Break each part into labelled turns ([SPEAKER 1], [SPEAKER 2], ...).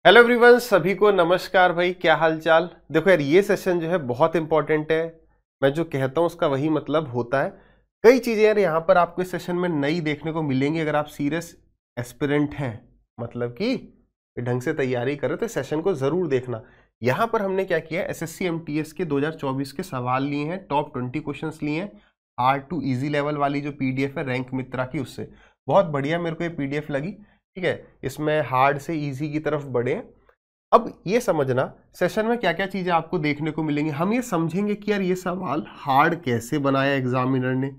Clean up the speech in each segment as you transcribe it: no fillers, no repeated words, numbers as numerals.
[SPEAKER 1] Hello everyone, सभी को नमस्कार भाई। क्या हाल चाल। देखो यार, ये सेशन जो है बहुत इंपॉर्टेंट है। मैं जो कहता हूँ उसका वही मतलब होता है। कई चीजें यार यहाँ पर आपको इस सेशन में नई देखने को मिलेंगी अगर आप सीरियस एस्पिरेंट हैं, मतलब कि ढंग से तैयारी करें तो सेशन को जरूर देखना। यहाँ पर हमने क्या किया, एसएससी एमटीएस के 2024 के सवाल लिए हैं, टॉप 20 क्वेश्चंस लिए हैं। हार्ड टू इजी लेवल वाली जो पीडीएफ है रैंक मित्रा की, उससे बहुत बढ़िया मेरे को ये पीडीएफ लगी। ठीक है, इसमें हार्ड से इजी की तरफ बढ़े। अब ये समझना सेशन में क्या क्या चीजें आपको देखने को मिलेंगी। हम ये समझेंगे कि यार ये सवाल हार्ड कैसे बनाया एग्जामिनर ने।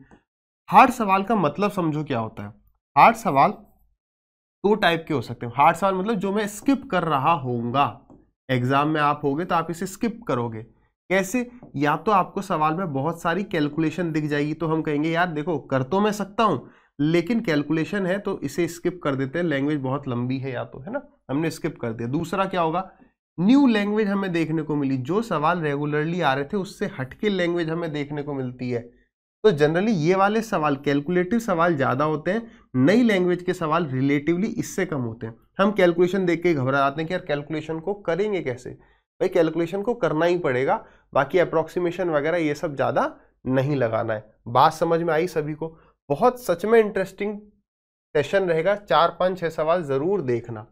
[SPEAKER 1] हार्ड सवाल का मतलब समझो क्या होता है। हार्ड सवाल दो टाइप के हो सकते हैं। हार्ड सवाल मतलब जो मैं स्किप कर रहा होऊंगा, एग्जाम में आप होगे तो आप इसे स्किप करोगे। कैसे? या तो आपको सवाल में बहुत सारी कैलकुलेशन दिख जाएगी तो हम कहेंगे यार देखो कर तो मैं सकता हूं लेकिन कैलकुलेशन है तो इसे स्किप कर देते हैं, लैंग्वेज बहुत लंबी है या तो, है ना, हमने स्किप कर दिया। दूसरा क्या होगा, न्यू लैंग्वेज हमें देखने को मिली, जो सवाल रेगुलरली आ रहे थे उससे हटके लैंग्वेज हमें देखने को मिलती है। तो जनरली ये वाले सवाल कैलकुलेटिव सवाल ज्यादा होते हैं, नई लैंग्वेज के सवाल रिलेटिवली इससे कम होते हैं। हम कैलकुलेशन देख के घबरा जाते हैं कि यार कैलकुलेशन को करेंगे कैसे। भाई कैलकुलेशन को करना ही पड़ेगा, बाकी अप्रोक्सीमेशन वगैरह ये सब ज्यादा नहीं लगाना है। बात समझ में आई सभी को? बहुत सच में इंटरेस्टिंग सेशन रहेगा, 4 5 6 सवाल जरूर देखना।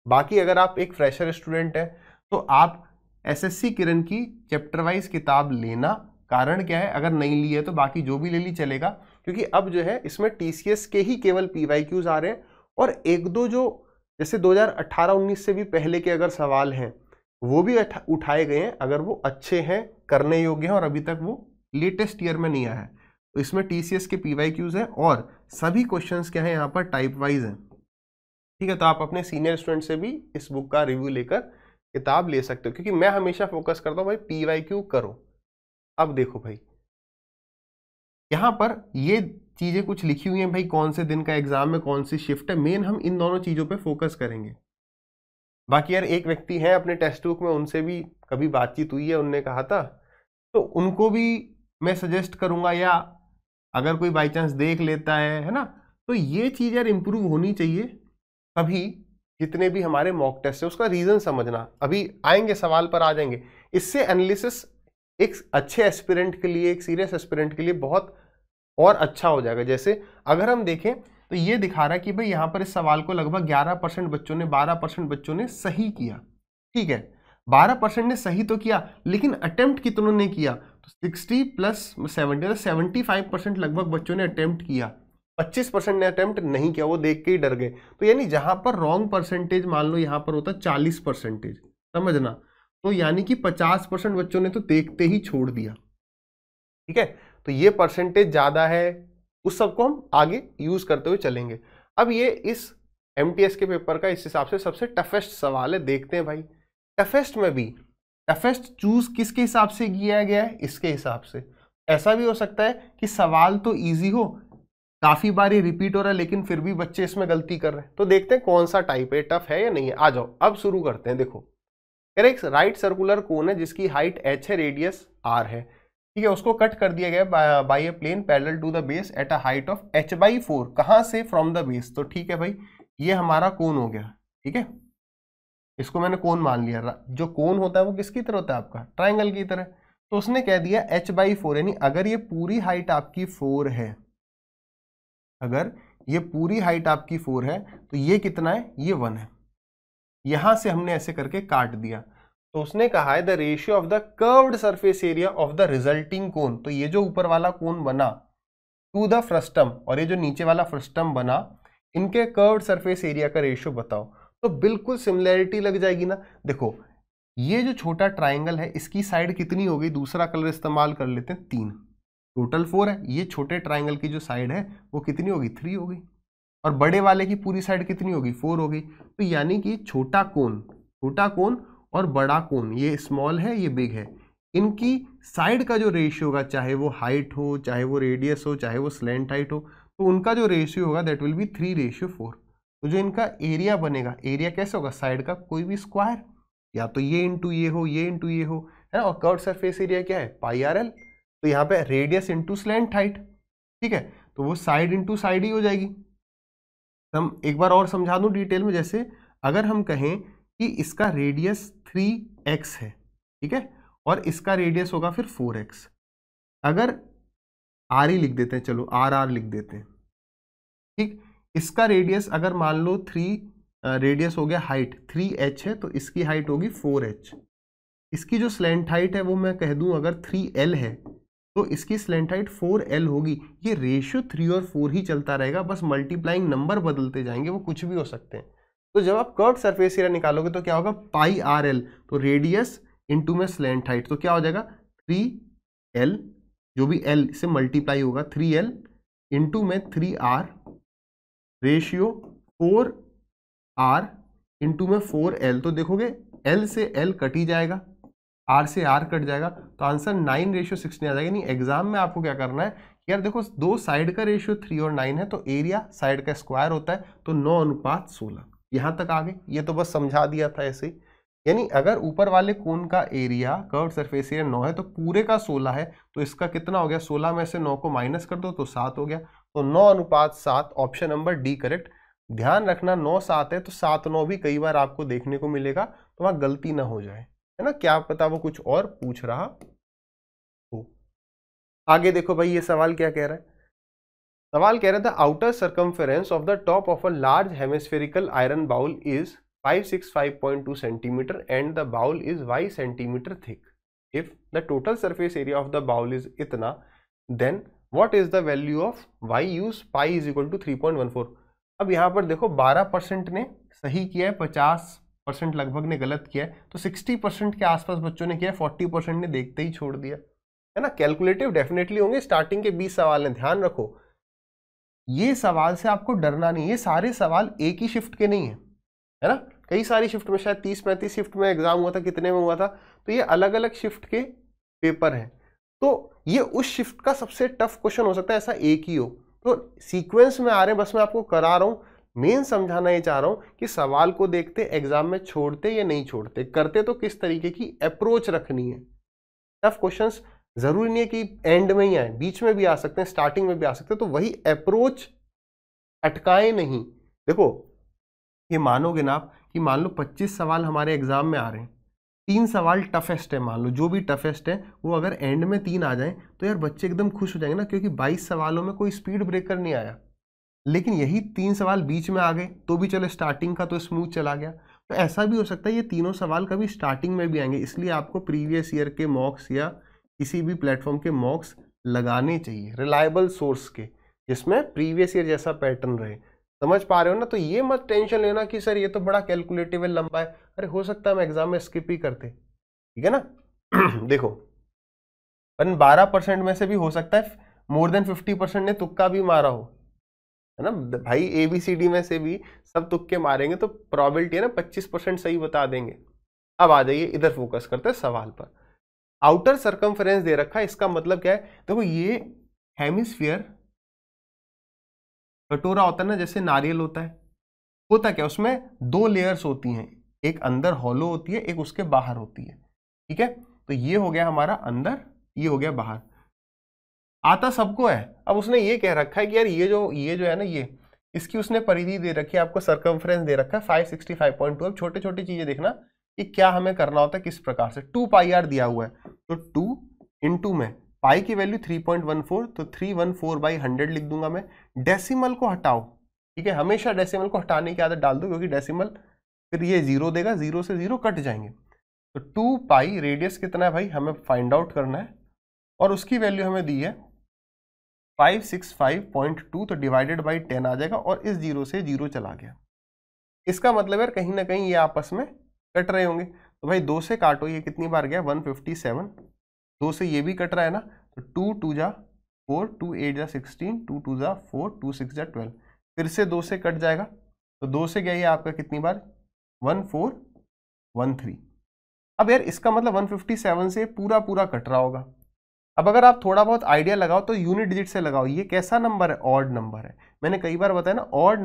[SPEAKER 1] बाकी अगर आप एक फ्रेशर स्टूडेंट हैं तो आप एसएससी किरण की चैप्टर वाइज किताब लेना। कारण क्या है, अगर नहीं ली है तो बाकी जो भी ले ली चलेगा, क्योंकि अब जो है इसमें टीसीएस के ही केवल पीवाईक्यूज आ रहे हैं और एक दो जो जैसे 2018-19 से भी पहले के अगर सवाल हैं वो भी उठाए गए हैं, अगर वो अच्छे हैं, करने योग्य हैं और अभी तक वो लेटेस्ट ईयर में नहीं आया है तो इसमें टीसीएस के पीवाईक्यूज हैं और सभी क्वेश्चंस क्या है यहाँ पर टाइप वाइज हैं। ठीक है, तो आप अपने सीनियर स्टूडेंट से भी इस बुक का रिव्यू लेकर किताब ले सकते हो, क्योंकि मैं हमेशा फोकस करता हूँ भाई पीवाईक्यू करो। अब देखो भाई, यहाँ पर ये चीजें कुछ लिखी हुई हैं भाई, कौन से दिन का एग्जाम में कौन सी शिफ्ट है, मेन हम इन दोनों चीजों पे फोकस करेंगे। बाकी यार एक व्यक्ति है अपने टेक्स्ट बुक में, उनसे भी कभी बातचीत हुई है, उनने कहा था तो उनको भी मैं सजेस्ट करूंगा, या अगर कोई बाई चांस देख लेता है ना, तो ये चीज यार इंप्रूव होनी चाहिए। कभी जितने भी हमारे मॉक टेस्ट है उसका रीजन समझना, अभी आएंगे सवाल पर आ जाएंगे। इससे एनालिसिस एक अच्छे एस्पिरेंट के लिए, एक सीरियस एस्पिरेंट के लिए बहुत और अच्छा हो जाएगा। जैसे अगर हम देखें तो ये दिखा रहा है कि भाई यहाँ पर इस सवाल को लगभग 11% बच्चों ने, 12% बच्चों ने सही किया। ठीक है, 12% ने सही तो किया लेकिन अटेम्प्ट कितनों ने किया, तो 60 + 70 75% लगभग बच्चों ने अटेम्प्ट किया। 25% ने अटेम्प्ट नहीं किया, वो देख के ही डर गए। तो यानी जहां पर रॉन्ग परसेंटेज मान लो यहाँ पर होता 40%, समझना, तो यानी कि 50% बच्चों ने तो देखते ही छोड़ दिया। ठीक है, तो ये परसेंटेज ज्यादा है, उस सबको हम आगे यूज करते हुए चलेंगे। अब ये इस एमटीएस के पेपर का इस हिसाब से सबसे टफेस्ट सवाल है, देखते हैं भाई। टफेस्ट में भी टफेस्ट चूज किसके हिसाब से किया गया है, इसके हिसाब से। ऐसा भी हो सकता है कि सवाल तो इजी हो, काफी बार ये रिपीट हो रहा है लेकिन फिर भी बच्चे इसमें गलती कर रहे हैं। तो देखते हैं कौन सा टाइप है, टफ है या नहीं है। आ जाओ अब शुरू करते हैं। देखो, एक राइट सर्कुलर कोन है जिसकी हाइट h है, रेडियस r है। ठीक है, उसको कट कर दिया गया by a plane parallel to the base at a height of h/4। कहां से? From the base. तो ठीक है भाई, ये हमारा कोन हो गया। ठीक है, इसको मैंने कोन मान लिया। जो कोन होता है वो किसकी तरह होता है आपका? ट्राइंगल की तरह। तो उसने कह दिया h/4, यानी अगर ये पूरी हाइट आपकी 4 है, अगर ये पूरी हाइट आपकी 4 है तो ये कितना है? ये 1 है। यहां से हमने ऐसे करके काट दिया। तो उसने कहा है the ratio of the curved surface area of the resulting cone, तो ये जो ऊपर वाला कोन बना टू द फ्रस्टम और ये जो नीचे वाला फ्रस्टम बना, इनके कर्व्ड सरफेस एरिया का रेशियो बताओ। तो बिल्कुल सिमिलैरिटी लग जाएगी ना। देखो, ये जो छोटा ट्राइंगल है इसकी साइड कितनी हो गई? दूसरा कलर इस्तेमाल कर लेते हैं, 3, टोटल 4 है। ये छोटे ट्राइंगल की जो साइड है वो कितनी होगी? 3 हो गई। और बड़े वाले की पूरी साइड कितनी होगी? 4 हो गई। तो यानी कि छोटा कोन और बड़ा कोन, ये स्मॉल है ये बिग है, इनकी साइड का जो रेशियो होगा, चाहे वो हाइट हो, चाहे वो रेडियस हो, चाहे वो स्लैंट हाइट हो, तो उनका जो रेशियो होगा दैट विल बी 3:4। तो जो इनका एरिया बनेगा, एरिया कैसे होगा? साइड का कोई भी स्क्वायर, या तो ये इंटू ये हो, ये इंटू ये हो, है ना। और कर्व्ड सरफेस एरिया क्या है? πr/l। तो यहाँ पे रेडियस इंटू स्लैंट हाइट। ठीक है, तो वो साइड इंटू साइड ही हो जाएगी। हम एक बार और समझा दूं डिटेल में। जैसे अगर हम कहें कि इसका रेडियस 3x है, ठीक है, और इसका रेडियस होगा फिर 4x। अगर r ही लिख देते हैं, चलो r लिख देते हैं, ठीक। इसका रेडियस अगर मान लो 3 रेडियस हो गया, हाइट 3h है, तो इसकी हाइट होगी 4h। इसकी जो स्लैंट हाइट है वो मैं कह दूं अगर 3l है तो इसकी स्लैंट हाइट 4l होगी। ये रेशियो 3 और 4 ही चलता रहेगा, बस मल्टीप्लाइंग नंबर बदलते जाएंगे, वो कुछ भी हो सकते हैं। तो जब आप कर्व्ड सरफेस एरिया निकालोगे तो क्या होगा, पाई आर एल, तो रेडियस इंटू में स्लैंट हाइट, तो क्या हो जाएगा 3l, जो भी l से मल्टीप्लाई होगा 3l इंटू में 3r रेशियो 4r इंटू में 4l। तो देखोगे l से l कट ही जाएगा, r से r कट जाएगा, तो आंसर 9:16 आ जाएगा। नहीं, एग्जाम में आपको क्या करना है, यार देखो दो साइड का रेशियो 3 और 9 है, तो एरिया साइड का स्क्वायर होता है, तो 9:16। यहां तक आ गए, ये तो बस समझा दिया था ऐसे ही। यानी अगर ऊपर वाले कोन का एरिया कर्व्ड सरफेस एरिया 9 है तो पूरे का 16 है, तो इसका कितना हो गया, 16 में से 9 को माइनस कर दो तो 7 हो गया, तो 9:7, ऑप्शन नंबर डी करेक्ट। ध्यान रखना 9:7 है तो 7:9 भी कई बार आपको देखने को मिलेगा, तो वहां गलती ना हो जाए, है ना, क्या पता वो कुछ और पूछ रहा हो। आगे देखो भाई ये सवाल क्या कह रहा है, सवाल कह रहा था outer circumference of the top of a large hemispherical iron bowl is 565.2 centimetre and the bowl is y centimetre thick. If the total surface area of the bowl is इतना, then what is the value of y use pi is equal to 3.14। अब यहाँ पर देखो 12% ने सही किया है, 50% लगभग ने गलत किया है, तो 60% के आसपास बच्चों ने किया है, 40% ने देखते ही छोड़ दिया, है ना। कैलकुलेटिव डेफिनेटली होंगे, स्टार्टिंग के 20 सवाल हैं, ध्यान रखो ये सवाल से आपको डरना नहीं, ये सारे सवाल एक ही शिफ्ट के नहीं है ना, कई सारी शिफ्ट में, शायद 30-35 शिफ्ट में एग्जाम हुआ था, कितने में हुआ था, तो ये अलग अलग शिफ्ट के पेपर हैं, तो ये उस शिफ्ट का सबसे टफ क्वेश्चन हो सकता है, ऐसा एक ही हो, तो सीक्वेंस में आ रहे हैं, बस मैं आपको करा रहा हूं, मेन समझाना ये चाह रहा हूं कि सवाल को देखते एग्जाम में छोड़ते या नहीं छोड़ते, करते तो किस तरीके की अप्रोच रखनी है। टफ क्वेश्चंस जरूरी नहीं है कि एंड में ही आए, बीच में भी आ सकते हैं, स्टार्टिंग में भी आ सकते हैं, तो वही अप्रोच अटकाए नहीं। देखो ये मानोगे ना आप कि मान लो 25 सवाल हमारे एग्जाम में आ रहे हैं, 3 सवाल टफेस्ट है, मान लो जो भी टफेस्ट है वो अगर एंड में 3 आ जाए तो यार बच्चे एकदम खुश हो जाएंगे ना, क्योंकि 22 सवालों में कोई स्पीड ब्रेकर नहीं आया, लेकिन यही 3 सवाल बीच में आ गए तो भी चलो स्टार्टिंग का तो स्मूथ चला गया। तो ऐसा भी हो सकता है ये तीनों सवाल कभी स्टार्टिंग में भी आएंगे, इसलिए आपको प्रीवियस ईयर के मॉक्स या किसी भी प्लेटफॉर्म के मॉक्स लगाने चाहिए, रिलायबल सोर्स के, जिसमें प्रीवियस ईयर जैसा पैटर्न रहे। समझ पा रहे हो ना, तो ये मत टेंशन लेना कि सर ये तो बड़ा कैलकुलेटिव है, लंबा है, अरे हो सकता है हम एग्जाम में स्किप ही करते, ठीक है ना। देखो 12% में से भी हो सकता है मोर देन 50% ने तुक्का भी मारा हो, है ना भाई, ABCD में से भी सब तुक्के मारेंगे तो प्रोबेबिलिटी है ना 25% सही बता देंगे। अब आ जाइए इधर फोकस करते हैं सवाल पर। आउटर सर्कमफेरेंस दे रखा है, इसका मतलब क्या है, देखो ये हेमिस्फीयर कटोरा होता है ना, जैसे नारियल होता क्या, उसमें 2 लेयर्स होती हैं, एक अंदर हॉलो होती है, एक उसके बाहर होती है, ठीक है। तो ये हो गया हमारा अंदर, ये हो गया बाहर, आता सबको है। अब उसने ये कह रखा है कि यार ये जो है ना, ये इसकी उसने परिधि दे रखी है, आपको सर्कमफ्रेंस दे रखा है 565.2। अब छोटे छोटे चीजें देखना कि क्या हमें करना होता है, किस प्रकार से। 2πr दिया हुआ है, तो 2 इंटू में पाई की वैल्यू 3.14, तो 314/100 लिख दूंगा मैं। डेसिमल को हटाओ, ठीक है, हमेशा डेसिमल को हटाने की आदत डाल दो, क्योंकि डेसिमल फिर ये 0 देगा, 0 से 0 कट जाएंगे। तो 2π रेडियस कितना है भाई, हमें फाइंड आउट करना है, और उसकी वैल्यू हमें दी है 565.2, तो डिवाइडेड बाई 10 आ जाएगा, और इस 0 से 0 चला गया। इसका मतलब यार कहीं ना कहीं ये आपस में कट रहे होंगे, तो भाई 2 से काटो, ये कितनी बार गया 157, 2 से ये भी कट रहा है ना, तो 2 2 जा 4, 2 8 जा 16, 2 2 जा 4, 2 6 जा 12, फिर से 2 से कट जाएगा, तो 2 से गया ये आपका कितनी बार 1413। अब यार इसका मतलब 157 से पूरा कट रहा होगा। अब अगर आप थोड़ा बहुत आइडिया लगाओ तो यूनिट डिजिट से लगाओ, ये कैसा नंबर है, ऑड नंबर है। मैंने कई बार बताया ना, ऑड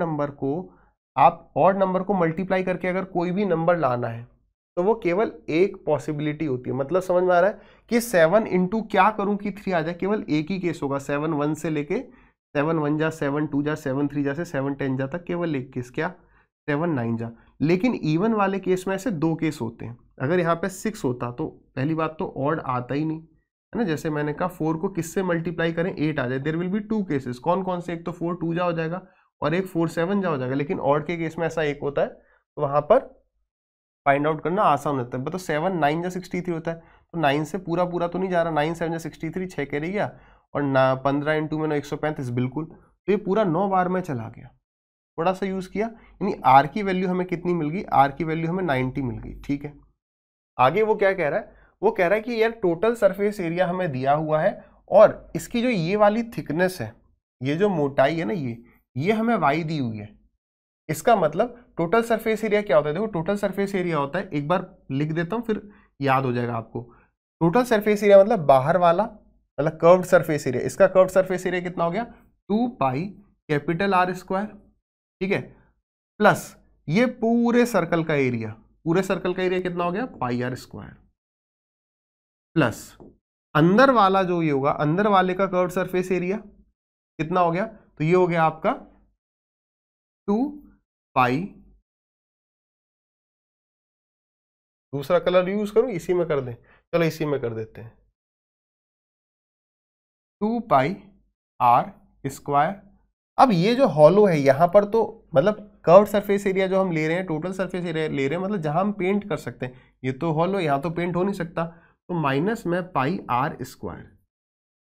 [SPEAKER 1] नंबर को मल्टीप्लाई करके अगर कोई भी नंबर लाना है तो वो केवल एक पॉसिबिलिटी होती है। मतलब समझ में आ रहा है कि 7 इंटू क्या करूं कि 3 आ जाए, केवल एक ही केस होगा। 7 1 से लेके 7 1 जा 7 2 जा 7 3 जा से 7 10 जा तक केवल एक केस, क्या 7 9 जा। लेकिन इवन वाले केस में ऐसे 2 केस होते हैं। अगर यहाँ पे 6 होता तो पहली बात तो ऑड आता ही नहीं, है ना। जैसे मैंने कहा 4 को किससे मल्टीप्लाई करें, 8 आ जाए। There will be 2 cases. कौन कौन से, एक तो 4 2 जा हो जाएगा और एक 4 7 जा हो जाएगा। लेकिन ऑड के केस में ऐसा एक होता है, तो वहां पर फाइंड आउट करना आसान होता है। तो 7 9 जा 63 होता है, तो 9 से पूरा पूरा तो नहीं जा रहा, 9 7 जा 63, 6 कैरी गया और 15 इंटू में 135 बिल्कुल। तो ये पूरा 9 बार में चला गया, थोड़ा सा यूज किया, यानी आर की वैल्यू हमें कितनी मिल गई, आर की वैल्यू हमें 90 मिल गई। ठीक है, आगे वो क्या कह रहा है, वो कह रहा है कि यार टोटल सरफेस एरिया हमें दिया हुआ है और इसकी जो ये वाली थिकनेस है, ये जो मोटाई है ना, ये हमें वाई दी हुई है। इसका मतलब टोटल सरफेस एरिया क्या होता है, देखो टोटल सरफेस एरिया होता है, एक बार लिख देता हूं फिर याद हो जाएगा आपको। टोटल सरफेस एरिया मतलब बाहर वाला, मतलब कर्व्ड सरफेस एरिया। इसका कर्व्ड सरफेस एरिया कितना हो गया, 2 पाई कैपिटल आर स्क्वायर, ठीक है, प्लस ये पूरे सर्कल का एरिया, पूरे सर्कल का एरिया कितना हो गया, पाई आर स्क्वायर, प्लस अंदर वाला जो ये होगा, अंदर वाले का कर्व्ड सरफेस एरिया कितना हो गया, तो ये हो गया आपका 2 पाई, दूसरा कलर यूज करूं, इसी में कर दें, चलो इसी में कर देते हैं, 2 पाई आर स्क्वायर। अब ये जो हॉलो है यहां पर, तो मतलब कर्व्ड सरफेस एरिया जो हम ले रहे हैं, टोटल सरफेस एरिया ले रहे हैं, मतलब जहां हम पेंट कर सकते हैं, ये तो हॉलो, यहां तो पेंट हो नहीं सकता, तो माइनस में पाई आर स्क्वायर,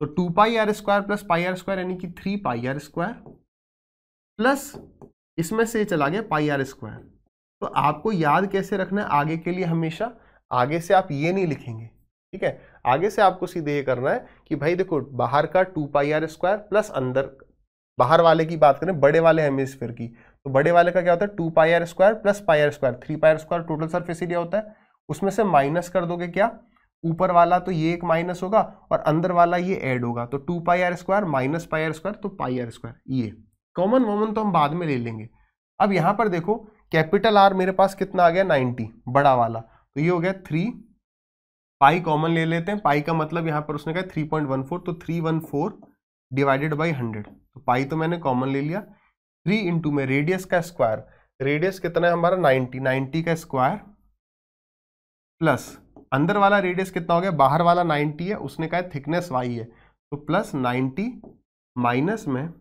[SPEAKER 1] तो 2 pi are square plus pi are square यानी कि 3 पाई आर स्क्वायर, प्लस इसमें से चला गया पाई आर स्क्वायर। तो आपको याद कैसे रखना है आगे के लिए, हमेशा आगे से आप ये नहीं लिखेंगे, ठीक है, आगे से आपको सीधे ये करना है कि भाई देखो बाहर का 2 पाई आर स्क्वायर प्लस अंदर, बाहर वाले की बात करें, बड़े वाले हेमिस्फीयर की, तो बड़े वाले का क्या होता है 2 pi are square plus pi are square, 3 pi are square total surface area होता है। उसमें से माइनस कर दोगे क्या, ऊपर वाला तो ये एक माइनस होगा और अंदर वाला ये ऐड होगा, तो 2 pi are square minus pi are square, तो पाई आर स्क्वायर। ये कॉमन वॉमन तो हम बाद में ले लेंगे। अब यहां पर देखो कैपिटल आर मेरे पास कितना आ गया 90, बड़ा वाला, तो ये हो गया 3 पाई, कॉमन ले लेते हैं, पाई का मतलब यहां पर उसने कहा 3.14, तो 314 डिवाइडेड बाई 100, तो पाई तो मैंने कॉमन ले लिया। 3 इंटू में रेडियस का स्क्वायर, रेडियस कितना है हमारा 90 का स्क्वायर, प्लस अंदर वाला रेडियस कितना हो गया, बाहर वाला 90 है, उसने कहा थिकनेस y है, तो प्लस 90 माइनस में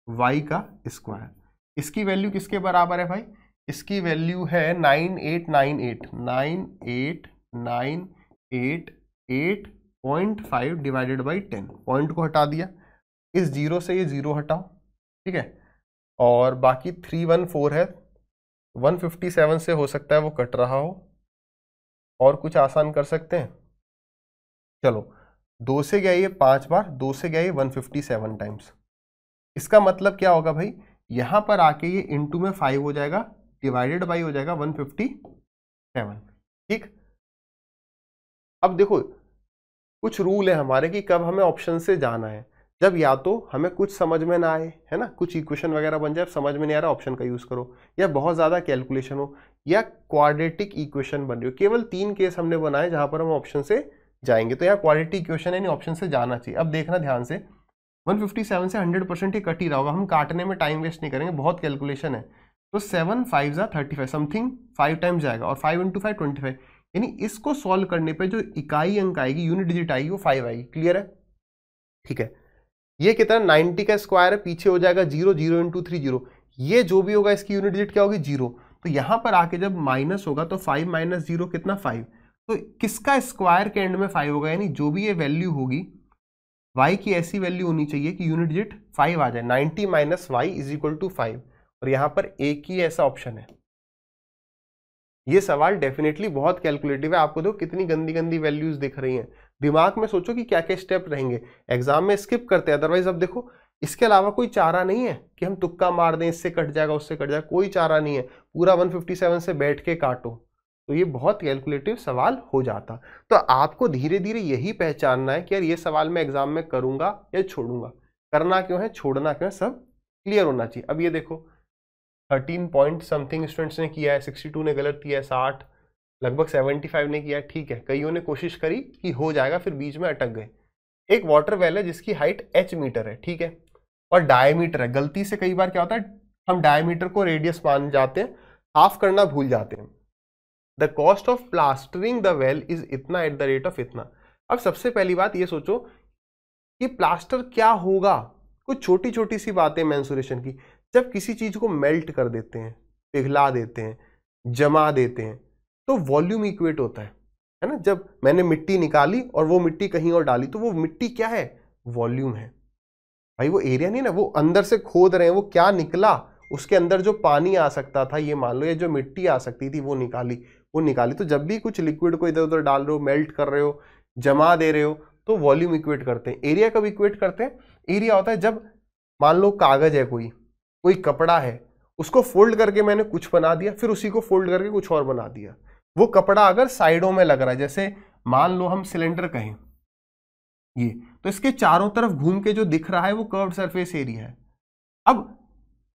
[SPEAKER 1] y का स्क्वायर। इसकी वैल्यू किसके बराबर है भाई, इसकी वैल्यू है 9898.5 डिवाइडेड बाई 10, पॉइंट को हटा दिया, इस जीरो से ये जीरो हटाओ, ठीक है, और बाकी 314 है, 157 से हो सकता है वो कट रहा हो, और कुछ आसान कर सकते हैं, चलो 2 से गया ये 5 बार, 2 से गया ये 157 टाइम्स। इसका मतलब क्या होगा भाई, यहां पर आके ये इंटू में 5 हो जाएगा, डिवाइडेड बाई हो जाएगा 157, ठीक। अब देखो कुछ रूल है हमारे कि कब हमें ऑप्शन से जाना है, जब या तो हमें कुछ समझ में ना आए, है ना, कुछ इक्वेशन वगैरह बन जाए, समझ में नहीं आ रहा ऑप्शन का यूज करो, या बहुत ज्यादा कैलकुलेशन हो, या क्वाड्रेटिक इक्वेशन बन रही हो। केवल 3 केस हमने बनाए जहां पर हम ऑप्शन से जाएंगे, तो यहाँ क्वाड्रेटिक इक्वेशन है, ऑप्शन से जाना चाहिए। अब देखना ध्यान से, 157 से 100% ही कट ही रहा होगा, हम काटने में टाइम वेस्ट नहीं करेंगे, बहुत कैलकुलेशन है, तो 7 5 जा 35 समथिंग 5 टाइम्स जाएगा, और 5 इंटू 5 25, यानी इसको सॉल्व करने पे जो इकाई अंक आएगी, यूनिट डिजिट आएगी, वो 5 आएगी। क्लियर है, ठीक है। ये कितना 90 का स्क्वायर है, पीछे हो जाएगा 0, 0 इंटू 3 0, ये जो भी होगा इसकी यूनिट डिजिट क्या होगी 0, तो यहां पर आके जब माइनस होगा तो 5 माइनस 0 कितना 5, तो किसका स्क्वायर के एंड में 5 होगा, यानी जो भी ये वैल्यू होगी y की ऐसी वैल्यू होनी चाहिए कि यूनिट डिजिट 5 आ जाए, 90 minus y is equal to 5, और यहां पर एक ही ऐसा ऑप्शन है। ये सवाल डेफिनेटली बहुत कैलकुलेटिव है, आपको देखो कितनी गंदी गंदी वैल्यूज दिख रही हैं, दिमाग में सोचो कि क्या क्या स्टेप रहेंगे, एग्जाम में स्किप करते हैं, अदरवाइज अब देखो इसके अलावा कोई चारा नहीं है कि हम तुक्का मार दें, इससे कट जाएगा उससे कट जाएगा, कोई चारा नहीं है, पूरा 157 से बैठ के काटो, तो ये बहुत कैलकुलेटिव सवाल हो जाता। तो आपको धीरे धीरे यही पहचानना है कि यार ये सवाल मैं एग्जाम में करूंगा या छोड़ूंगा, करना क्यों है छोड़ना क्यों है, सब क्लियर होना चाहिए। अब ये देखो 13 पॉइंट समथिंग स्टूडेंट्स ने किया है, 62 ने गलत किया है, 60 लगभग 75 ने किया है, ठीक है, कईयों ने कोशिश करी कि हो जाएगा फिर बीच में अटक गए। एक वाटर वेल है जिसकी हाइट h मीटर है, ठीक है, और डायमीटर है, गलती से कई बार क्या होता है हम डायमीटर को रेडियस मान जाते हैं, हाफ करना भूल जाते हैं। The cost of plastering the well is इतना एट द रेट ऑफ इतना। अब सबसे पहली बात ये सोचो कि प्लास्टर क्या होगा, कुछ छोटी छोटी सी बातें मेंसुरेशन की। जब किसी चीज को मेल्ट कर देते हैं, पिघला देते हैं, जमा देते हैं, तो वॉल्यूम इक्वेट होता है ना। जब मैंने मिट्टी निकाली और वो मिट्टी कहीं और डाली, तो वो मिट्टी क्या है, वॉल्यूम है भाई, वो एरिया नहीं ना। वो अंदर से खोद रहे हैं, वो क्या निकला, उसके अंदर जो पानी आ सकता था, ये मान लो, ये जो मिट्टी आ सकती थी वो निकाली। तो जब भी कुछ लिक्विड को इधर उधर डाल रहे हो, मेल्ट कर रहे हो, जमा दे रहे हो, तो वॉल्यूम इक्वेट करते हैं। एरिया कब इक्वेट करते हैं, एरिया होता है जब मान लो कागज है, कोई कपड़ा है, उसको फोल्ड करके मैंने कुछ बना दिया, फिर उसी को फोल्ड करके कुछ और बना दिया। वो कपड़ा अगर साइडों में लग रहा है, जैसे मान लो हम सिलेंडर कहें ये, तो इसके चारों तरफ घूम के जो दिख रहा है वो कर्व्ड सरफेस एरिया है। अब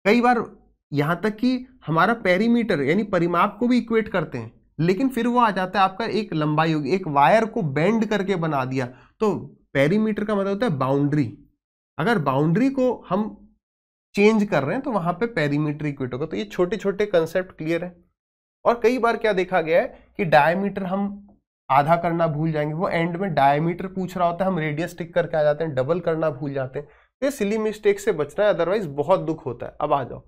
[SPEAKER 1] कई बार यहां तक कि हमारा पेरीमीटर यानी परिमाप को भी इक्वेट करते हैं, लेकिन फिर वो आ जाता है आपका एक लंबाई होगी, एक वायर को बेंड करके बना दिया, तो पेरीमीटर का मतलब होता है बाउंड्री। अगर बाउंड्री को हम चेंज कर रहे हैं तो वहां पे पेरीमीटर इक्वेट होगा। तो ये छोटे छोटे कंसेप्ट क्लियर है। और कई बार क्या देखा गया है कि डायमीटर हम आधा करना भूल जाएंगे, वो एंड में डायमीटर पूछ रहा होता है, हम रेडियस टिक करके आ जाते हैं, डबल करना भूल जाते हैं। तो ये सिली मिस्टेक से बचना है, अदरवाइज बहुत दुख होता है। अब आ जाओ,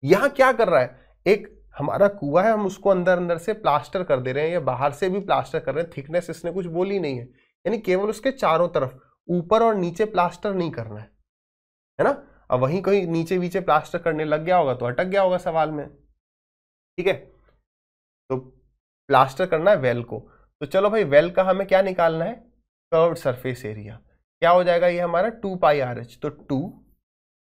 [SPEAKER 1] यहां क्या कर रहा है, एक हमारा कुआं है, हम उसको अंदर अंदर से प्लास्टर कर दे रहे हैं या बाहर से भी प्लास्टर कर रहे हैं। थिकनेस इसने कुछ बोली नहीं है, यानी केवल उसके चारों तरफ, ऊपर और नीचे प्लास्टर नहीं करना है ना। अब वहीं कोई नीचे नीचे प्लास्टर करने लग गया होगा तो अटक गया होगा सवाल में, ठीक है। तो प्लास्टर करना है वेल को। तो चलो भाई, वेल का हमें क्या निकालना है, कर्व्ड सरफेस एरिया। क्या हो जाएगा ये हमारा 2πRH। तो 2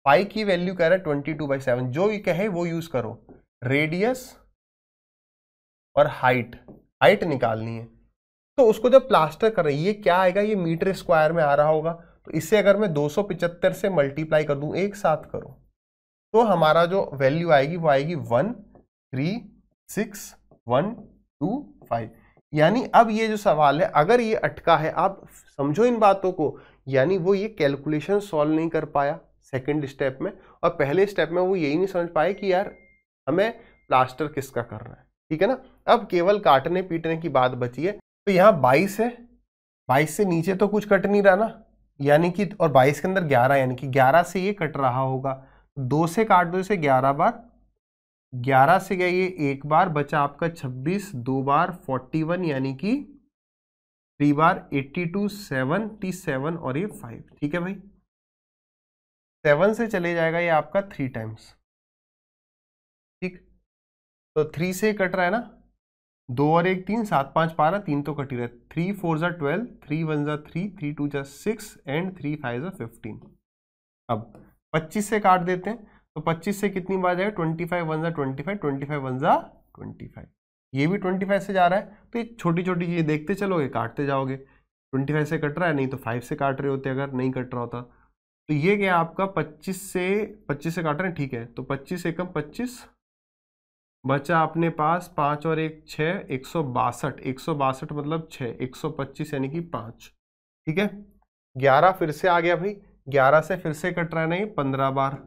[SPEAKER 1] पाई की वैल्यू कह रहा है 22/7, जो ये कहे वो यूज करो। रेडियस और हाइट निकालनी है। तो उसको जब प्लास्टर कर रहे हैं, ये क्या आएगा, ये मीटर स्क्वायर में आ रहा होगा। तो इससे अगर मैं 275 से मल्टीप्लाई कर दूं, एक साथ करो, तो हमारा जो वैल्यू आएगी वो आएगी 136,125। यानी अब ये जो सवाल है, अगर ये अटका है, आप समझो इन बातों को, यानी वो ये कैलकुलेशन सॉल्व नहीं कर पाया सेकंड स्टेप में, और पहले स्टेप में वो यही नहीं समझ पाए कि यार हमें प्लास्टर किसका करना है, ठीक है ना। अब केवल काटने पीटने की बात बची है। तो यहाँ 22 है, 22 से नीचे तो कुछ कट नहीं रहा ना, यानी कि, और 22 के अंदर 11, यानी कि 11 से ये कट रहा होगा। 2 से काट दो इसे 11 बार, 11 से गया ये एक बार, बचा आपका 26, 2 बार 41, यानी कि 3 बार 82, 77 और ये 5, ठीक है भाई। 7 से चले जाएगा ये आपका 3 टाइम्स, ठीक। तो 3 से कट रहा है ना, 2 और 1 3, 7 5 12, 3 तो कट ही रहा है। 3 4 जा 12, 3 1 जा 3, 3 2 जा 6 एंड 3 5 जा 15। अब 25 से काट देते हैं, तो 25 से कितनी बार जाएगा, 25 1 जा 25, 25 1 जा 25, ये भी 25 से जा रहा है। तो ये छोटी छोटी चीजें देखते चलोगे, काटते जाओगे। 25 से कट रहा है, नहीं तो 5 से काट रहे होते अगर नहीं कट रहा होता। तो ये क्या आपका 25 से काट रहे हैं, ठीक है। तो 25 एकम 25, बचा अपने पास 5 और 1 6, 162, 162 मतलब 6, 125 यानी कि 5, ठीक है। 11 फिर से आ गया भाई, 11 से फिर से कट रहा है, नहीं 15 बार।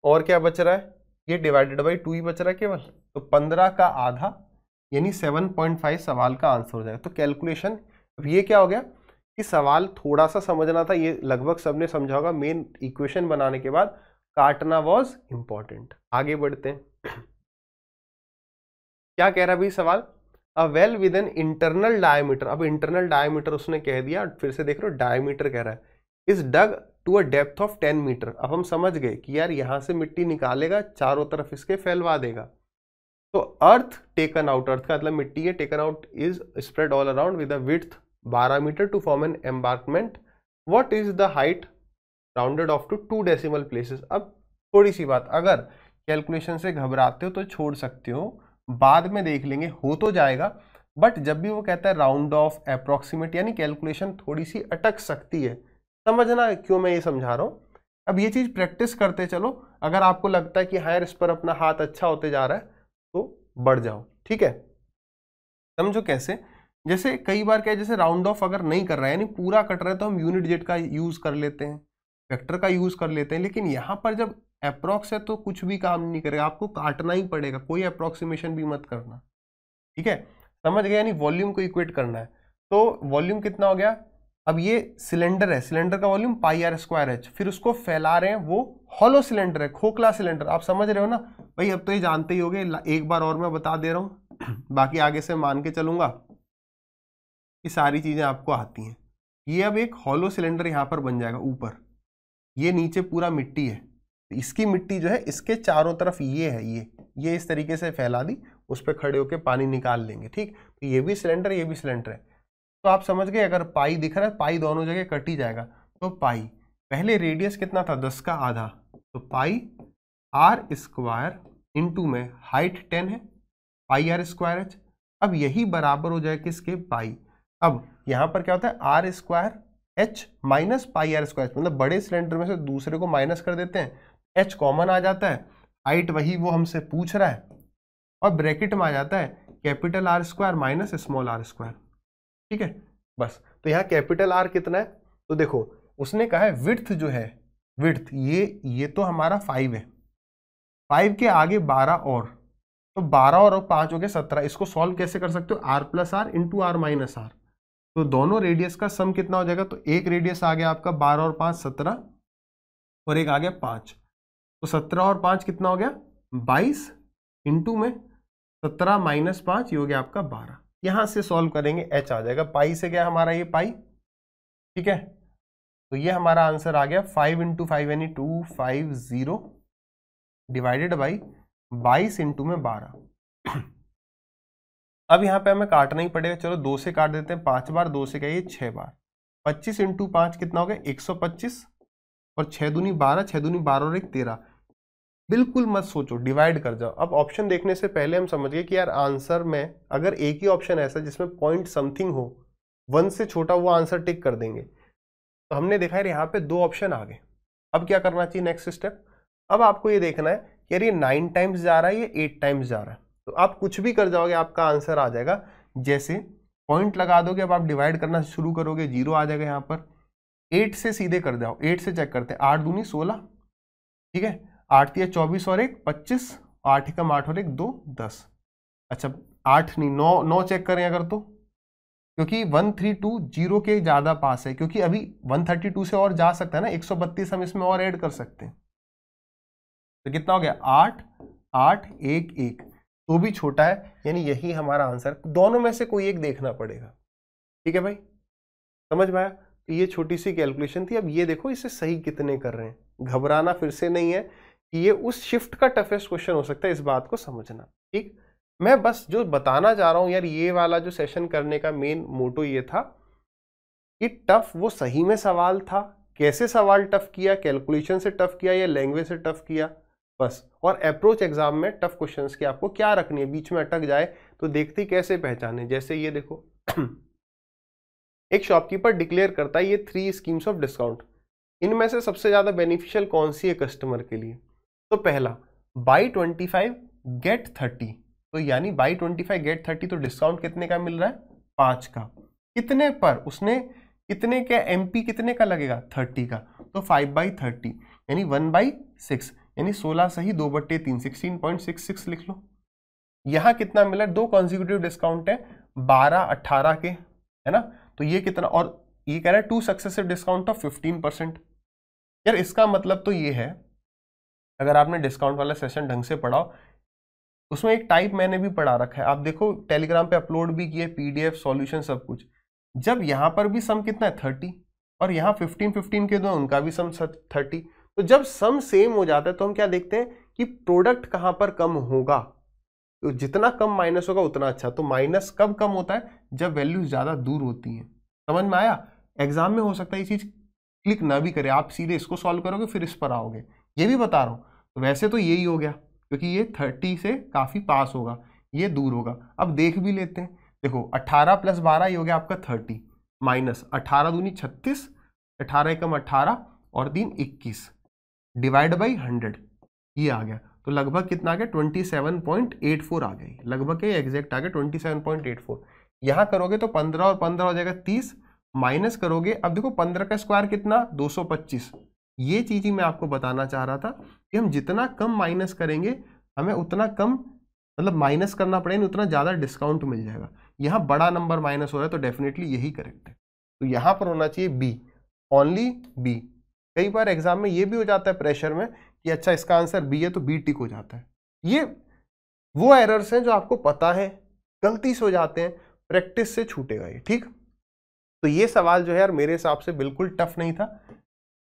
[SPEAKER 1] और क्या बच रहा है, ये डिवाइडेड बाई 2 ही बच रहा है केवल। तो 15 का आधा यानी 7.5 सवाल का आंसर हो जाएगा। तो कैलकुलेशन, अब ये क्या हो गया कि सवाल थोड़ा सा समझना था, ये लगभग सबने समझा होगा। मेन इक्वेशन बनाने के बाद काटना वॉज इंपॉर्टेंट। आगे बढ़ते हैं, क्या कह रहा है भाई सवाल, a well with an internal diameter. अब इंटरनल डायमीटर उसने कह दिया, फिर से देख रहे हो डायमीटर कह रहा है, is dug to a depth of 10 metre. अब हम समझ गए कि यार यहां से मिट्टी निकालेगा, चारों तरफ इसके फैलवा देगा। तो अर्थ टेकन आउट, अर्थ का मतलब मिट्टी है, taken out is spread all around with a width 12 metre to form an embankment. What is the height rounded off to 2 decimal places. अब थोड़ी सी बात, अगर कैलकुलेशन से घबराते हो तो छोड़ सकते हो, बाद में देख लेंगे, हो तो जाएगा। बट जब भी वो कहता है राउंड ऑफ, अप्रोक्सीमेट, यानी कैलकुलेशन थोड़ी सी अटक सकती है। समझना क्यों मैं ये समझा रहा हूं। अब ये चीज प्रैक्टिस करते चलो, अगर आपको लगता है कि हाँ इस पर अपना हाथ अच्छा होते जा रहा है तो बढ़ जाओ, ठीक है। समझो कैसे, जैसे कई बार क्या है, जैसे राउंड ऑफ अगर नहीं कर रहा है यानी पूरा कट रहा है, तो हम यूनिट जेट का यूज कर लेते हैं, वेक्टर का यूज कर लेते हैं। लेकिन यहां पर जब अप्रोक्स है तो कुछ भी काम नहीं करेगा, आपको काटना ही पड़ेगा, कोई अप्रोक्सीमेशन भी मत करना, ठीक है, समझ गए, यानी वॉल्यूम को इक्वेट करना है। तो वॉल्यूम कितना हो गया, अब ये सिलेंडर है, सिलेंडर का volume pi are square h, फिर उसको फैला रहे हैं, वो हॉलो सिलेंडर है, खोखला सिलेंडर, आप समझ रहे हो ना भाई, अब तो ये जानते ही होगे, एक बार और मैं बता दे रहा हूँ बाकी आगे से मान के चलूंगा ये सारी चीजें आपको आती हैं। ये अब एक हॉलो सिलेंडर यहाँ पर बन जाएगा ऊपर, ये नीचे पूरा मिट्टी है, इसकी मिट्टी जो है इसके चारों तरफ ये है, ये इस तरीके से फैला दी, उस पर खड़े होकर पानी निकाल लेंगे, ठीक, तो ये भी सिलेंडर ये भी सिलेंडर है। तो आप समझ गए, अगर पाई दिख रहा है, पाई दोनों जगह कट ही जाएगा, तो पाई पहले रेडियस कितना था 10 का आधा, तो पाई आर स्क्वायर इंटू में हाइट 10 है, पाई आर स्क्वायर एच, अब यही बराबर हो जाए किसके, पाई। अब यहां पर क्या होता है, r square h minus pi are square, मतलब बड़े सिलेंडर में से दूसरे को माइनस कर देते हैं, एच कॉमन आ जाता है, हाइट वही वो हमसे पूछ रहा है, और ब्रैकेट में आ जाता है capital r square minus small r square, ठीक है, बस। तो यहाँ कैपिटल आर कितना है, तो देखो उसने कहा है विड्थ जो है, विड्थ ये तो हमारा 5 है, 5 के आगे 12 और, तो 12 और 5 हो गए 17, इसको सॉल्व कैसे कर सकते हो, r plus r into r minus r, तो दोनों रेडियस का सम कितना हो जाएगा, तो एक रेडियस आ गया आपका 12 और 5 17, और एक आ गया 5, तो 17 और 5 कितना हो गया 22, इंटू में 17 माइनस 5 ये हो गया आपका 12, यहां से सॉल्व करेंगे एच आ जाएगा, पाई से गया हमारा ये पाई, ठीक है, तो ये हमारा आंसर आ गया 5 इंटू 5 यानी 250 डिवाइडेड बाई 22 इंटू में 12। अब यहाँ पे हमें काटना ही पड़ेगा, चलो 2 से काट देते हैं, 5 बार, 2 से क्या ये 6 बार, 25 इंटू 5 कितना हो गया 125, और 6 दूनी 12, 6 दूनी 12 और 1 13, बिल्कुल मत सोचो, डिवाइड कर जाओ। अब ऑप्शन देखने से पहले हम समझ गए कि यार आंसर में अगर एक ही ऑप्शन ऐसा जिसमें पॉइंट समथिंग हो, 1 से छोटा, वो आंसर टिक कर देंगे, तो हमने देखा यार यहाँ पे 2 ऑप्शन आ गए। अब क्या करना चाहिए नेक्स्ट स्टेप, अब आपको ये देखना है कि यार ये 9 टाइम्स जा रहा है, ये 8 टाइम्स जा रहा है, तो आप कुछ भी कर जाओगे आपका आंसर आ जाएगा, जैसे पॉइंट लगा दोगे, अब आप डिवाइड करना शुरू करोगे, 0 आ जाएगा यहाँ पर, 8 से सीधे कर जाओ, 8 से चेक करते हैं, 8 दूनी 16, ठीक है, 8 तिया 24 और 1 25, 8 एकम 8 और 1 2 10, अच्छा 8 नहीं 9 चेक करें अगर, तो क्योंकि 132 0 के ज्यादा पास है, क्योंकि अभी 132 से और जा सकता है ना, 132 हम इसमें और ऐड कर सकते हैं, तो कितना हो गया 8 8 1 1, तो भी छोटा है, यानी यही हमारा आंसर, दोनों में से कोई एक देखना पड़ेगा, ठीक है भाई, समझ में आया। तो ये छोटी सी कैलकुलेशन थी। अब ये देखो इसे सही कितने कर रहे हैं, घबराना फिर से नहीं है कि ये उस शिफ्ट का टफेस्ट क्वेश्चन हो सकता है, इस बात को समझना, ठीक। मैं बस जो बताना चाह रहा हूं यार, ये वाला जो सेशन करने का मेन मोटो ये था कि टफ वो सही में सवाल था, कैसे सवाल टफ किया, कैलकुलेशन से टफ किया या लैंग्वेज से टफ किया, बस। और अप्रोच एग्जाम में टफ क्वेश्चंस की आपको क्या रखनी है, बीच में अटक जाए तो देखते ही कैसे पहचाने। जैसे ये देखो एक शॉपकीपर डिक्लेयर करता है ये 3 स्कीम्स ऑफ डिस्काउंट, इनमें से सबसे ज्यादा बेनिफिशियल कौन सी है कस्टमर के लिए, तो पहला बाई 25 गेट 30, तो यानी बाई 25 गेट 30, तो डिस्काउंट कितने का मिल रहा है 5 का, कितने पर, उसने कितने का एमपी कितने का लगेगा 30 का, तो 5/30 यानी 1/6, यानी 16 सही 2/3 16.66 लिख लो। यहां कितना मिला, 2 कॉन्जिक्यूटिव डिस्काउंट है 12-18 के, है ना, तो ये कितना, और ये कह रहा है 2 सक्सेसिव डिस्काउंट ऑफ 15%। यार इसका मतलब तो ये है, अगर आपने डिस्काउंट वाला सेशन ढंग से पढ़ाओ, उसमें एक टाइप मैंने भी पढ़ा रखा है, आप देखो टेलीग्राम पे अपलोड भी किए, पीडीएफ सॉल्यूशन सब कुछ, जब यहां पर भी सम कितना है 30 और यहाँ 15 के दो उनका भी सम 30, तो जब सम सेम हो जाता है तो हम क्या देखते हैं कि प्रोडक्ट कहां पर कम होगा, तो जितना कम माइनस होगा उतना अच्छा। तो माइनस कब कम होता है, जब वैल्यूज ज्यादा दूर होती हैं। समझ में आया। एग्जाम में हो सकता है ये चीज क्लिक ना भी करे, आप सीधे इसको सॉल्व करोगे फिर इस पर आओगे, ये भी बता रहा हूं। तो वैसे तो यही हो गया क्योंकि ये 30 से काफी पास होगा, ये दूर होगा। अब देख भी लेते हैं, देखो 18 + 12 ये हो गया आपका 30, माइनस 18 दूनी 36, 18 एकम 18 और 3 21, डिवाइड बाई 100 ये आ गया। तो लगभग कितना आ गया 27.84 आ गई, लगभग ये एग्जैक्ट आ गया 27.84। यहां करोगे तो 15 और 15 हो जाएगा 30, माइनस करोगे, अब देखो 15 का स्क्वायर कितना 225, ये चीज ही मैं आपको बताना चाह रहा था कि हम जितना कम माइनस करेंगे हमें उतना कम मतलब माइनस करना पड़ेगा, उतना ज्यादा डिस्काउंट मिल जाएगा। यहाँ बड़ा नंबर माइनस हो रहा है तो डेफिनेटली यही करेक्ट है। तो यहाँ पर होना चाहिए बी, ओनली बी। कई बार एग्जाम में ये भी हो जाता है प्रेशर में कि अच्छा इसका आंसर बी है तो बी टिक हो जाता है। ये वो एरर्स हैं जो आपको पता है, गलती से हो जाते हैं, प्रैक्टिस से छूटेगा ये, ठीक। तो ये सवाल जो है यार मेरे हिसाब से बिल्कुल टफ नहीं था,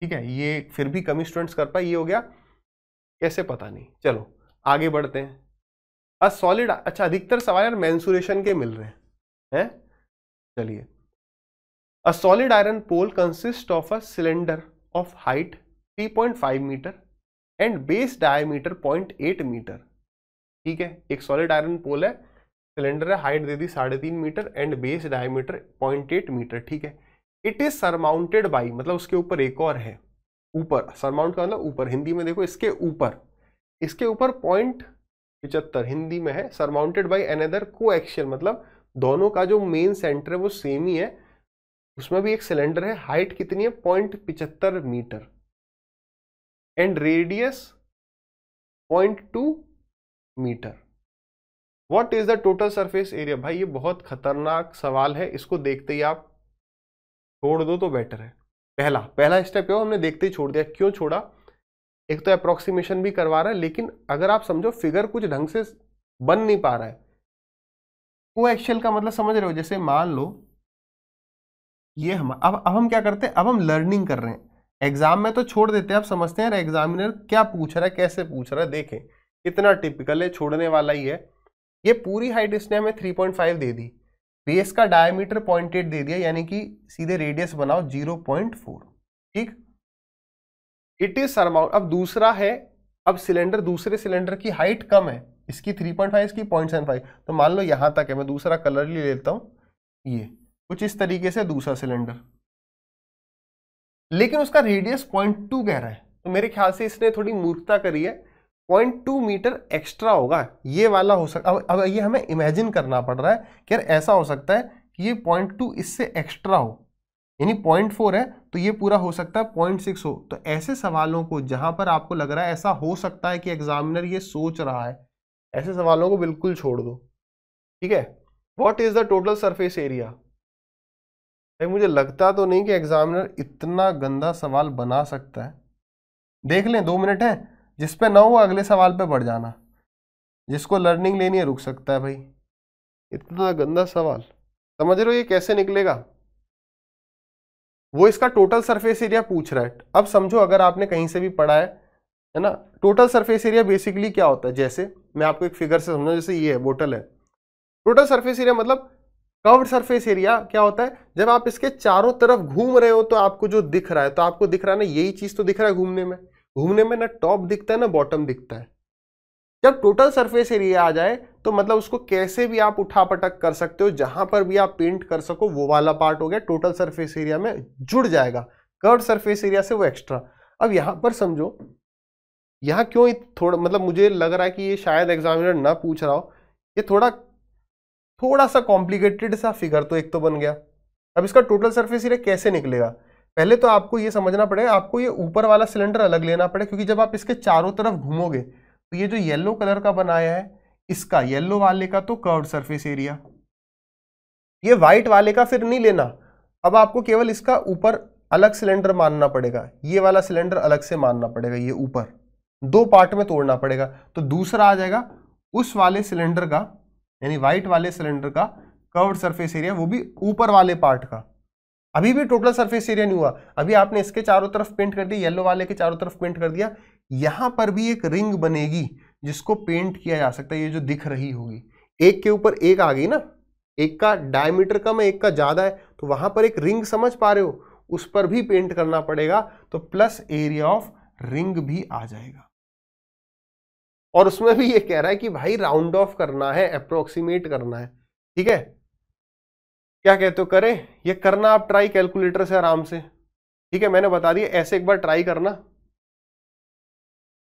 [SPEAKER 1] ठीक है, ये फिर भी कम स्टूडेंट्स कर पाए, ये हो गया कैसे पता नहीं। चलो आगे बढ़ते हैं। अ सॉलिड, अच्छा अधिकतर सवाल यार मेंसुरेशन के मिल रहे हैं। चलिए, a solid iron pole consist of a cylinder of height 3.5 metre and base diameter 0.8 metre. ठीक है, एक सॉलिड आयरन पोल है, सिलेंडर है, हाइट दे दी 3.5 metre and base diameter 0.8 metre. ठीक है, इट इज सरमाउंटेड बाई, मतलब उसके ऊपर एक और है, ऊपर, सरमाउंट का मतलब ऊपर, हिंदी में देखो इसके ऊपर 0.75 हिंदी में है, सरमाउंटेड बाई अनदर कोएक्सियल, मतलब दोनों का जो मेन सेंटर है वो सेम ही है, उसमें भी एक सिलेंडर है, हाइट कितनी है 0.75 metre and radius 0.2 metre. What is the total surface area? भाई ये बहुत खतरनाक सवाल है, इसको देखते ही आप छोड़ दो तो बेटर है। पहला स्टेप है हमने देखते ही छोड़ दिया। क्यों छोड़ा? एक तो अप्रोक्सीमेशन भी करवा रहा है, लेकिन अगर आप समझो फिगर कुछ ढंग से बन नहीं पा रहा है। कोएक्सियल का मतलब समझ रहे हो? जैसे मान लो ये हम अब हम क्या करते हैं, अब हम लर्निंग कर रहे हैं। एग्जाम में तो छोड़ देते हैं, आप समझते हैं एग्जामिनर क्या पूछ रहा है, कैसे पूछ रहा है। देखें इतना टिपिकल है, छोड़ने वाला ही है। ये पूरी हाइट इसने हमें 3.5 दे दी, बेस का डायमीटर 0.8 दे दिया, यानी कि सीधे रेडियस बनाओ 0.4। ठीक, इट इज सरमाउंट। अब दूसरा है, अब सिलेंडर, दूसरे सिलेंडर की हाइट कम है, इसकी 3.5 इसकी 0.75, तो मान लो यहां तक है। मैं दूसरा कलर ले लेता हूं, ये कुछ इस तरीके से दूसरा सिलेंडर, लेकिन उसका रेडियस 0.2 कह रहा है, तो मेरे ख्याल से इसने थोड़ी मूर्खता करी है। 0.2 मीटर एक्स्ट्रा होगा ये वाला, हो सकता। अब ये हमें इमेजिन करना पड़ रहा है कि यार ऐसा हो सकता है कि ये 0.2 इससे एक्स्ट्रा हो, यानी 0.4 है तो ये पूरा हो सकता है 0.6 हो। तो ऐसे सवालों को जहां पर आपको लग रहा है ऐसा हो सकता है कि एग्जामिनर ये सोच रहा है, ऐसे सवालों को बिल्कुल छोड़ दो। ठीक है, what is the total surface area? भाई मुझे लगता तो नहीं कि एग्जामिनर इतना गंदा सवाल बना सकता है। देख लें, 2 मिनट है, जिस पे ना हो अगले सवाल पे बढ़ जाना, जिसको लर्निंग लेनी है रुक सकता है। भाई इतना गंदा सवाल, समझ रहे हो ये कैसे निकलेगा? वो इसका टोटल सरफेस एरिया पूछ रहा है। अब समझो अगर आपने कहीं से भी पढ़ा है ना, टोटल सरफेस एरिया बेसिकली क्या होता है, जैसे मैं आपको एक फिगर से समझाऊं, जैसे ये है बोतल है, टोटल सरफेस एरिया मतलब कर्व्ड सरफेस एरिया क्या होता है, जब आप इसके चारों तरफ घूम रहे हो तो आपको जो दिख रहा है, तो आपको दिख रहा है ना, यही चीज तो दिख रहा है घूमने में ना टॉप दिखता है ना बॉटम दिखता है। जब टोटल सरफेस एरिया आ जाए तो मतलब उसको कैसे भी आप उठा पटक कर सकते हो, जहां पर भी आप पेंट कर सको, वो वाला पार्ट हो गया टोटल सरफेस एरिया में जुड़ जाएगा, कर्व्ड सरफेस एरिया से वो एक्स्ट्रा। अब यहां पर समझो, यहां क्यों थोड़ा, मतलब मुझे लग रहा है कि ये शायद एग्जामिनर ना पूछ रहा हो, ये थोड़ा सा कॉम्प्लिकेटेड सा फिगर तो एक तो बन गया। अब इसका टोटल सरफेस एरिया कैसे निकलेगा? पहले तो आपको ये समझना पड़ेगा, आपको ये ऊपर वाला सिलेंडर अलग लेना पड़ेगा, क्योंकि जब आप इसके चारों तरफ घूमोगे तो ये जो येलो कलर का बनाया है, इसका येलो वाले का तो कर्व्ड सरफेस एरिया, ये व्हाइट वाले का फिर नहीं लेना। अब आपको केवल इसका ऊपर अलग सिलेंडर मानना पड़ेगा, ये वाला सिलेंडर अलग से मानना पड़ेगा, ये ऊपर 2 पार्ट में तोड़ना पड़ेगा। तो दूसरा आ जाएगा उस वाले सिलेंडर का, यानी व्हाइट वाले सिलेंडर का कर्व्ड सरफेस एरिया, वो भी ऊपर वाले पार्ट का। अभी भी टोटल सरफेस एरिया नहीं हुआ, अभी आपने इसके चारों तरफ पेंट कर दिया, येलो वाले के चारों तरफ पेंट कर दिया, यहां पर भी एक रिंग बनेगी जिसको पेंट किया जा सकता है, ये जो दिख रही होगी, एक के ऊपर एक आ गई ना, एक का डायमीटर कम है एक का ज्यादा है, तो वहां पर एक रिंग समझ पा रहे हो, उस पर भी पेंट करना पड़ेगा, तो प्लस एरिया ऑफ रिंग भी आ जाएगा। और उसमें भी ये कह रहा है कि भाई राउंड ऑफ करना है, अप्रोक्सीमेट करना है। ठीक है, क्या कहते हो, करें ये करना आप ट्राई कैलकुलेटर से आराम से। ठीक है, मैंने बता दिया, ऐसे एक बार ट्राई करना,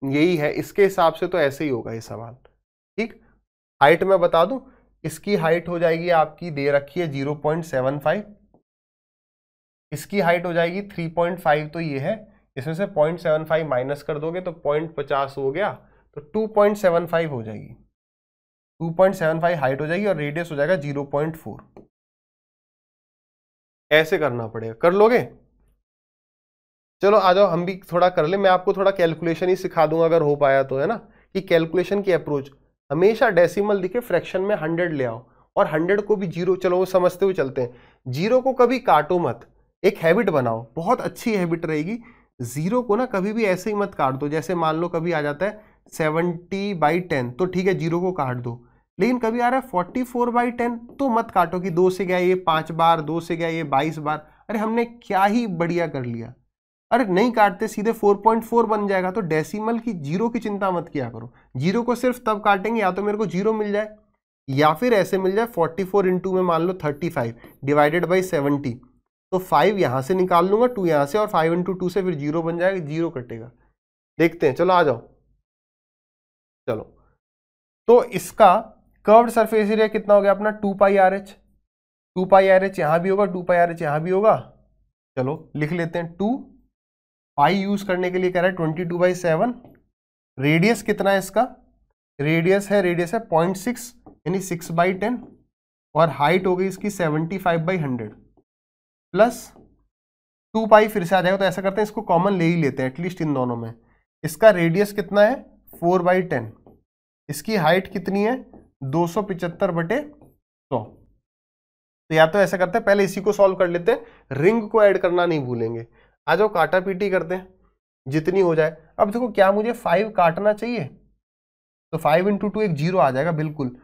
[SPEAKER 1] यही है इसके हिसाब से तो ऐसे ही होगा ये सवाल। ठीक, हाइट मैं बता दूं, इसकी हाइट हो जाएगी आपकी, दे रखी है 0.75, इसकी हाइट हो जाएगी 3.5, तो ये है, इसमें से 0.75 माइनस कर दोगे तो 0.50 हो गया, तो 2.75 हो जाएगी, 2.75 हाइट हो जाएगी और रेडियस हो जाएगा 0.4। ऐसे करना पड़ेगा, कर लोगे? चलो आ जाओ हम भी थोड़ा कर ले, मैं आपको थोड़ा कैलकुलेशन ही सिखा दूंगा अगर हो पाया तो, है ना, कि कैलकुलेशन की अप्रोच हमेशा डेसिमल दिखे फ्रैक्शन में 100 ले आओ, और 100 को भी जीरो, चलो वो समझते हुए चलते हैं, जीरो को कभी काटो मत, एक हैबिट बनाओ, बहुत अच्छी हैबिट रहेगी। जीरो को ना कभी भी ऐसे ही मत काट दो, जैसे मान लो कभी आ जाता है 70/10 तो ठीक है जीरो को काट दो, लेकिन कभी आ रहा है 44/10 तो मत काटो कि 2 से गया ये 5 बार, 2 से गया ये 22 बार, अरे हमने क्या ही बढ़िया कर लिया, अरे नहीं काटते सीधे 4.4 बन जाएगा। तो डेसिमल की जीरो की चिंता मत किया करो, जीरो को सिर्फ तब काटेंगे या तो मेरे को जीरो मिल जाए या फिर ऐसे मिल जाए 44 इंटू में मान लो 35 डिवाइडेड बाई 70, तो 5 यहां से निकाल लूंगा, 2 यहां से, और 5 इंटू 2 से फिर जीरो बन जाएगा, जीरो कटेगा। देखते हैं, चलो आ जाओ। चलो तो इसका कर्व्ड सरफेस एरिया कितना हो गया अपना 2πRH, 2πRH यहां भी होगा, 2πRH यहां भी होगा। चलो लिख लेते हैं, 2 पाई यूज करने के लिए कह रहा है 22/7। रेडियस कितना है इसका, रेडियस है 0.6 यानी 6/10, और हाइट हो गई इसकी 75/100 प्लस 2 पाई फिर से आ जाएगा, तो ऐसा करते हैं इसको कॉमन ले ही लेते हैं एटलीस्ट इन दोनों में। इसका रेडियस कितना है 4/10, इसकी हाइट कितनी है 275/100। तो या तो ऐसा करते हैं पहले इसी को सॉल्व कर लेते हैं, रिंग को ऐड करना नहीं भूलेंगे। आ जाओ काटा पीटी करते हैं जितनी हो जाए। अब देखो क्या मुझे 5 काटना चाहिए, तो 5 इंटू 2 एक जीरो आ जाएगा बिल्कुल,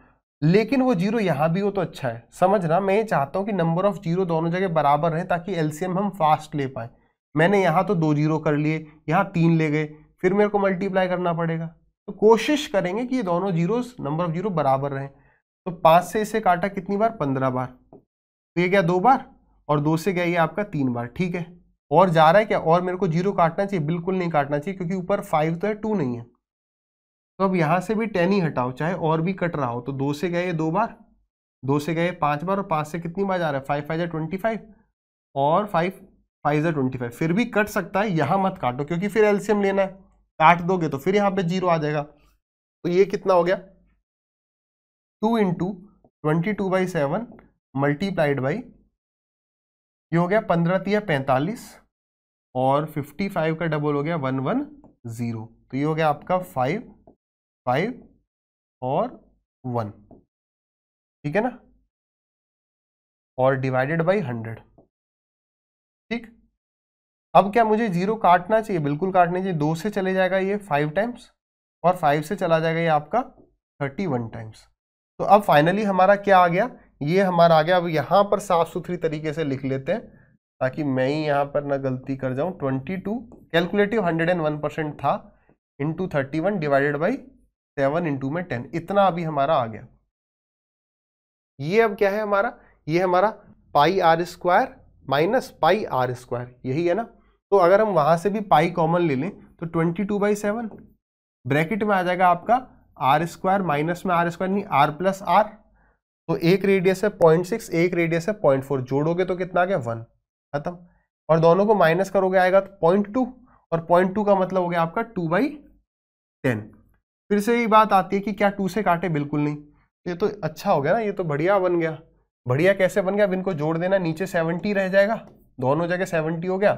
[SPEAKER 1] लेकिन वो जीरो यहां भी हो तो अच्छा है। समझना, मैं ये चाहता हूं कि नंबर ऑफ जीरो दोनों जगह बराबर रहे ताकि एलसीएम हम फास्ट ले पाए। मैंने यहां तो 2 जीरो कर लिए, यहां 3 ले गए, फिर मेरे को मल्टीप्लाई करना पड़ेगा। तो कोशिश करेंगे कि ये दोनों जीरो नंबर ऑफ जीरो बराबर रहे। तो 5 से इसे काटा कितनी बार, 15 बार, तो ये गया 2 बार, और 2 से गया ये आपका 3 बार। ठीक है, और जा रहा है क्या, और मेरे को जीरो काटना चाहिए, बिल्कुल नहीं काटना चाहिए क्योंकि ऊपर 5 तो है 2 नहीं है। तो अब यहां से भी 10 ही हटाओ, चाहे और भी कट रहा हो। तो 2 से गए 2 बार, 2 से गए 5 बार, और 5 से कितनी बार जा रहा है 5 5 25, और 5 5 25, फिर भी कट सकता है। यहां मत काटो क्योंकि फिर एलसीएम लेना है, काट दोगे तो फिर यहाँ पे जीरो आ जाएगा। तो ये कितना हो गया 2 इंटू 22/7 मल्टीप्लाइड बाई, ये हो गया 15 तिया 45, और 55 का डबल हो गया 110। तो ये हो गया आपका 5 5 और 1, ठीक है ना, और डिवाइडेड बाई 100। ठीक, अब क्या मुझे जीरो काटना चाहिए, बिल्कुल काटना चाहिए। 2 से चले जाएगा ये 5 टाइम्स, और 5 से चला जाएगा ये आपका 31 टाइम्स। तो अब फाइनली हमारा क्या आ गया, ये हमारा आ गया। अब यहां पर साफ सुथरी तरीके से लिख लेते हैं ताकि मैं ही यहां पर ना गलती कर जाऊं। 22 कैलकुलेटिव 101% था, इंटू 31 डिवाइडेड बाई 7 इंटू में 10, इतना अभी हमारा आ गया। ये अब क्या है हमारा, ये हमारा πr² माइनस πr², यही है ना। तो अगर हम वहां से भी पाई कॉमन ले लें तो 22/7 ब्रैकेट में आ जाएगा आपका r² माइनस में r² नहीं r प्लस r। तो एक रेडियस है 0.6, एक रेडियस है 0.4, जोड़ोगे तो कितना आ गया 1, खत्म। और दोनों को माइनस करोगे आएगा तो 0.2, और 0.2 का मतलब हो गया आपका 2/10। फिर से ये बात आती है कि क्या 2 से काटे, बिल्कुल नहीं। ये तो अच्छा हो गया ना, ये तो बढ़िया बन गया। बढ़िया कैसे बन गया, अब इनको जोड़ देना, नीचे 70 रह जाएगा, दोनों जगह 70 हो गया,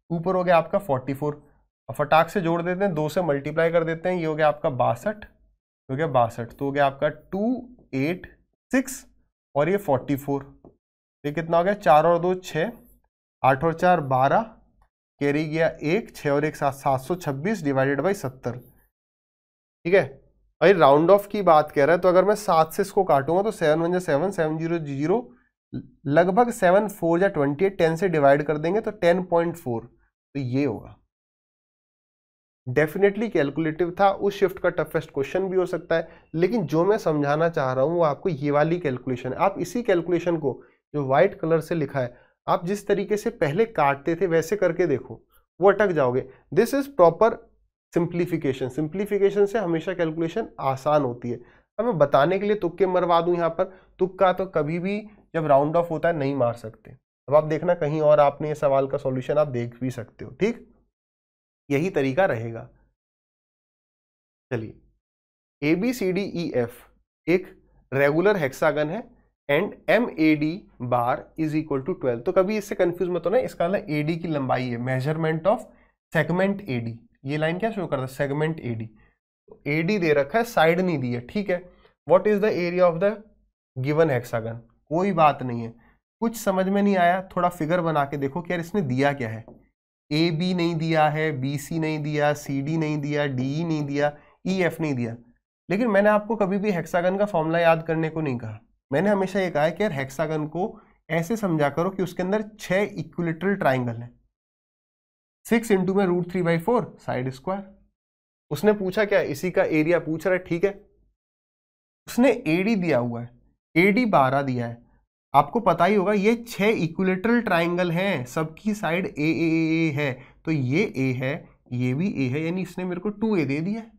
[SPEAKER 1] ऊपर हो गया आपका 44। अब फटाक से जोड़ देते हैं, 2 से मल्टीप्लाई कर देते हैं, ये हो गया आपका 62, हो गया 62, तो हो गया आपका 286, और ये 44, ये कितना हो गया 4 और 2 6, 8 और 4 12, कैरी गया 1, 6 और 1 726 डिवाइडेड बाई 70। ठीक है, भाई राउंड ऑफ की बात कह रहा है, तो अगर मैं 7 से इसको काटूंगा तो 7 1 7 7 0 0, लगभग 7 4 या 28, 10 से डिवाइड कर देंगे तो 10.4, तो ये होगा। डेफिनेटली कैलकुलेटिव था, उस शिफ्ट का टफेस्ट क्वेश्चन भी हो सकता है, लेकिन जो मैं समझाना चाह रहा हूं वो आपको ये वाली कैलकुलेशन है। आप इसी कैलकुलेशन को जो व्हाइट कलर से लिखा है, आप जिस तरीके से पहले काटते थे वैसे करके देखो, वो अटक जाओगे। This is proper simplification. Simplification से हमेशा कैलकुलेशन आसान होती है। अब मैं बताने के लिए तुक्के मरवा दूं यहाँ पर, तुक्का तो कभी भी जब राउंड ऑफ होता है नहीं मार सकते। अब आप देखना कहीं और आपने ये सवाल का सॉल्यूशन आप देख भी सकते हो। ठीक, यही तरीका रहेगा। चलिए, ABCDEF एक रेगुलर हेक्सागन है and MAD bar is equal to 12। तो कभी इससे कंफ्यूज मत होना, इसका मतलब AD की लंबाई है, मेजरमेंट ऑफ सेगमेंट AD। ये लाइन क्या शो करता है? Segment AD। AD दे रखा है, साइड नहीं दी है, ठीक है। What is the area of the given hexagon? कोई बात नहीं है। कुछ समझ में नहीं आया, थोड़ा फिगर बना के देखो कि यार इसने दिया क्या है। AB नहीं दिया है, BC नहीं दिया, CD नहीं दिया, DE नहीं दिया, EF नहीं दिया। लेकिन मैंने आपको कभी भी हेक्सागन का फॉर्मूला याद करने को नहीं कहा। मैंने हमेशा ये कहा है कि यार हेक्सागन को ऐसे समझा करो कि उसके अंदर 6 इक्विलेटरल ट्राइंगल है। 6 इंटू में √3/4 साइड स्क्वायर। उसने पूछा क्या? इसी का एरिया पूछ रहा है, ठीक है। उसने AD दिया हुआ है, AD 12 दिया है। आपको पता ही होगा ये 6 इक्विलेटरल ट्राइंगल हैं, सबकी साइड ए है। तो ये A है, ये भी A है, यानी इसने मेरे को 2A दे दिया है।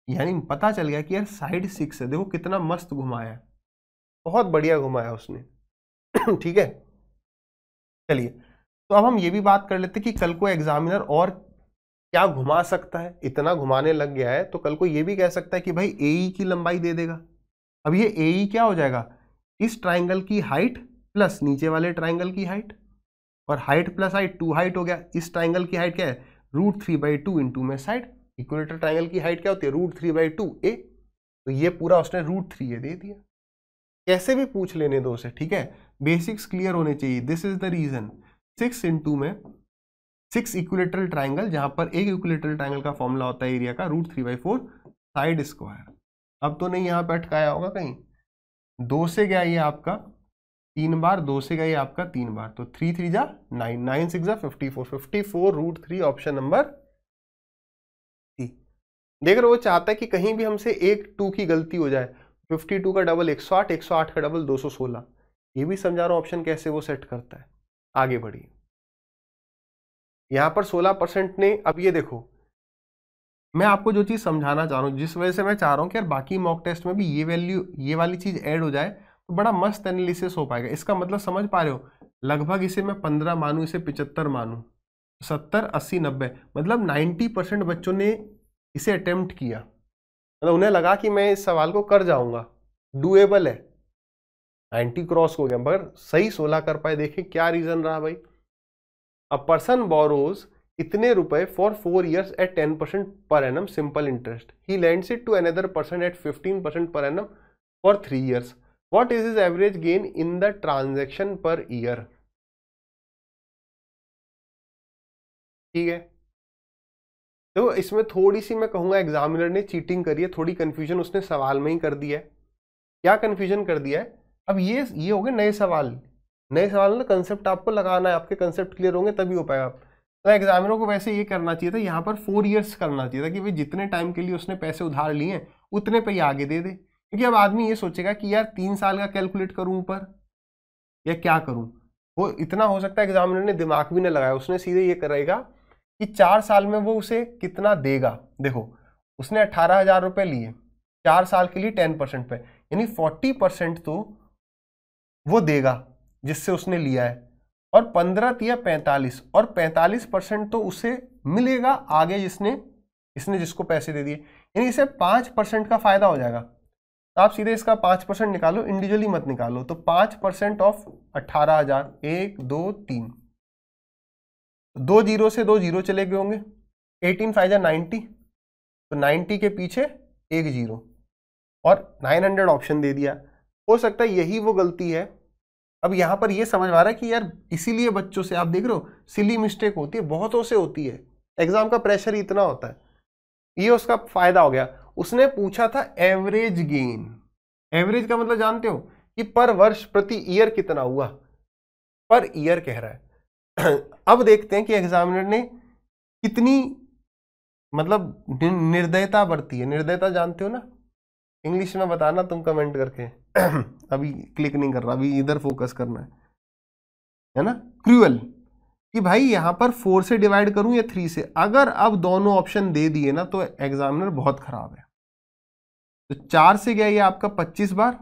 [SPEAKER 1] यानी पता चल गया कि यार साइड 6 है। देखो कितना मस्त घुमाया है, बहुत बढ़िया घुमाया उसने। ठीक है। चलिए, तो अब हम ये भी बात कर लेते कि कल को एग्जामिनर और क्या घुमा सकता है। इतना घुमाने लग गया है तो कल को ये भी कह सकता है कि भाई AE की लंबाई दे देगा। अब ये AE क्या हो जाएगा? इस ट्राइंगल की हाइट प्लस नीचे वाले ट्राइंगल की हाइट, और हाइट प्लस हाइट 2 हाइट हो गया। इस ट्राइंगल की हाइट क्या है? √3/2 इंटू में साइड। इक्विलेटरल ट्राइंगल की हाइट क्या होती है? √3/2A। तो ये पूरा उसने √3A दे दिया। कैसे भी पूछ लेने दो उसे, ठीक है। बेसिक्स क्लियर होने चाहिए। This is the reason 6 into में 6 इक्विलेटरल ट्राइंगल, जहां पर एक इक्विलेटरल ट्राइंगल का फॉर्मूला होता है एरिया का √3/4 साइड स्क्वायर। अब तो नहीं यहां पे अटकाया होगा कहीं? 2 से गया ये आपका 3 बार, 2 से गया ये आपका 3 बार, तो 3 3 जा 9, 9 6 जा 54, 54 √3 ऑप्शन नंबर सी। देख रहे हो, वो चाहता है कि कहीं भी हमसे 1 2 की गलती हो जाए। 52 का डबल 108, 108 का डबल 216। ये भी समझा रहा हूं ऑप्शन कैसे वो सेट करता है। आगे बढ़िए, यहां पर 16% ने, अब ये देखो मैं आपको जो चीज समझाना चाह रहा हूं, जिस वजह से मैं चाह रहा हूं कि यार बाकी मॉक टेस्ट में भी ये वैल्यू, ये वाली चीज ऐड हो जाए तो बड़ा मस्त एनालिसिस हो पाएगा। इसका मतलब समझ पा रहे हो? लगभग इसे मैं 15 मानूं, इसे 75 मानूं, 70 80 90, मतलब 90% बच्चों ने इसे अटेम्प्ट किया। मतलब उन्हें लगा कि मैं इस सवाल को कर जाऊंगा, डूएबल है। 90 क्रॉस हो गया, मगर सही 16 कर पाए। देखें क्या रीजन रहा भाई। अ पर्सन बोरोज इतने रुपए for 4 years at 10% per annum simple interest. He lends it to another person at 15% per annum for 3 years. What is his average gain in the transaction per year? ठीक है, तो इसमें थोड़ी सी मैं कहूंगा examiner ने चीटिंग करी है, थोड़ी कंफ्यूजन उसने सवाल में ही कर दिया है। क्या कंफ्यूजन कर दिया है? अब ये हो गए नए सवाल। नए सवाल ना कंसेप्ट आपको लगाना है, आपके कंसेप्ट क्लियर होंगे तभी हो पाएगा। तो एग्जामिनर को वैसे ये करना चाहिए था, यहाँ पर 4 years करना चाहिए था कि भाई जितने टाइम के लिए उसने पैसे उधार लिए हैं उतने पे ही आगे दे दे। क्योंकि अब आदमी ये सोचेगा कि यार 3 साल का कैलकुलेट करूं ऊपर या क्या करूं। वो इतना हो सकता है एग्जामिनर ने दिमाग भी नहीं लगाया, उसने सीधे ये करेगा कि 4 साल में वो उसे कितना देगा। देखो उसने 18,000 रुपए लिए 4 साल के लिए 10% पे, यानी 40% तो वो देगा जिससे उसने लिया है, और 15 या 45, और 45% तो उसे मिलेगा आगे इसने जिसको पैसे दे दिए, यानी इसे 5% का फायदा हो जाएगा। तो आप सीधे इसका 5% निकालो, इंडिविजुअली मत निकालो। तो 5% ऑफ 18,000, 1 2 3, 2 जीरो से 2 जीरो चले गए होंगे, 18 5 जा 90, तो 90 के पीछे 1 जीरो, और 900 ऑप्शन दे दिया। हो सकता है यही वो गलती है। अब यहां पर ये समझ आ रहा है कि यार इसीलिए बच्चों से, आप देख रहे हो सिली मिस्टेक होती है, बहुतों से होती है, एग्जाम का प्रेशर इतना होता है। ये उसका फायदा हो गया। उसने पूछा था एवरेज गेन। एवरेज का मतलब जानते हो कि पर वर्ष प्रति ईयर कितना हुआ, पर ईयर कह रहा है। अब देखते हैं कि एग्जामिनर ने कितनी मतलब निर्दयता बरती है। निर्दयता जानते हो ना, इंग्लिश में बताना तुम कमेंट करके। अभी क्लिक नहीं कर रहा, अभी इधर फोकस करना है ना। क्रूअल, कि भाई यहां पर 4 से डिवाइड करूं या 3 से। अगर अब दोनों ऑप्शन दे दिए ना तो एग्जामिनर बहुत खराब है। तो 4 से गया ये आपका 25 बार,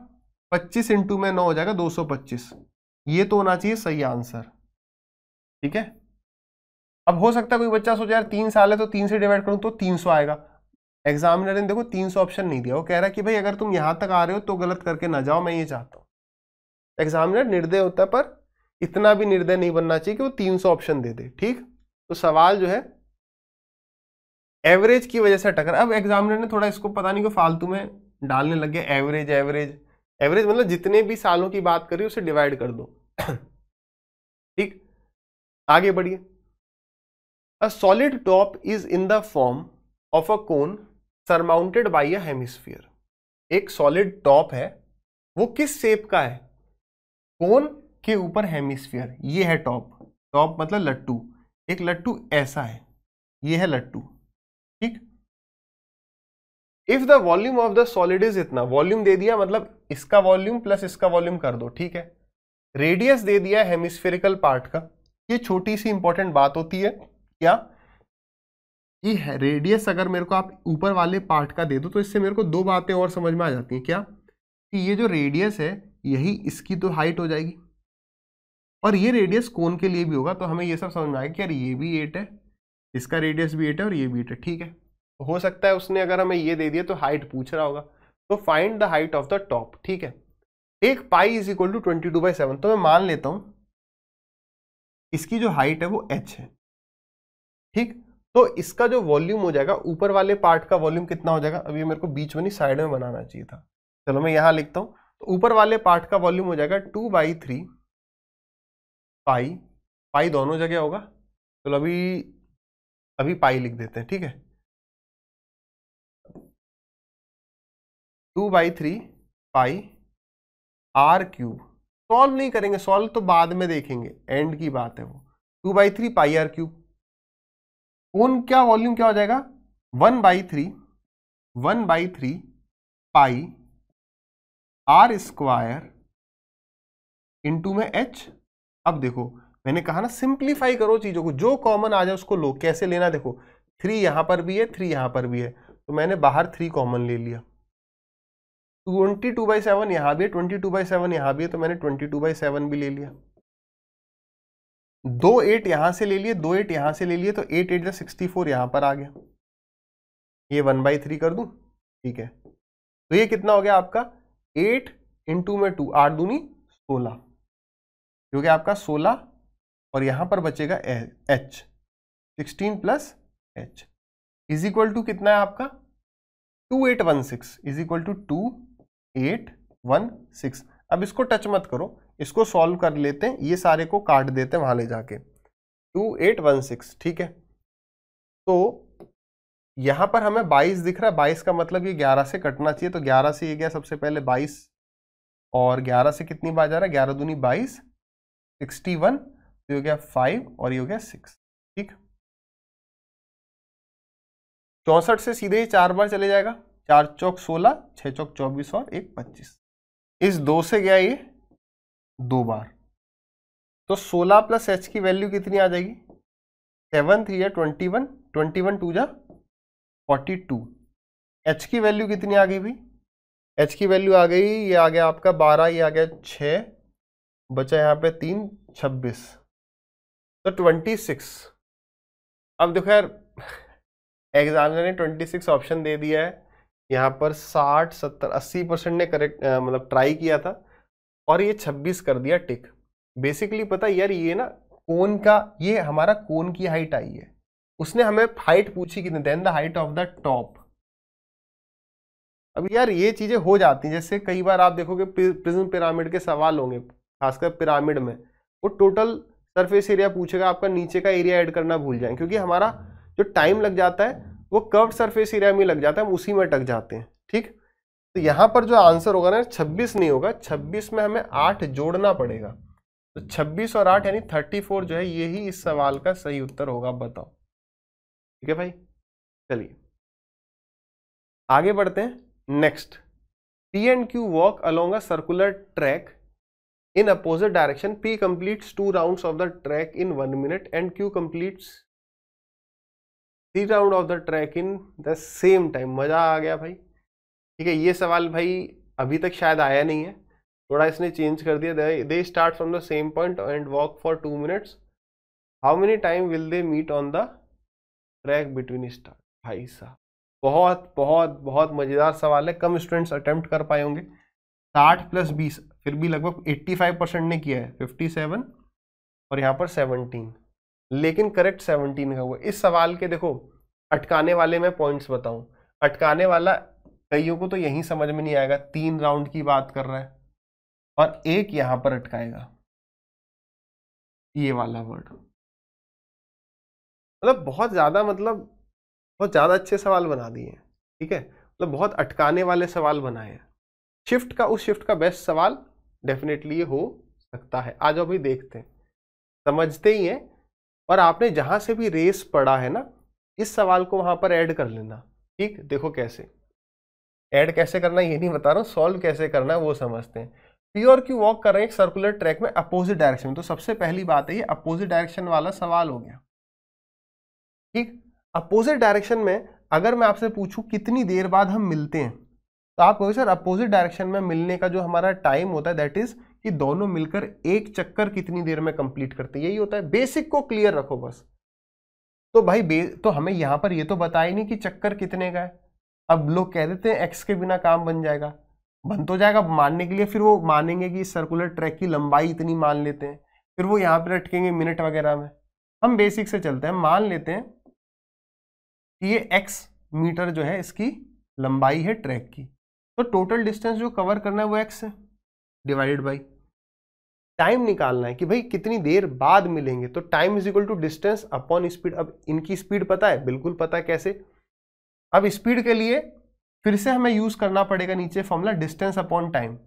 [SPEAKER 1] 25 इंटू में 9 हो जाएगा 225। ये तो होना चाहिए सही आंसर, ठीक है। अब हो सकता है कोई बच्चा सोचे यार 3 साल है तो 3 से डिवाइड करूं तो 300 आएगा। एग्जामिनर ने देखो 300 ऑप्शन नहीं दिया, वो कह रहा है कि भाई अगर तुम यहां तक आ रहे हो तो गलत करके ना जाओ, मैं ये चाहता हूं। एग्जामिनर निर्दय होता है, पर इतना भी निर्दय नहीं बनना चाहिए कि वो 300 ऑप्शन दे दे। ठीक, तो सवाल जो है एवरेज की वजह से टकर। अब एग्जामिनर ने थोड़ा इसको पता नहीं को फालतू में डालने लग गया, एवरेज एवरेज एवरेज मतलब जितने भी सालों की बात करी उसे डिवाइड कर दो। ठीक, आगे बढ़िए। A solid top is in the form of a cone surmounted bye a hemisphere. एक सॉलिड टॉप है, वो किस शेप का है? कोन के ऊपर हेमिस्फीयर, ये है टॉप। टॉप मतलब लट्टू, एक लट्टू ऐसा है, ये है लट्टू। ठीक, if the volume of the solid is इतना, वॉल्यूम दे दिया मतलब इसका वॉल्यूम प्लस इसका वॉल्यूम कर दो। ठीक है, रेडियस दे दिया हेमिस्फेरिकल पार्ट का। ये छोटी सी इंपॉर्टेंट बात होती है क्या, कि रेडियस अगर मेरे को आप ऊपर वाले पार्ट का दे दो तो इससे मेरे को दो बातें और समझ में आ जाती हैं। क्या, कि ये जो रेडियस है यही इसकी तो हाइट हो जाएगी, और ये रेडियस कोन के लिए भी होगा, तो हमें ये सब समझ में आएगा कि यार ये भी 8 है, इसका रेडियस भी 8 है और ये भी 8 है। ठीक है, तो हो सकता है उसने अगर हमें ये दे दिया तो हाइट पूछ रहा होगा, तो find the height of the top. ठीक है, एक पाई इज इक्वल टू 22/7, तो मैं मान लेता हूं इसकी जो हाइट है वो h है। ठीक, तो इसका जो वॉल्यूम हो जाएगा, ऊपर वाले पार्ट का वॉल्यूम कितना हो जाएगा, अभी मेरे को बीच वाली साइड में बनाना चाहिए था, चलो मैं यहां लिखता हूं। तो ऊपर वाले पार्ट का वॉल्यूम हो जाएगा 2/3 पाई, पाई दोनों जगह होगा, चलो अभी पाई लिख देते हैं। ठीक है, 2/3 पाई r³। सॉल्व नहीं करेंगे, सॉल्व तो बाद में देखेंगे, एंड की बात है वो। 2/3 पाई r³, कोन क्या वॉल्यूम क्या हो जाएगा, 1/3 पाई r² इंटू में h। अब देखो मैंने कहा ना सिंप्लीफाई करो चीजों को, जो कॉमन आ जाए उसको लो। कैसे लेना, देखो 3 यहां पर भी है, 3 यहां पर भी है, तो मैंने बाहर 3 कॉमन ले लिया। 22/7 यहां भी है, 22/7 यहां भी है, तो मैंने 22/7 भी ले लिया। 2 8 यहां से ले लिए, 2 8 यहां से ले लिए, तो 8 8 64 यहां पर आ गया। ये 1/3 कर दूं। ठीक है, तो ये कितना हो गया आपका 8 इंटू में 2, 8 दूनी 16, जो कि आपका 16, और यहां पर बचेगा h, 16 plus h is equal to कितना है आपका 2816 इज इक्वल टू 2816। अब इसको टच मत करो, इसको सॉल्व कर लेते हैं, ये सारे को काट देते हैं वहां ले जाके, 2816। ठीक है, तो यहां पर हमें 22 दिख रहा है, 22 का मतलब ये 11 से कटना चाहिए, तो 11 से ये गया सबसे पहले 22, और 11 से कितनी बार जा रहा है, 11 दूनी 22, 61, तो ये हो गया 5 और ये हो गया 6। ठीक, 64 से सीधे ही 4 बार चले जाएगा, 4 चौक 16, 6 चौक 24 और 1 25। इस 2 से गया ये 2 बार, तो 16 प्लस h की वैल्यू कितनी आ जाएगी, 7 3 21, 21 2 जा 42। h की वैल्यू कितनी आ गई भाई, h की वैल्यू आ गई, ये आ गया आपका 12, ये आ गया 6, बचा यहाँ पे 3, 26, तो 26। अब देखो यार एग्जामिनर ने 26 ऑप्शन दे दिया है, यहाँ पर 60 70 80% ने करेक्ट मतलब ट्राई किया था, और ये 26 कर दिया टिक। बेसिकली पता यार ये ना कोन का, ये हमारा कोन की हाइट आई है, उसने हमें हाइट पूछी कितनी, then the height of the top. अब यार ये चीजें हो जाती हैं, जैसे कई बार आप देखोगे प्रिज्म पिरामिड के सवाल होंगे, खासकर पिरामिड में वो टोटल सरफेस एरिया पूछेगा, आपका नीचे का एरिया ऐड करना भूल जाए, क्योंकि हमारा जो टाइम लग जाता है वो कर्व्ड सरफेस एरिया में लग जाता है, हम उसी में अटक जाते हैं। ठीक, तो यहां पर जो आंसर होगा ना 26 नहीं होगा, 26 में हमें 8 जोड़ना पड़ेगा, तो 26 और 8 यानी 34 जो है यही इस सवाल का सही उत्तर होगा। बताओ, ठीक है भाई, चलिए आगे बढ़ते हैं। Next, P and Q walk along a circular track in opposite direction. P completes 2 rounds of the track in 1 minute and Q completes 3 rounds of the track in the same time. मजा आ गया भाई। ठीक है, ये सवाल भाई अभी तक शायद आया नहीं है, थोड़ा इसने चेंज कर दिया। They start from the same point and walk for 2 minutes how many time will they meet on the track between start. भाई साहब बहुत बहुत बहुत मजेदार सवाल है, कम स्टूडेंट्स अटेम्प्ट कर पाए होंगे। 60 + 20 फिर भी लगभग 85% ने किया है, 57 और यहाँ पर 17, लेकिन करेक्ट 17 का हुआ। इस सवाल के देखो अटकाने वाले मैं पॉइंट्स बताऊं, अटकाने वाला कईयों को तो यही समझ में नहीं आएगा, 3 राउंड की बात कर रहा है और एक यहां पर अटकाएगा, ये वाला वर्ड। मतलब बहुत ज्यादा अच्छे सवाल बना दिए हैं, ठीक है, मतलब बहुत अटकाने वाले सवाल बनाए हैं। शिफ्ट का, उस शिफ्ट का बेस्ट सवाल डेफिनेटली ये हो सकता है। आज अभी देखते हैं, समझते ही हैं। और आपने जहां से भी रेस पढ़ा है ना, इस सवाल को वहां पर ऐड कर लेना, ठीक। देखो कैसे ऐड कैसे करना ये नहीं बता रहा हूं, सॉल्व कैसे करना है वो समझते हैं। पी और क्यू वॉक कर रहे हैं एक सर्कुलर ट्रैक में अपोजिट डायरेक्शन में, तो सबसे पहली बात है ये अपोजिट डायरेक्शन वाला सवाल हो गया, ठीक। अपोजिट डायरेक्शन में अगर मैं आपसे पूछूं कितनी देर बाद हम मिलते हैं, तो आप कहोगे सर अपोजिट डायरेक्शन में मिलने का जो हमारा टाइम होता है दैट इज कि दोनों मिलकर एक चक्कर कितनी देर में कंप्लीट करते हैं, यही होता है। बेसिक को क्लियर रखो बस। तो भाई तो हमें यहां पर ये तो बताया ही नहीं कि चक्कर कितने का है। अब लोग कह देते हैं एक्स के बिना काम बन जाएगा, बन तो जाएगा मानने के लिए, फिर वो मानेंगे कि सर्कुलर ट्रैक की लंबाई इतनी मान लेते हैं, फिर वो यहाँ पे अटकेंगे मिनट वगैरह में। हम बेसिक से चलते हैं, मान लेते हैं कि ये x मीटर जो है इसकी लंबाई है ट्रैक की, तो टोटल डिस्टेंस जो कवर करना है वो x है, डिवाइडेड बाई टाइम निकालना है कि भाई कितनी देर बाद मिलेंगे, तो time is equal to distance upon speed. अब इनकी स्पीड पता है, बिल्कुल पता है, कैसे। अब स्पीड के लिए फिर से हमें यूज करना पड़ेगा नीचे फॉर्मूला डिस्टेंस अपॉन टाइम।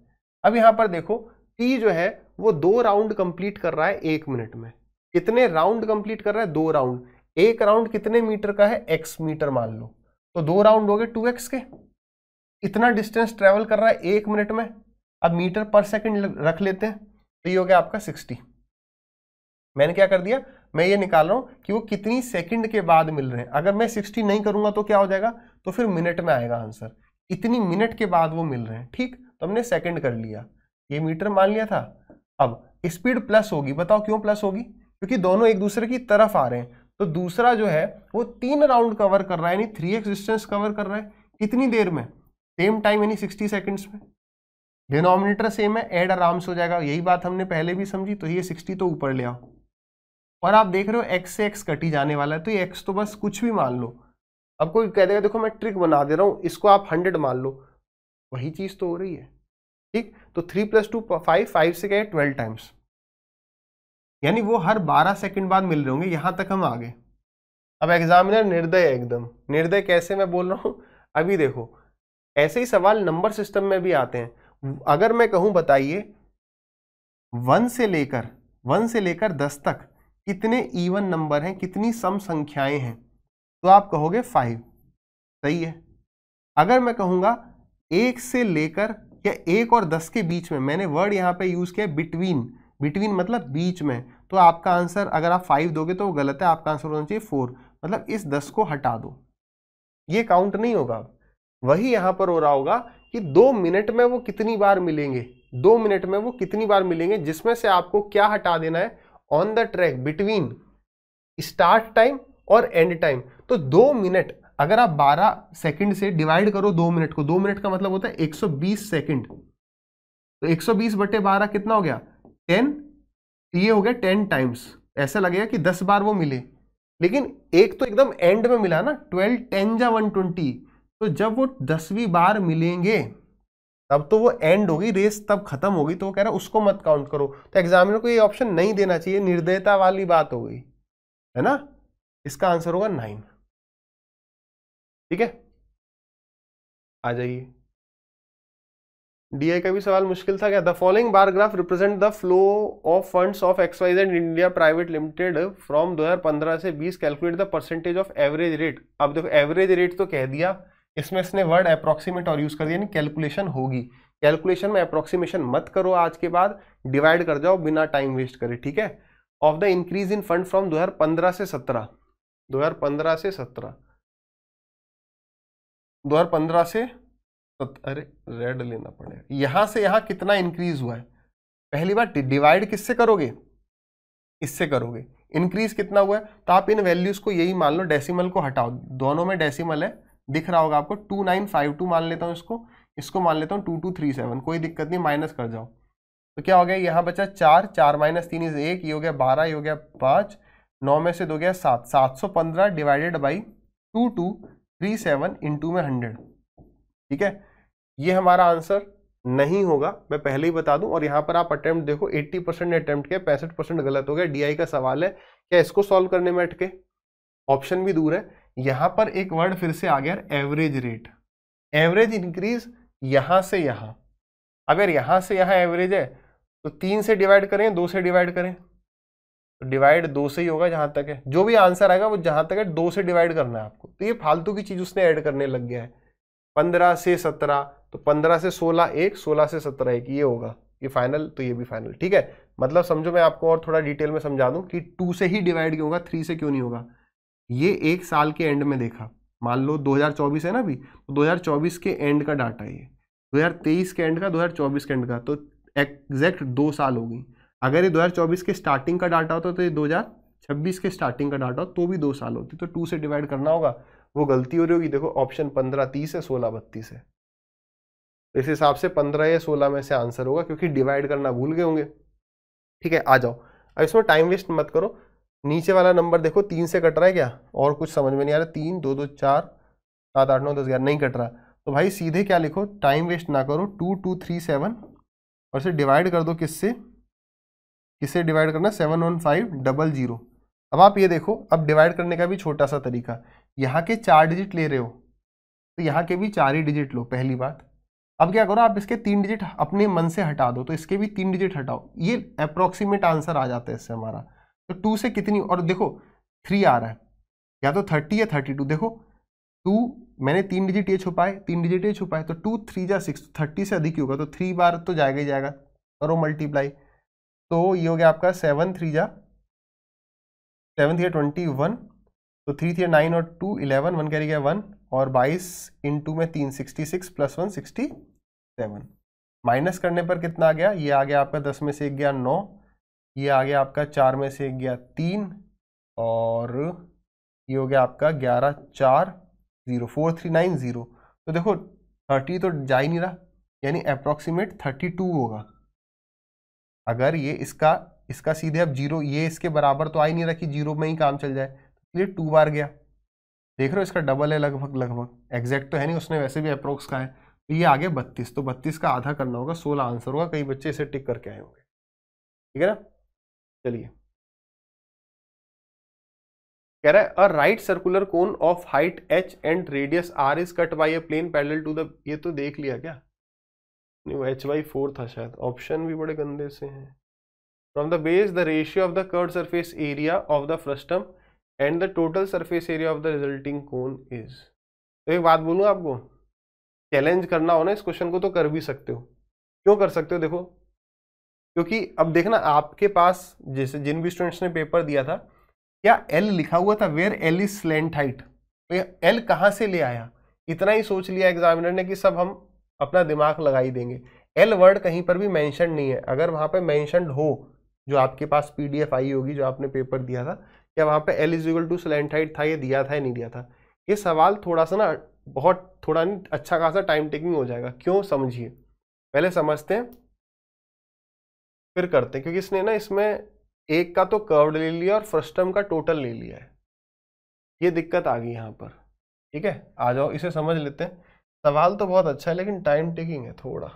[SPEAKER 1] अब यहां पर देखो t जो है वो 2 राउंड कंप्लीट कर रहा है 1 मिनट में। कितने राउंड कंप्लीट कर रहा है? 2 राउंड। एक राउंड कितने मीटर का है? x मीटर मान लो, तो 2 राउंड हो गए 2x के। इतना डिस्टेंस ट्रेवल कर रहा है 1 मिनट में। अब मीटर पर सेकंड रख लेते हैं, तो ये हो गया आपका 60। मैंने क्या कर दिया, मैं ये निकाल रहा हूं कि वो कितनी सेकंड के बाद मिल रहे हैं। अगर मैं 60 नहीं करूंगा तो क्या हो जाएगा, तो फिर मिनट में आएगा आंसर, इतनी मिनट के बाद वो मिल रहे हैं, ठीक। तो हमने सेकंड कर लिया, ये मीटर मान लिया था। अब स्पीड प्लस होगी, बताओ क्यों प्लस होगी, क्योंकि दोनों एक दूसरे की तरफ आ रहे हैं। तो दूसरा जो है वो 3 राउंड कवर कर रहा है, यानी 3x डिस्टेंस कवर कर रहा है। कितनी देर में? सेम टाइम, यानी 60 सेकंड्स में। डिनोमिनेटर सेम है, ऐड आराम से हो जाएगा, यही बात हमने पहले भी समझी। तो ये 60 तो ऊपर ले आओ, और आप देख रहे हो x से x कटी जाने वाला है, तो ये x तो बस कुछ भी मान लो। अब कोई कह देगा देखो मैं ट्रिक बना दे रहा हूं, इसको आप 100 मान लो, वही चीज तो हो रही है, ठीक। तो 3 + 2 5, 5 से क्या है 12 टाइम्स, यानी वो हर 12 सेकंड बाद मिल रहे होंगे। यहां तक हम आ गए। अब एग्जामिनर निर्दय है एकदम, निर्दय कैसे मैं बोल रहा हूं, अभी देखो ऐसे ही सवाल नंबर सिस्टम में भी आते हैं। अगर मैं कहूं बताइए 1 से लेकर 10 तक कितने इवन नंबर हैं, कितनी सम संख्याएं हैं, तो आप कहोगे 5, सही है। अगर मैं कहूंगा 1 से लेकर या 1 और 10 के बीच में, मैंने वर्ड यहां पे यूज किया बिटवीन मतलब बीच में, तो आपका आंसर अगर आप 5 दोगे तो वो गलत है, आपका आंसर होना चाहिए 4, मतलब इस 10 को हटा दो, ये काउंट नहीं होगा। वही यहां पर हो रहा होगा कि 2 मिनट में वो कितनी बार मिलेंगे, 2 मिनट में वो कितनी बार मिलेंगे, जिसमें से आपको क्या हटा देना है, on the track between start time और एंड टाइम। तो 2 मिनट अगर आप 12 सेकंड से डिवाइड करो 2 मिनट को, 2 मिनट का मतलब होता है 120 सेकंड, तो 120/12 कितना हो गया 10, ये हो गया 10 टाइम्स। ऐसा लगेगा कि 10 बार वो मिले, लेकिन एक तो एकदम एंड में मिला ना, 12 10 जा 120, तो जब वो 10वीं बार मिलेंगे तब तो वो एंड होगी, रेस तब खत्म होगी, तो वो कह रहा है उसको मत काउंट करो। तो एग्जामिनर को ये ऑप्शन नहीं देना चाहिए, निर्दयता वाली बात हो गई है ना। इसका आंसर होगा 9, ठीक है। आ जाइए, डीआई का भी सवाल मुश्किल था क्या। The following bar graph represent the flow of funds of XYZ India private limited from 2015 से 20, calculate the percentage of average rate. अब देखो एवरेज रेट तो कह दिया, इसमें इसने वर्ड अप्रोक्सीमेट और यूज कर दिया, कैलकुलेशन होगी। कैलकुलेशन में अप्रोक्सीमेशन मत करो, आज के बाद डिवाइड कर जाओ बिना टाइम वेस्ट करे, ठीक है। Of the increase in fund from 2015 से 17, 2015 से 17, 2015 से, अरे रेड लेना पड़ेगा, यहां से यहां कितना इंक्रीज हुआ है। पहली बार डिवाइड किससे करोगे, इससे करोगे, इंक्रीज कितना हुआ है, तो आप इन वैल्यूज को यही मान लो, डेसिमल को हटाओ, दोनों में डेसिमल है, दिख रहा होगा आपको, 2952 मान लेता हूँ इसको मान लेता हूँ 2237, कोई दिक्कत नहीं, माइनस कर जाओ। तो क्या हो गया, यहाँ बचा 4, 4 - 3 = 1, ये हो गया 12, ये हो गया 5, 9 में से 2 गया 7, 715 डिवाइडेड बाई 2237 इंटू में 100, ठीक है। ये हमारा आंसर नहीं होगा, मैं पहले ही बता दूं। और यहाँ पर आप अटेम्प्ट देखो, 80% अटेम्प्ट किया, 65% गलत हो गया। डीआई का सवाल है, क्या इसको सॉल्व करने में अटके, ऑप्शन भी दूर है। यहाँ पर एक वर्ड फिर से आ गया, एवरेज रेट, एवरेज इंक्रीज यहां से यहां, अगर यहां से यहां एवरेज है तो 3 से डिवाइड करें, 2 से डिवाइड करें, तो डिवाइड 2 से ही होगा जहां तक है, जो भी आंसर आएगा वो जहां तक है 2 से डिवाइड करना है आपको। तो ये फालतू की चीज उसने ऐड करने लग गया है, 15 से 17, तो 15 से 16 1, 16 से 17 1, ये होगा, ये फाइनल, तो ये भी फाइनल, ठीक है। मतलब समझो, मैं आपको और थोड़ा डिटेल में समझा दूं कि 2 से ही डिवाइड क्यों होगा, 3 से क्यों नहीं होगा। ये एक साल के एंड में देखा, मान लो 2024 है ना अभी, तो 2024 के एंड का डाटा है ये, 2023 के एंड का, 2024 के एंड का, तो एग्जैक्ट 2 साल होगी। अगर ये 2024 के स्टार्टिंग का डाटा होता तो ये 2026 के स्टार्टिंग का डाटा हो तो भी 2 साल होती, तो 2 से डिवाइड करना होगा, वो गलती हो रही होगी। देखो ऑप्शन 15 30 है, 16 32 है, इस हिसाब से 15 या 16 में से आंसर होगा, क्योंकि डिवाइड करना भूल गए होंगे, ठीक है। आ जाओ, अब इसमें टाइम वेस्ट मत करो, नीचे वाला नंबर देखो 3 से कट रहा है क्या, और कुछ समझ में नहीं आ रहा, 3 2 2 4 7 8 9 10 11 नहीं कट रहा, तो भाई सीधे क्या लिखो, टाइम वेस्ट ना करो, 2237 और इसे डिवाइड कर दो, किससे डिवाइड करना, 71500। अब आप ये देखो, अब डिवाइड करने का भी छोटा सा तरीका, यहाँ के 4 डिजिट ले रहे हो तो यहाँ के भी 4 ही डिजिट लो, पहली बात। अब क्या करो, आप इसके 3 डिजिट अपने मन से हटा दो, तो इसके भी 3 डिजिट हटाओ, ये अप्रोक्सीमेट आंसर आ जाता है इससे हमारा। तो 2 से कितनी, और देखो 3 आ रहा है, या तो 30 या 32, देखो 2 मैंने 3 डिजिट ये छुपाए, 3 डिजिट ये छुपाए, तो 2 3 जा 6, 30 से अधिक ही होगा, तो 3 बार तो जाएगा ही जाएगा, करो मल्टीप्लाई, तो ये हो गया आपका 7 3 जा 21, तो 3 3 9 और 2 11, 1 कैरी गया 1, और 22 इंटू में 3 66 प्लस 1 67, माइनस करने पर कितना आ गया, ये आ गया आपका 10 में से 1 गया 9, ये आ गया आपका 4 में से 1 गया 3, और ये हो गया आपका 11 4 0 4390। तो देखो 30 तो जा ही नहीं रहा, यानी अप्रोक्सीमेट 32 होगा। अगर ये इसका सीधे अब 0, ये इसके बराबर तो आ ही नहीं रहा कि 0 में ही काम चल जाए, ये 2 बार गया, देख रहे हो इसका डबल है लगभग, एग्जैक्ट तो है नहीं, उसने वैसे भी अप्रोक्स का है, तो ये आ गया 32, तो 32 का आधा करना होगा, 16 आंसर होगा। कई बच्चे इसे टिक करके आए होंगे, ठीक है ना। चलिए, कह रहा है a right circular cone of height h and radius r is cut by a plane parallel to the, ये तो देख लिया क्या, नहीं वो h/4 था शायद, ऑप्शन भी बड़े गंदे से हैं। From the base the ratio of the curved surface area of the frustum and the total surface area of the resulting cone is. तो एक बात बोलूं आपको, चैलेंज करना हो ना इस क्वेश्चन को तो कर भी सकते हो। क्यों कर सकते हो, देखो क्योंकि अब देखना आपके पास, जैसे जिन भी स्टूडेंट्स ने पेपर दिया था, क्या एल लिखा हुआ था, where l is slant height, तो एल कहां से ले आया, इतना ही सोच लिया एग्जामिनर ने कि सब हम अपना दिमाग लगा ही देंगे। एल वर्ड कहीं पर भी मेंशन नहीं है, अगर वहां पे मेंशनड हो, जो आपके पास पीडीएफ आई होगी जो आपने पेपर दिया था, क्या वहां पे l is equal to slant height था, ये दिया था या नहीं दिया था। ये सवाल थोड़ा सा ना, बहुत थोड़ा नहीं, अच्छा खासा टाइम टेकिंग हो जाएगा। क्यों, समझिए, पहले समझते हैं फिर करते हैं, क्योंकि इसने ना इसमें एक का तो कर्व्ड ले लिया और फ्रस्टम का टोटल ले लिया है, ये दिक्कत आ गई यहाँ पर, ठीक है। आ जाओ इसे समझ लेते हैं। सवाल तो बहुत अच्छा है लेकिन टाइम टेकिंग है थोड़ा,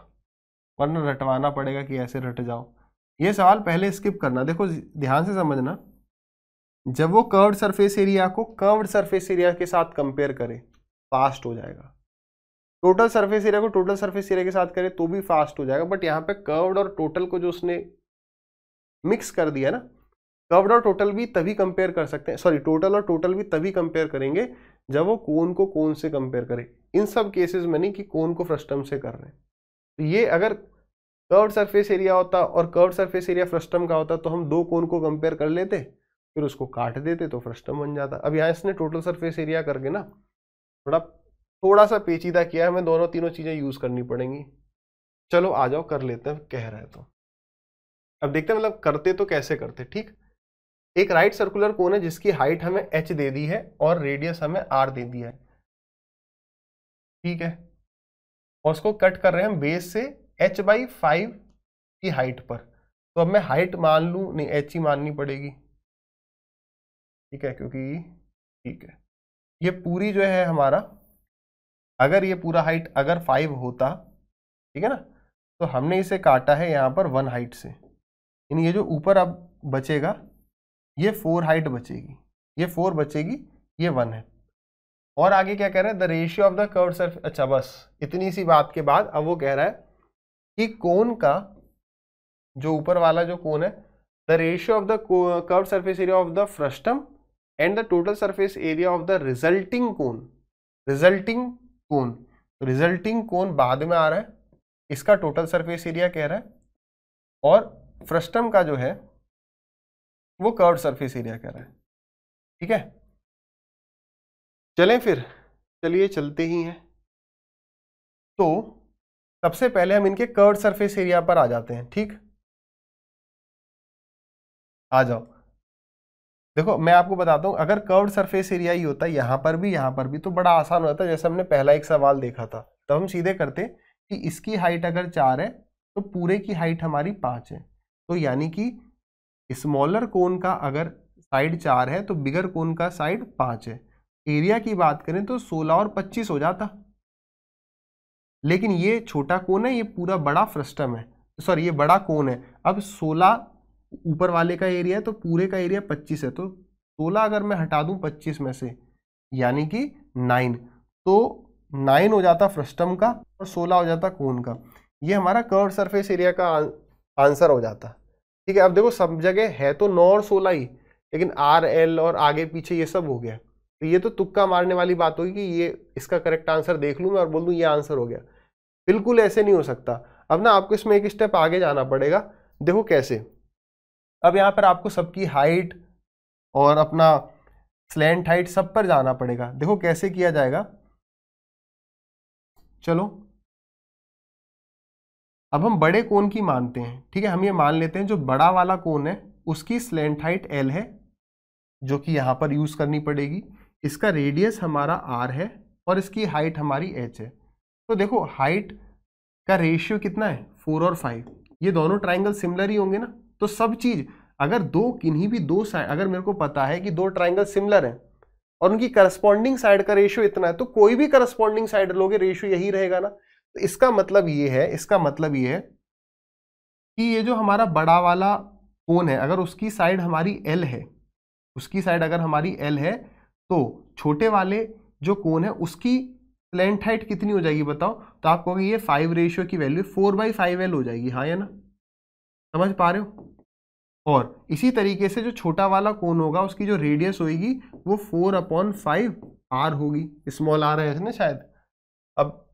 [SPEAKER 1] वरना रटवाना पड़ेगा कि ऐसे रट जाओ। ये सवाल पहले स्किप करना, देखो ध्यान से समझना, जब वो कर्व्ड सरफेस एरिया को कर्व्ड सरफेस एरिया के साथ कंपेयर करे फास्ट हो जाएगा, टोटल सरफेस एरिया को टोटल सरफेस एरिया के साथ करे तो भी फास्ट हो जाएगा, बट यहाँ पे कर्व्ड और टोटल को जो उसने मिक्स कर दिया ना, कर्व्ड और टोटल भी तभी कंपेयर कर सकते हैं, सॉरी टोटल और टोटल भी तभी कंपेयर करेंगे जब वो कोन को कोन से कंपेयर करे। इन सब केसेस में नहीं कि कोन को फ्रस्टम से कर रहे हैं। तो ये अगर कर्व्ड सरफेस एरिया होता और कर्व्ड सरफेस एरिया फ्रस्टम का होता तो हम दो कोन को कंपेयर कर लेते, फिर उसको काट देते तो फ्रस्टम बन जाता। अब यहाँ इसने टोटल सरफेस एरिया करके ना थोड़ा सा पेचीदा किया है, हमें दोनों तीनों चीजें यूज करनी पड़ेंगी। चलो आ जाओ कर लेते हैं, कह रहे हैं तो अब देखते हैं मतलब करते तो कैसे करते, ठीक। एक राइट सर्कुलर कोन है जिसकी हाइट हमें h दे दी है और रेडियस हमें r दे दिया है, ठीक है, और उसको कट कर रहे हैं हम बेस से h/5 की हाइट पर। तो अब मैं हाइट मान लूं, नहीं h ही माननी पड़ेगी, ठीक है, क्योंकि ठीक है ये पूरी जो है हमारा, अगर ये पूरा हाइट अगर 5 होता, ठीक है ना, तो हमने इसे काटा है यहाँ पर 1 हाइट से, यानी ये जो ऊपर अब बचेगा ये 4 हाइट बचेगी, ये 4 बचेगी, ये 1 है। और आगे क्या कह रहा है, the ratio of the curved surface. अच्छा बस इतनी सी बात के बाद अब वो कह रहा है कि कोन का जो ऊपर वाला जो कोन है, the ratio of the curved surface area of the frustum and the total surface area of the resulting cone, resulting cone, resulting cone बाद में आ रहा है, इसका टोटल सरफेस एरिया कह रहा है, और फ्रस्टम का जो है वो कर्व्ड सरफेस एरिया कह रहा है, ठीक है। चलें फिर, चलिए चलते ही हैं। तो सबसे पहले हम इनके कर्व्ड सरफेस एरिया पर आ जाते हैं, ठीक, आ जाओ। देखो मैं आपको बताता हूं, अगर कर्व्ड सरफेस एरिया ही होता यहां पर भी तो बड़ा आसान होता, जैसे हमने पहला एक सवाल देखा था, तब हम सीधे करते कि इसकी हाइट अगर 4 है तो पूरे की हाइट हमारी 5 है, तो यानी कि स्मॉलर कोन का अगर साइड 4 है तो बिगर कोन का साइड 5 है। एरिया की बात करें तो 16 और 25 हो जाता, लेकिन ये छोटा कोन है, ये पूरा बड़ा फ्रस्टम है, सॉरी ये बड़ा कोन है। अब 16 ऊपर वाले का एरिया है तो पूरे का एरिया 25 है, तो 16 अगर मैं हटा दूं 25 में से, यानी कि 9, तो 9 हो जाता फ्रस्टम का और 16 हो जाता कोन का। ये हमारा कर्व्ड सरफेस एरिया का आंसर हो जाता, ठीक है। अब देखो सब जगह है तो 9 और 16 ही, लेकिन आर एल और आगे पीछे ये सब हो गया, तो ये तो तुक्का मारने वाली बात होगी कि ये इसका करेक्ट आंसर देख लूं मैं और बोल दूं ये आंसर हो गया। बिल्कुल ऐसे नहीं हो सकता। अब ना आपको इसमें एक स्टेप आगे जाना पड़ेगा। देखो कैसे, अब यहाँ पर आपको सबकी हाइट और अपना स्लैंट हाइट सब पर जाना पड़ेगा। देखो कैसे किया जाएगा, चलो अब हम बड़े कोन की मानते हैं, ठीक है, हम ये मान लेते हैं जो बड़ा वाला कोन है उसकी स्लैंट हाइट एल है, जो कि यहां पर यूज करनी पड़ेगी। इसका रेडियस हमारा आर है और इसकी हाइट हमारी एच है। तो देखो हाइट का रेशियो कितना है, 4 और 5, ये दोनों ट्राइंगल सिमिलर ही होंगे ना, तो सब चीज अगर दो किन्हीं भी दो साइड, अगर मेरे को पता है कि दो ट्राइंगल सिमिलर हैं और उनकी करस्पॉन्डिंग साइड का रेशियो इतना है, तो कोई भी करस्पॉन्डिंग साइड लोगे रेशियो यही रहेगा ना। तो इसका मतलब ये है, इसका मतलब ये है कि ये जो हमारा बड़ा वाला कोन है अगर उसकी साइड हमारी एल है, उसकी साइड अगर हमारी एल है, तो छोटे वाले जो कोन है उसकी स्लैंट हाइट कितनी हो जाएगी बताओ, तो आप कहोगे ये 5 रेशियो की वैल्यू 4/5L हो जाएगी, हाँ या ना, समझ पा रहे हो। और इसी तरीके से जो छोटा वाला कोन होगा उसकी जो रेडियस होगी वो 4/5R होगी, स्मॉल आर है ना शायद, अब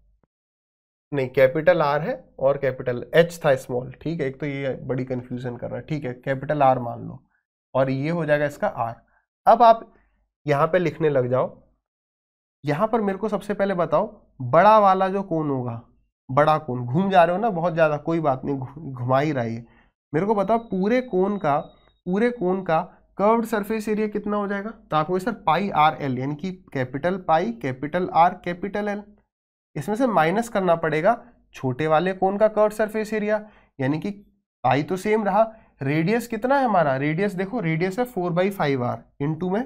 [SPEAKER 1] नहीं कैपिटल आर है और कैपिटल एच था स्मॉल, ठीक है, एक तो ये बड़ी कंफ्यूजन कर रहा है, ठीक है, कैपिटल आर मान लो और ये हो जाएगा इसका आर। अब आप यहां पे लिखने लग जाओ, यहां पर मेरे को सबसे पहले बताओ बड़ा वाला जो कोन होगा, बड़ा कोन, घूम जा रहे हो ना बहुत ज्यादा, कोई बात नहीं घुमा ही रहा है, मेरे को बताओ पूरे कोन का कर्व्ड सरफेस एरिया कितना हो जाएगा, तो आपको सर पाई आर एल, यानी कि capital pi capital R capital L, इसमें से माइनस करना पड़ेगा छोटे वाले कोन का कर्व्ड सरफेस एरिया, यानी कि पाई तो सेम रहा, रेडियस कितना है हमारा, रेडियस देखो रेडियस है 4/5R, इंटू में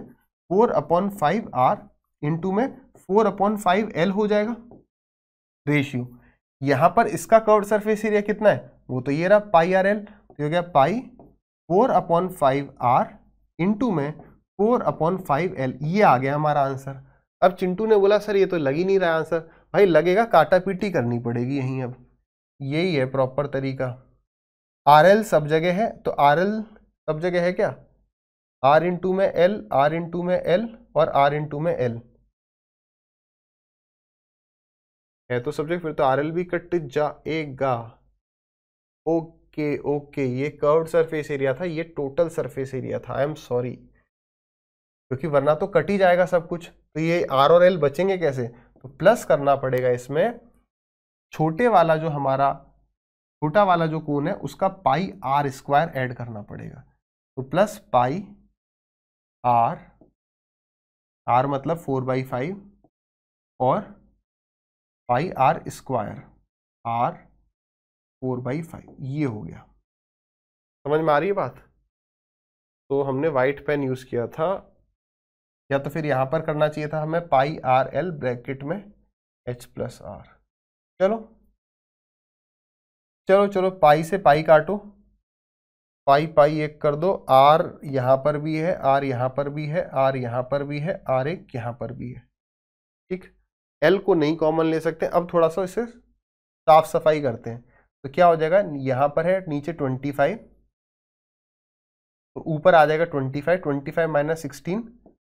[SPEAKER 1] 4/5R इंटू में 4/5L हो जाएगा रेशियो। यहां पर इसका कर्व्ड सरफेस एरिया कितना है, वो तो ये रहा पाई आर एल, तो हो गया पाई 4/5R इंटू में 4/5L, ये आ गया हमारा आंसर। अब चिंटू ने बोला सर ये तो लग ही नहीं रहा आंसर, भाई लगेगा काटा पीटी करनी पड़ेगी यहीं, अब यही है प्रॉपर तरीका। आर एल सब जगह है, तो आर एल सब जगह है क्या, आर इंटू में एल, आर इंटू में एल और आर इंटू में एल है, तो सब जगह फिर तो आर एल भी कट जाएगा। ओके ओके, ये कर्व्ड सरफेस एरिया था, ये टोटल सरफेस एरिया था, आई एम सॉरी, क्योंकि वरना तो कट ही जाएगा सब कुछ, तो ये आर और एल बचेंगे कैसे, तो प्लस करना पड़ेगा इसमें, छोटा वाला जो कोन है उसका पाई आर स्क्वायर ऐड करना पड़ेगा, तो प्लस पाई आर मतलब 4/5 और पाई आर स्क्वायर, आर 4/5, ये हो गया। समझ में आ रही है बात? तो हमने वाइट पेन यूज किया था, या तो फिर यहां पर करना चाहिए था हमें पाई आर एल ब्रैकेट में एच प्लस आर। चलो चलो चलो, पाई से पाई काटो, पाई पाई एक कर दो, आर यहां पर भी है, आर यहां पर भी है, आर यहां पर भी है, आर एक यहां पर भी है। ठीक, एल को नहीं कॉमन ले सकते। अब थोड़ा सा इसे साफ सफाई करते हैं, तो क्या हो जाएगा, यहां पर है नीचे 25, तो ऊपर आ जाएगा 25, 25 माइनस 16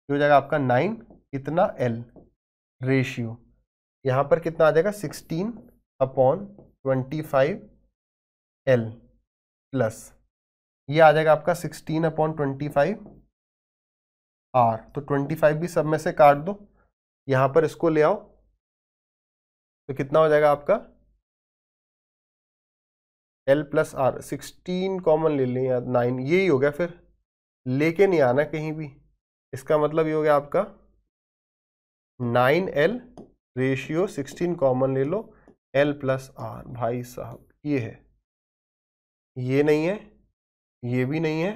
[SPEAKER 1] हो जाएगा आपका 9, कितना एल रेशियो, यहां पर कितना आ जाएगा 16/25 एल प्लस ये आ जाएगा आपका 16/25 आर। तो 25 भी सब में से काट दो, यहां पर इसको ले आओ, तो कितना हो जाएगा आपका एल प्लस आर, 16 कॉमन ले लें या 9, यही हो गया, फिर लेके नहीं आना कहीं भी। इसका मतलब ये हो गया आपका 9L रेशियो 16 कॉमन ले लो, L प्लस आर। भाई साहब ये है, ये नहीं है, ये भी नहीं है,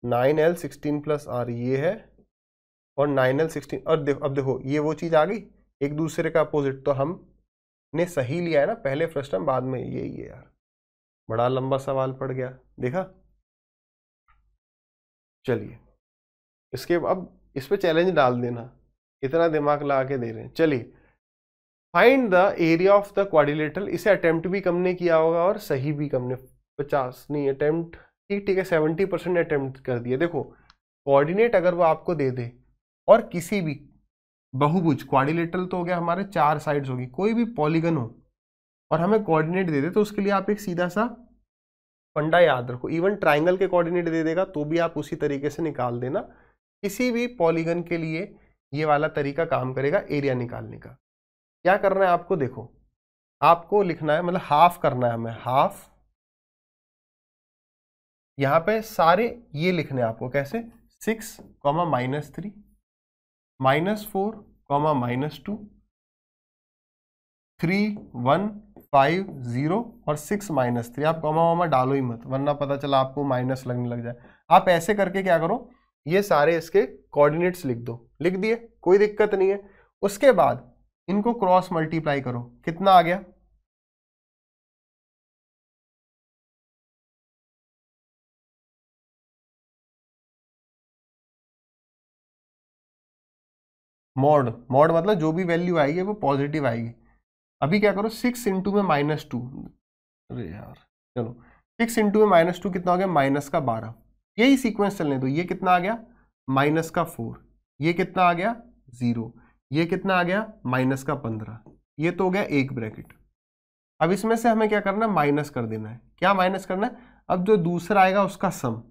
[SPEAKER 1] 9L 16 प्लस आर ये है, और 9L 16, और देखो अब देखो ये वो चीज आ गई एक दूसरे का अपोजिट, तो हमने सही लिया है ना पहले फर्स्ट टाइम, बाद में ये यार बड़ा लंबा सवाल पड़ गया, देखा। चलिए इसके अब इस पे चैलेंज डाल देना, इतना दिमाग लगा के दे रहे हैं। चलिए, find the area of the quadrilateral. इसे अटेम्प्ट भी कम ने किया होगा और सही भी कम ने, 50 नहीं अटेम्प्ट, ठीक ठीक है 70% अटेम्प्ट कर दिया। देखो कोऑर्डिनेट अगर वो आपको दे दे और किसी भी बहुभुज, क्वाड्रिलेटरल तो हो गया हमारे 4 साइड्स होगी, कोई भी पॉलीगन हो और हमें कोऑर्डिनेट दे दे, तो उसके लिए आप एक सीधा सा फंडा याद रखो, इवन ट्राइंगल के कोऑर्डिनेट दे देगा तो भी आप उसी तरीके से निकाल देना। किसी भी पॉलीगन के लिए ये वाला तरीका काम करेगा एरिया निकालने का। क्या करना है आपको, देखो आपको लिखना है, मतलब हाफ करना है हमें, हाफ यहां पे सारे ये लिखने हैं आपको, कैसे 6, -3, -4, -2, 3, 1, 5, 0 और 6, -3। आप कॉमा वामा डालो ही मत, वरना पता चला आपको माइनस लगने लग जाए। आप ऐसे करके क्या करो, ये सारे इसके कोऑर्डिनेट्स लिख दो, लिख दिए कोई दिक्कत नहीं है। उसके बाद इनको क्रॉस मल्टीप्लाई करो, कितना आ गया, मॉड, मॉड मतलब जो भी वैल्यू आएगी वो पॉजिटिव आएगी। अभी क्या करो, 6 इंटू में -2, अरे यार चलो 6 इंटू में -2 कितना हो गया, -12। यही सीक्वेंस चलने दो, ये कितना आ गया -4, ये कितना आ गया 0, ये कितना आ गया -15, ये तो हो गया एक ब्रैकेट। अब इसमें से हमें क्या करना है, माइनस कर देना है। क्या माइनस करना है, अब जो दूसरा आएगा उसका सम,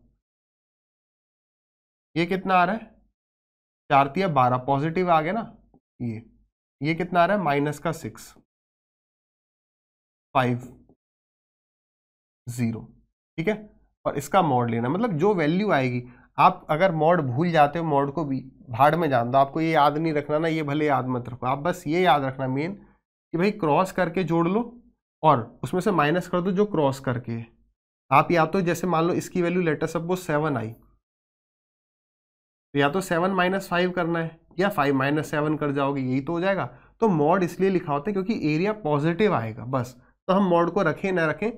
[SPEAKER 1] ये कितना आ रहा है 4×12 पॉजिटिव आ गया ना, ये कितना आ रहा है -6, 5, 0, ठीक है। और इसका मॉड लेना, मतलब जो वैल्यू आएगी, आप अगर मॉड भूल जाते हो, मॉड को भी भाड़ में जान दो, आपको ये याद नहीं रखना ना, ये भले याद मत रखो, आप बस ये याद रखना मेन कि भाई क्रॉस करके जोड़ लो और उसमें से माइनस कर दो जो क्रॉस करके है। आप या तो जैसे मान लो इसकी वैल्यू लेटर सपोज 7 आई, तो या तो 7 - 5 करना है, या 5 - 7 कर जाओगे, यही तो हो जाएगा। तो मॉड इसलिए लिखा होता है क्योंकि एरिया पॉजिटिव आएगा बस, तो हम मॉड को रखें ना रखें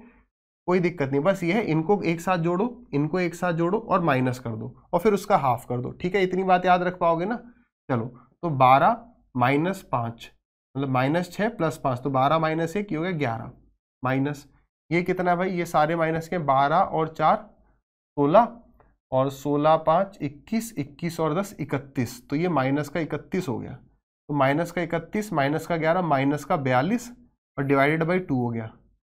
[SPEAKER 1] कोई दिक्कत नहीं, बस ये है इनको एक साथ जोड़ो, इनको एक साथ जोड़ो और माइनस कर दो और फिर उसका हाफ कर दो, ठीक है। इतनी बात याद रख पाओगे ना। चलो तो 12 - 5 मतलब -6 + 5, तो 12 - 1 ये हो गया 11, माइनस ये कितना भाई, ये सारे माइनस के 12 और 4 16, और 16 × 5 21, 21 और 10 31, तो ये माइनस का 31 हो गया। तो माइनस का 31, माइनस का 11, माइनस का 42 और डिवाइडेड बाई 2 हो गया।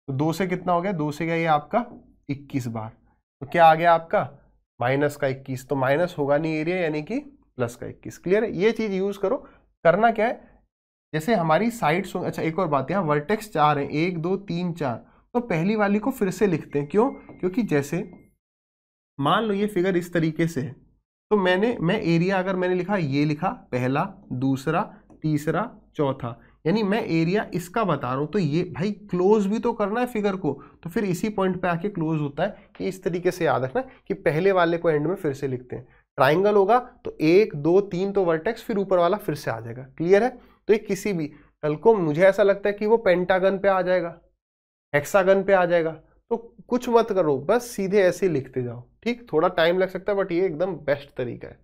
[SPEAKER 1] तो 2 से कितना हो गया, 2 से गया ये आपका 21 बार, तो क्या आ गया आपका -21, तो माइनस होगा नहीं एरिया, यानी कि +21। क्लियर है, ये चीज यूज करो। करना क्या है, जैसे हमारी साइड्स, अच्छा एक और बात, यहाँ वर्टेक्स 4 है, 1 2 3 4, तो पहली वाली को फिर से लिखते हैं, क्यों, क्योंकि जैसे मान लो ये फिगर इस तरीके से है, तो मैं एरिया अगर मैंने लिखा, ये लिखा पहला, दूसरा, तीसरा, चौथा, यानी मैं एरिया इसका बता रहा हूं, तो ये भाई क्लोज भी तो करना है फिगर को, तो फिर इसी पॉइंट पे आके क्लोज होता है। कि इस तरीके से याद रखना कि पहले वाले को एंड में फिर से लिखते हैं। ट्राइंगल होगा तो 1 2 3 तो वर्टेक्स, फिर ऊपर वाला फिर से आ जाएगा। क्लियर है? तो ये किसी भी, कल को मुझे ऐसा लगता है कि वो पेंटागन पे आ जाएगा, हेक्सागन पे आ जाएगा, तो कुछ मत करो, बस सीधे ऐसे लिखते जाओ। ठीक, थोड़ा टाइम लग सकता है बट ये एकदम बेस्ट तरीका है।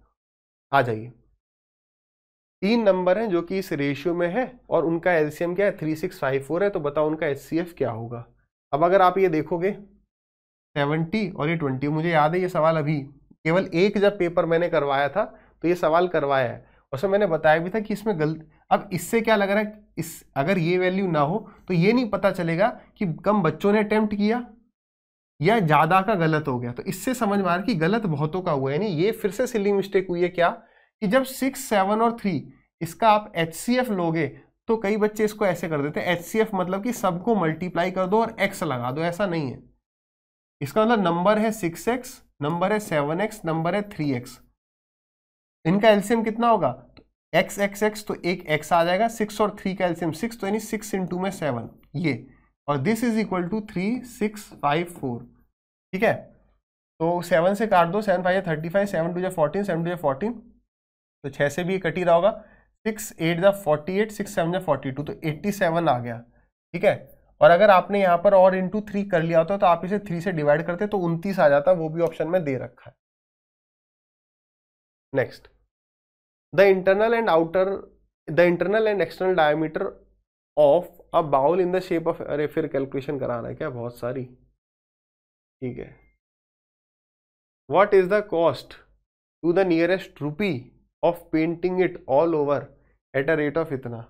[SPEAKER 1] आ जाइए, 3 नंबर हैं जो कि इस रेशियो में है और उनका एलसीएम क्या है, 3654 है। तो बताओ उनका एचसीएफ क्या होगा। अब अगर आप ये देखोगे 70 और ये 20, मुझे याद है ये सवाल अभी केवल एक जब पेपर मैंने करवाया था तो ये सवाल करवाया है, उसमें मैंने बताया भी था कि इसमें गलत। अब इससे क्या लग रहा है, इस अगर ये वैल्यू ना हो तो ये नहीं पता चलेगा कि कम बच्चों ने अटेम्प्ट किया या ज्यादा का गलत हो गया। तो इससे समझ में आ रहा है कि गलत बहुतों का हुआ है। यानी ये फिर से सिली मिस्टेक हुई है क्या, कि जब 6 7 और 3 इसका आप एचसीएफ लोगे तो कई बच्चे इसको ऐसे कर देते हैं, एचसीएफ मतलब कि सबको मल्टीप्लाई कर दो और एक्स लगा दो। ऐसा नहीं है, इसका मतलब नंबर है 6x, नंबर है 7x, नंबर है 3x, इनका एलसीएम कितना होगा, तो x x x, तो एक x आ जाएगा, 6 और 3 का एलसीएम 6, तो यानी 6 इंटू में 7 ये, और दिस इज इक्वल टू 3654। ठीक है, तो 7 से काट दो, 7 5 35, 7 2 14, 7 2 14, तो 6 से भी ये कट ही रहा होगा, 6 8 48, 6 7 42, तो 87 आ गया। ठीक है, और अगर आपने यहाँ पर और इंटू 3 कर लिया होता तो आप इसे 3 से डिवाइड करते तो 29 आ जाता, वो भी ऑप्शन में दे रखा है। Next, the internal and external diameter of a bowl in the shape of, अरे फिर कैलकुलेशन कराना है क्या बहुत सारी। ठीक है, what is the cost to the nearest rupee of painting it all over at a rate of इतना।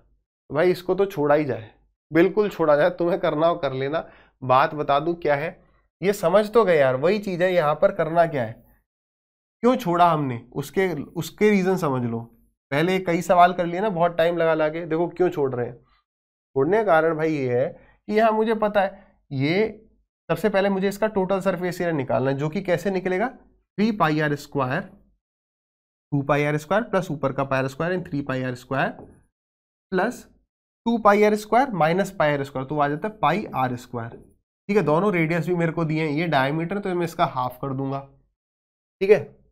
[SPEAKER 1] भाई इसको तो छोड़ा ही जाए, बिल्कुल छोड़ा जाए, तुम्हें करना हो कर लेना। बात बता दूं क्या है, ये समझ तो गए यार, वही चीज है। यहां पर करना क्या है, क्यों छोड़ा हमने, उसके उसके रीजन समझ लो। पहले कई सवाल कर लिए ना, बहुत टाइम लगा के, देखो क्यों छोड़ रहे हैं। छोड़ने का कारण भाई ये है कि यहाँ मुझे पता है, ये सबसे पहले मुझे इसका टोटल सरफेस एरिया निकालना है, जो कि कैसे निकलेगा, 3 pi are square, 2 pi are square plus ऊपर का pi are square in 3 pi are square plus 2 pi are square minus pi are square, तो आ जाता है पाई आर स्क्वायर। ठीक है, दोनों रेडियस भी मेरे को दिए हैं, ये डायमीटर तो मैं इसका हाफ कर दूंगा। ठीक है,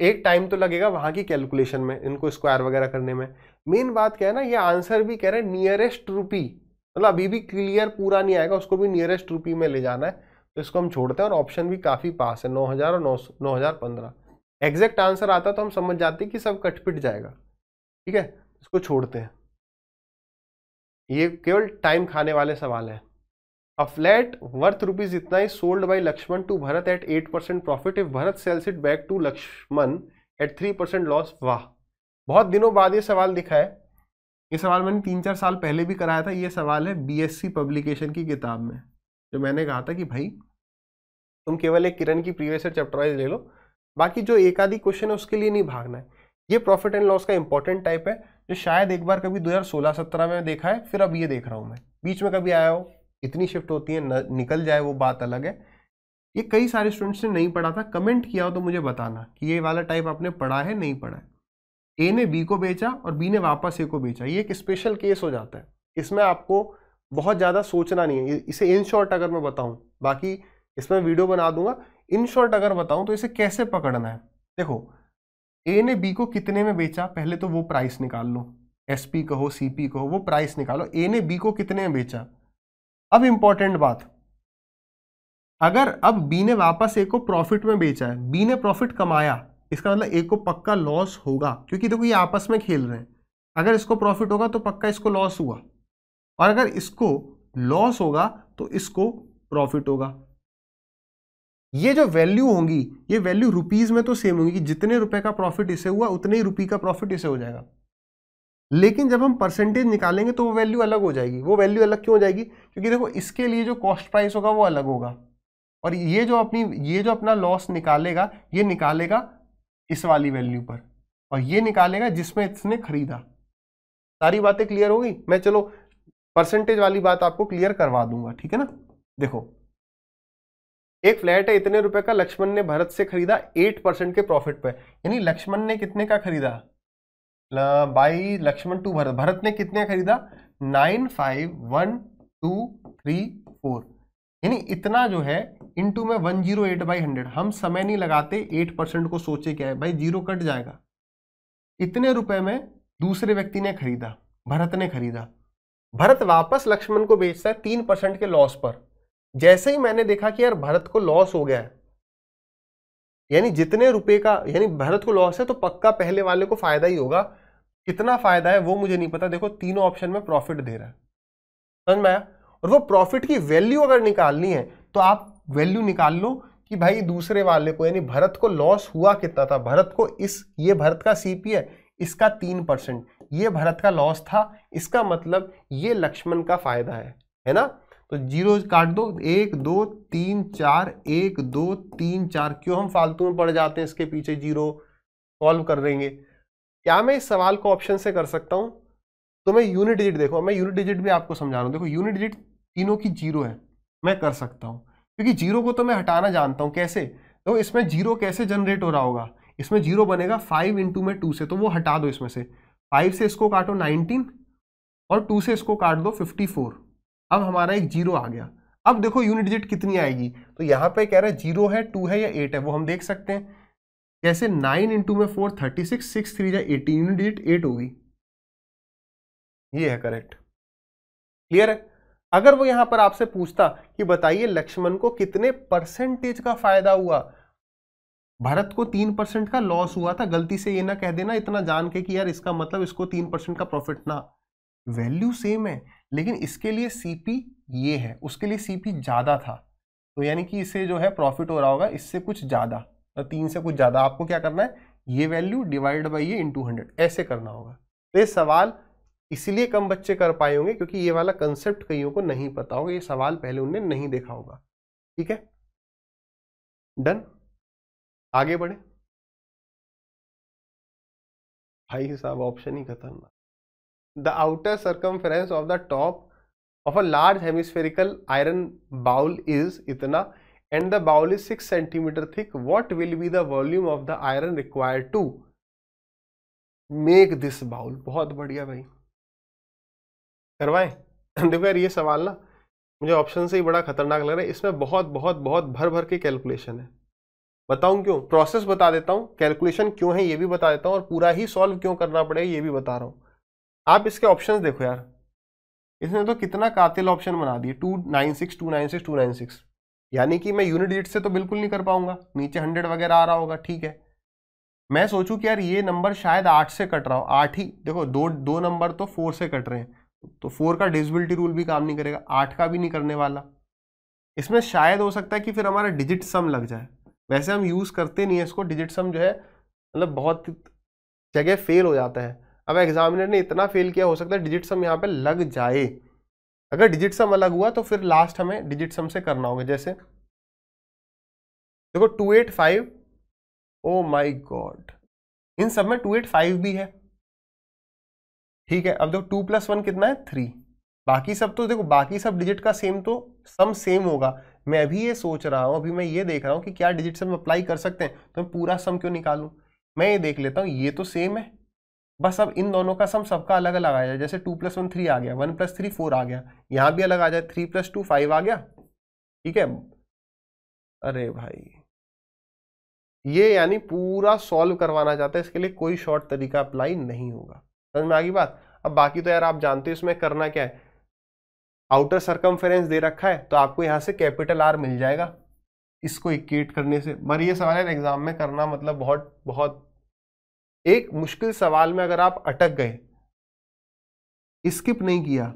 [SPEAKER 1] एक टाइम तो लगेगा वहां की कैलकुलेशन में, इनको स्क्वायर वगैरह करने में। मेन बात क्या है ना, ये आंसर भी कह रहे हैं नियरेस्ट रूपी, मतलब अभी भी क्लियर पूरा नहीं आएगा, उसको भी नियरेस्ट रूपी में ले जाना है, तो इसको हम छोड़ते हैं। और ऑप्शन भी काफी पास है, 9000 और 9015। एग्जैक्ट आंसर आता तो हम समझ जाते कि सब कटपिट जाएगा। ठीक है, इसको छोड़ते हैं, ये केवल टाइम खाने वाले सवाल है। अ फ्लैट वर्थ रुपीज इतना ही sold by Lakshman to Bharat at 8% profit if Bharat sells it back to Lakshman at 3% loss. वाह, बहुत दिनों बाद ये सवाल दिखा है। ये सवाल मैंने 3-4 साल पहले भी कराया था। ये सवाल है बीएससी पब्लिकेशन की किताब में, जो मैंने कहा था कि भाई तुम केवल एक किरण की प्रीवियस ईयर चैप्टर वाइज ले लो, बाकी जो एक आधी क्वेश्चन है उसके लिए नहीं भागना है। ये प्रॉफिट एंड लॉस का इंपॉर्टेंट टाइप है, जो शायद एक बार कभी 2016-17 में देखा है, फिर अब ये देख रहा हूं मैं, बीच में कभी आया हो, इतनी शिफ्ट होती है, निकल जाए वो बात अलग है। ये कई सारे स्टूडेंट्स ने नहीं पढ़ा था, कमेंट किया हो तो मुझे बताना कि ये वाला टाइप आपने पढ़ा है नहीं पढ़ा है। ए ने बी को बेचा और बी ने वापस ए को बेचा, ये एक स्पेशल केस हो जाता है, इसमें आपको बहुत ज़्यादा सोचना नहीं है। इसे इन शॉर्ट अगर मैं बताऊं, बाकी इसमें वीडियो बना दूंगा, इन शॉर्ट अगर बताऊं तो इसे कैसे पकड़ना है। देखो, ए ने बी को कितने में बेचा, पहले तो वो प्राइस निकाल लो, एसपी कहो सीपी कहो, वो प्राइस निकालो, ए ने बी को कितने में बेचा। अब इंपॉर्टेंट बात, अगर अब बी ने वापस ए को प्रॉफिट में बेचा है, बी ने प्रॉफिट कमाया, इसका मतलब ए को पक्का लॉस होगा, क्योंकि देखो ये आपस में खेल रहे हैं। अगर इसको प्रॉफिट होगा तो पक्का इसको लॉस हुआ, और अगर इसको लॉस होगा तो इसको प्रॉफिट होगा। ये जो वैल्यू होंगी, ये वैल्यू रुपीज में तो सेम होगी, जितने रुपए का प्रॉफिट इसे हुआ उतने ही रुपये का प्रॉफिट इसे हो जाएगा। लेकिन जब हम परसेंटेज निकालेंगे तो वो वैल्यू अलग हो जाएगी। वो वैल्यू अलग क्यों हो जाएगी, क्योंकि देखो इसके लिए जो कॉस्ट प्राइस होगा वो अलग होगा, और ये जो अपना लॉस निकालेगा, ये निकालेगा इस वाली वैल्यू पर, और ये निकालेगा जिसमें इसने खरीदा। सारी बातें क्लियर हो गई। मैं चलो परसेंटेज वाली बात आपको क्लियर करवा दूंगा, ठीक है ना। देखो एक फ्लैट है इतने रुपए का, लक्ष्मण ने भरत से खरीदा 8% के प्रॉफिट पे, यानी लक्ष्मण ने कितने का खरीदा, बाई लक्ष्मण टू भरत, भरत ने कितने का खरीदा 951,2,3,4, यानी इतना जो है इनटू में 108/100। हम समय नहीं लगाते, 8% को सोचे क्या है भाई, जीरो कट जाएगा। इतने रुपए में दूसरे व्यक्ति ने खरीदा, भरत ने खरीदा, भरत वापस लक्ष्मण को बेचता है 3% के लॉस पर। जैसे ही मैंने देखा कि यार भरत को लॉस हो गया है, यानी जितने रुपए का, यानी भरत को लॉस है तो पक्का पहले वाले को फायदा ही होगा। कितना फायदा है वो मुझे नहीं पता, देखो तीनों ऑप्शन में प्रॉफिट दे रहा है, समझ में आया। और वो प्रॉफिट की वैल्यू अगर निकालनी है तो आप वैल्यू निकाल लो कि भाई दूसरे वाले को, यानी भरत को लॉस हुआ कितना था, भरत को ये भरत का सीपी है, इसका 3%, ये भरत का लॉस था, इसका मतलब ये लक्ष्मण का फायदा है ना। तो जीरो काट दो, 1 2 3 4, 1 2 3 4, क्यों हम फालतू में पड़ जाते हैं इसके पीछे, जीरो सॉल्व कर देंगे। क्या मैं इस सवाल को ऑप्शन से कर सकता हूं, तो मैं यूनिट डिजिट, देखो मैं यूनिट डिजिट भी आपको समझा रहा हूं, देखो यूनिट डिजिट तीनों की जीरो है, मैं कर सकता हूं, क्योंकि जीरो को तो मैं हटाना जानता हूं कैसे। तो इसमें जीरो कैसे जनरेट हो रहा होगा, इसमें जीरो बनेगा 5 इंटू में 2 से, तो वो हटा दो इसमें से, 5 से इसको काटो 19 और 2 से इसको काट दो 54, अब हमारा एक जीरो आ गया। अब देखो यूनिट डिजिट कितनी आएगी, तो यहाँ पे कह रहा है जीरो है, 2 है या 8 है, वो हम देख सकते हैं कैसे, 9 इंटू में 4 36, 6 3 18, यूनिट डिजिट 8 होगी, ये है करेक्ट। क्लियर है। अगर वो यहां पर आपसे पूछता कि बताइए लक्ष्मण को कितने परसेंटेज का फायदा हुआ, भरत को 3% का लॉस हुआ था, गलती से ये ना कह देना इतना जान के कि यार इसका मतलब इसको 3% का प्रॉफिट, ना, वैल्यू सेम है लेकिन इसके लिए सीपी ये है, उसके लिए सीपी ज्यादा था, तो यानी कि इसे जो है प्रॉफिट हो रहा होगा इससे कुछ ज्यादा, 3 से कुछ ज्यादा। आपको क्या करना है, ये वैल्यू डिवाइड बाई ये इंटू 100 ऐसे करना होगा। तो ये सवाल इसलिए कम बच्चे कर पाए होंगे क्योंकि ये वाला कंसेप्ट कईयों को नहीं पता होगा, ये सवाल पहले उन्होंने नहीं देखा होगा। ठीक है, डन, आगे बढ़े। भाई साहब ऑप्शन ही खतरनाक। The outer circumference of the top of a large hemispherical iron bowl is इतना and the bowl is 6 centimetre thick, what will be the volume of the iron required to make this bowl. बहुत बढ़िया भाई, करवाएं। देखो यार ये सवाल ना मुझे ऑप्शन से ही बड़ा खतरनाक लग रहा है, इसमें बहुत बहुत बहुत भर भर के कैलकुलेशन है। बताऊं क्यों, प्रोसेस बता देता हूं, कैलकुलेशन क्यों है ये भी बता देता हूं, और पूरा ही सॉल्व क्यों करना पड़ेगा ये भी बता रहा हूं। आप इसके ऑप्शंस देखो यार, इसने तो कितना कातिल ऑप्शन बना दिए, 296 296 296, यानी कि मैं यूनिट डिजिट से तो बिल्कुल नहीं कर पाऊंगा, नीचे 100 वगैरह आ रहा होगा। ठीक है, मैं सोचूं कि यार ये नंबर शायद 8 से कट रहा हो, 8 ही, देखो दो नंबर तो 4 से कट रहे हैं, तो 4 का डिविजिबिलिटी रूल भी काम नहीं करेगा, 8 का भी नहीं करने वाला। इसमें शायद हो सकता है कि फिर हमारा डिजिट सम लग जाए, वैसे हम यूज करते नहीं है इसको, डिजिट सम जो है मतलब बहुत जगह फेल हो जाता है। अब एग्जामिनर ने इतना फेल किया, हो सकता है डिजिट सम यहाँ पे लग जाए। अगर डिजिट सम अलग हुआ तो फिर लास्ट हमें डिजिट सम से करना होगा। जैसे देखो 285, ओ माय गॉड, इन सब में 285 भी है। ठीक है, अब देखो 2 + 1 कितना है 3, बाकी सब तो देखो, बाकी सब डिजिट का सेम तो सम सेम होगा। मैं अभी ये सोच रहा हूं, अभी मैं ये देख रहा हूं कि क्या डिजिट सम अप्लाई कर सकते हैं, तो मैं पूरा सम क्यों निकालूं। मैं ये देख लेता हूं, ये तो सेम है, बस अब इन दोनों का सम सबका अलग अलग आ जाए। जैसे 2 + 1 3 आ गया, 1 + 3 4 आ गया, यहां भी अलग आ जाए, 3 + 2 5 आ गया। ठीक है, अरे भाई ये यानी पूरा सॉल्व करवाना चाहता है, इसके लिए कोई शॉर्ट तरीका अप्लाई नहीं होगा। समझ में आ गई बात। अब बाकी तो यार आप जानते हो इसमें करना क्या है, आउटर सर्कमफेरेंस दे रखा है तो आपको यहां से कैपिटल आर मिल जाएगा, इसको इक्वेट करने से। पर ये सवाल है एग्जाम में करना, मतलब बहुत बहुत एक मुश्किल सवाल में अगर आप अटक गए, स्किप नहीं किया,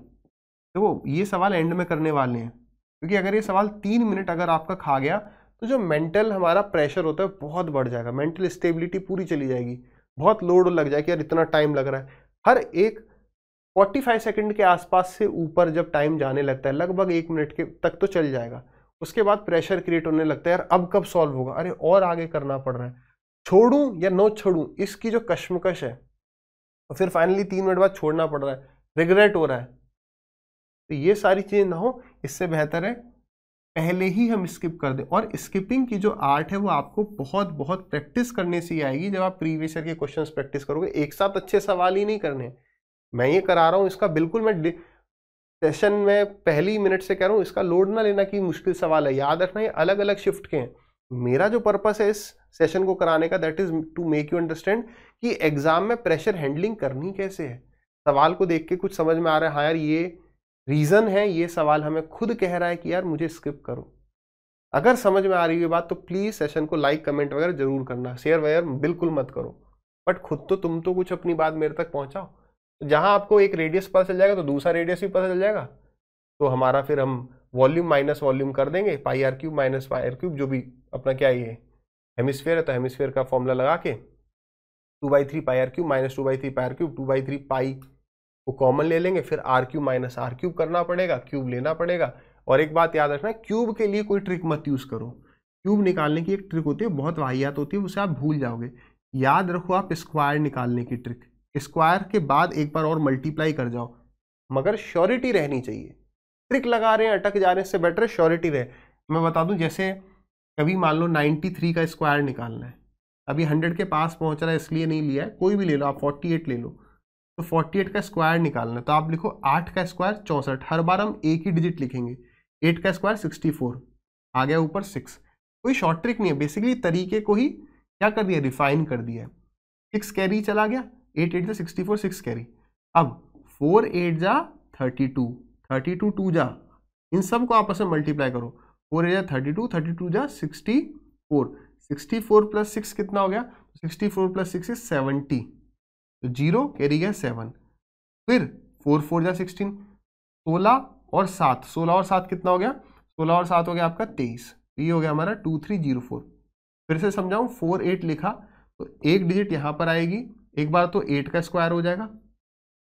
[SPEAKER 1] तो ये सवाल एंड में करने वाले हैं, क्योंकि अगर ये सवाल 3 मिनट अगर आपका खा गया तो जो मेंटल हमारा प्रेशर होता है बहुत बढ़ जाएगा, मेंटल स्टेबिलिटी पूरी चली जाएगी, बहुत लोड लग जाएगी, यार इतना टाइम लग रहा है। हर एक 45 सेकंड के आसपास से ऊपर जब टाइम जाने लगता है, लगभग 1 मिनट के तक तो चल जाएगा, उसके बाद प्रेशर क्रिएट होने लगता है, यार अब कब सॉल्व होगा, अरे और आगे करना पड़ रहा है, छोड़ूं या नो छोड़ूं, इसकी जो कश्मकश है, और फिर फाइनली 3 मिनट बाद छोड़ना पड़ रहा है, रिग्रेट हो रहा है। तो ये सारी चीजें ना हो, इससे बेहतर है पहले ही हम स्किप कर दें। और स्किपिंग की जो आर्ट है वो आपको बहुत बहुत प्रैक्टिस करने से ही आएगी। जब आप प्रीवियस ईयर के क्वेश्चंस प्रैक्टिस करोगे, एक साथ अच्छे सवाल ही नहीं करने। मैं ये करा रहा हूँ इसका बिल्कुल, मैं सेशन में पहली मिनट से कह रहा हूँ, इसका लोड ना लेना कि मुश्किल सवाल है। याद रखना ये अलग अलग शिफ्ट के हैं। मेरा जो पर्पस है इस सेशन को कराने का, that is to make you understand कि एग्जाम में प्रेशर हैंडलिंग करनी कैसे है। सवाल को देख के कुछ समझ में आ रहा है, हाँ यार ये रीजन है, ये सवाल हमें खुद कह रहा है कि यार मुझे स्किप करो। अगर समझ में आ रही है बात तो प्लीज सेशन को लाइक कमेंट वगैरह जरूर करना, शेयर वगैरह बिल्कुल मत करो। बट खुद तो तुम तो कुछ अपनी बात मेरे तक पहुंचाओ। जहां आपको एक रेडियस पता चल जाएगा तो दूसरा रेडियस भी पता चल जाएगा। तो हमारा फिर हम वॉल्यूम माइनस वॉल्यूम कर देंगे, pi R cube minus pi R cube, जो भी अपना क्या ये हेमिस्फीयर है तो हेमिस्फीयर का फॉर्मूला लगा के 2/3 pi R cube minus 2/3 pi R cube 2/3 pi को कॉमन ले लेंगे। फिर R cube minus R cube करना पड़ेगा, क्यूब लेना पड़ेगा। और एक बात याद रखना, क्यूब के लिए कोई ट्रिक मत यूज करो। क्यूब निकालने की एक ट्रिक होती है, बहुत वाहियात होती है, उसे आप भूल जाओगे। याद रखो आप स्क्वायर निकालने की ट्रिक, स्क्वायर के बाद एक बार और मल्टीप्लाई कर जाओ, मगर श्योरिटी रहनी चाहिए। ट्रिक लगा रहे हैं अटक जा रहे हैं, इससे बेटर है श्योरिटी रहे। मैं बता दूं, जैसे कभी मान लो 93 का स्क्वायर निकालना है, अभी 100 के पास पहुंच रहा है इसलिए नहीं लिया है, कोई भी ले लो आप, 48 ले लो। तो 48 का स्क्वायर निकालना है तो आप लिखो 8 का स्क्वायर 64, हर बार हम एक ही डिजिट लिखेंगे। 8 का स्क्वायर 64, आ गया ऊपर 6। कोई शॉर्ट ट्रिक नहीं है, बेसिकली तरीके को ही क्या कर दिया, रिफाइन कर दिया। 6 कैरी चला गया, 8 8 जा 64, 6 कैरी। अब 4 8 जा 32, 32 2 जा, इन सब को आपस में मल्टीप्लाई करो। 4 8 जा 32, 32 जा 64, 64 प्लस 6 कितना हो गया, 64 प्लस 6 इज 70, तो 0 कैरी गया 7। फिर 4 4 जा 16, 16 और 7, 16 और 7 कितना हो गया, 16 और 7 हो गया आपका 23। ये हो गया हमारा 2304। फिर से समझाऊं, 4 8 लिखा तो एक डिजिट यहां पर आएगी, एक बार तो 8 का स्क्वायर हो जाएगा,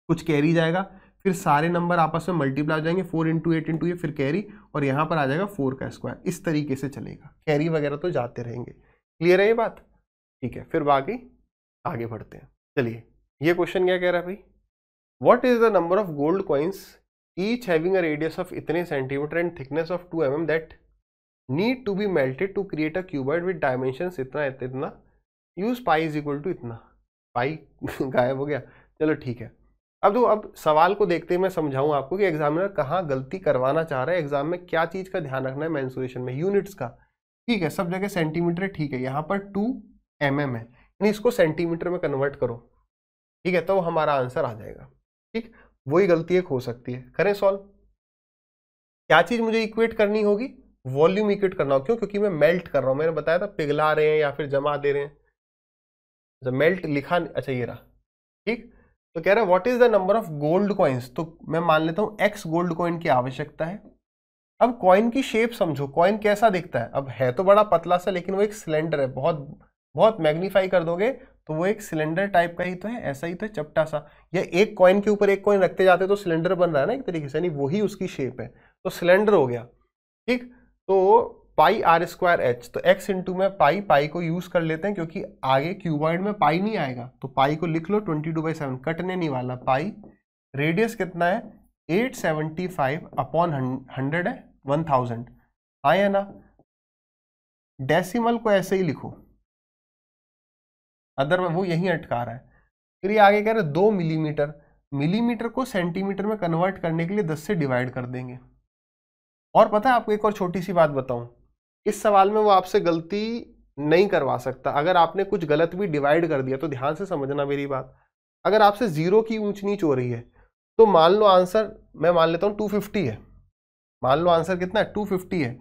[SPEAKER 1] कुछ कैरी जाएगा, फिर सारे नंबर आपस में मल्टीप्लाई हो जाएंगे, 4 इंटू 8 इंटू ये, फिर कैरी, और यहाँ पर आ जाएगा 4 का स्क्वायर। इस तरीके से चलेगा, कैरी वगैरह तो जाते रहेंगे। क्लियर है ये बात? ठीक है, फिर बाकी आगे बढ़ते हैं। चलिए, ये क्वेश्चन क्या कह रहा है भाई, what is the number of gold coins each having a radius of इतने centimetre and thickness of 2 mm that need to be melted to create a cuboid with dimensions इतना इतना, use pi is equal to इतना। Pi गायब हो गया, चलो ठीक है। अब सवाल को देखते ही मैं समझाऊं आपको कि एग्जामिनर कहाँ गलती करवाना चाह रहा है, एग्जाम में क्या चीज का ध्यान रखना है मेंसुरेशन में, यूनिट्स का। ठीक है, सब जगह सेंटीमीटर ठीक है, यहाँ पर 2 mm है, यानी इसको सेंटीमीटर में कन्वर्ट करो, ठीक है, तो हमारा आंसर आ जाएगा। ठीक, वही गलती एक हो सकती है। करें सॉल्व। क्या चीज मुझे इक्वेट करनी होगी, वॉल्यूम इक्वेट करना होगा। क्यों? क्योंकि मैं मेल्ट कर रहा हूं, मैंने बताया था पिघला रहे हैं या फिर जमा दे रहे हैं। जब मेल्ट लिखा, अच्छा ये रहा। ठीक, तो कह रहा है what is the number of gold coins, तो मैं मान लेता हूं x गोल्ड कॉइन की आवश्यकता है। अब कॉइन की शेप समझो, कॉइन कैसा दिखता है, अब है तो बड़ा पतला सा, लेकिन वो एक सिलेंडर है, बहुत बहुत मैग्नीफाई कर दोगे तो वो एक सिलेंडर टाइप का ही तो है, ऐसा ही तो है, चपटा सा। या एक कॉइन के ऊपर एक कॉइन रखते जाते तो सिलेंडर बन रहा है ना एक तरीके से, यानी वही उसकी शेप है, तो सिलेंडर हो गया। ठीक, तो पाई आर स्क्वायर एच, तो एक्स इंटू में पाई, पाई को यूज कर लेते हैं क्योंकि आगे क्यूबॉइड में पाई नहीं आएगा, तो पाई को लिख लो 22/7, कटने नहीं वाला। पाई रेडियस कितना है 875 अपॉन 100 है 1000, हाँ या ना। डेसिमल को ऐसे ही लिखो, अदर वो यही अटका रहा है। फिर ये आगे कह रहे 2 मिलीमीटर, मिलीमीटर को सेंटीमीटर में कन्वर्ट करने के लिए 10 से डिवाइड कर देंगे। और पता है आपको एक और छोटी सी बात बताऊं, इस सवाल में वो आपसे गलती नहीं करवा सकता। अगर आपने कुछ गलत भी डिवाइड कर दिया तो ध्यान से समझना मेरी बात, अगर आपसे 0 की ऊंच नीच हो रही है तो मान लो आंसर, मैं मान लेता हूं 250 है, मान लो आंसर कितना है 250 है,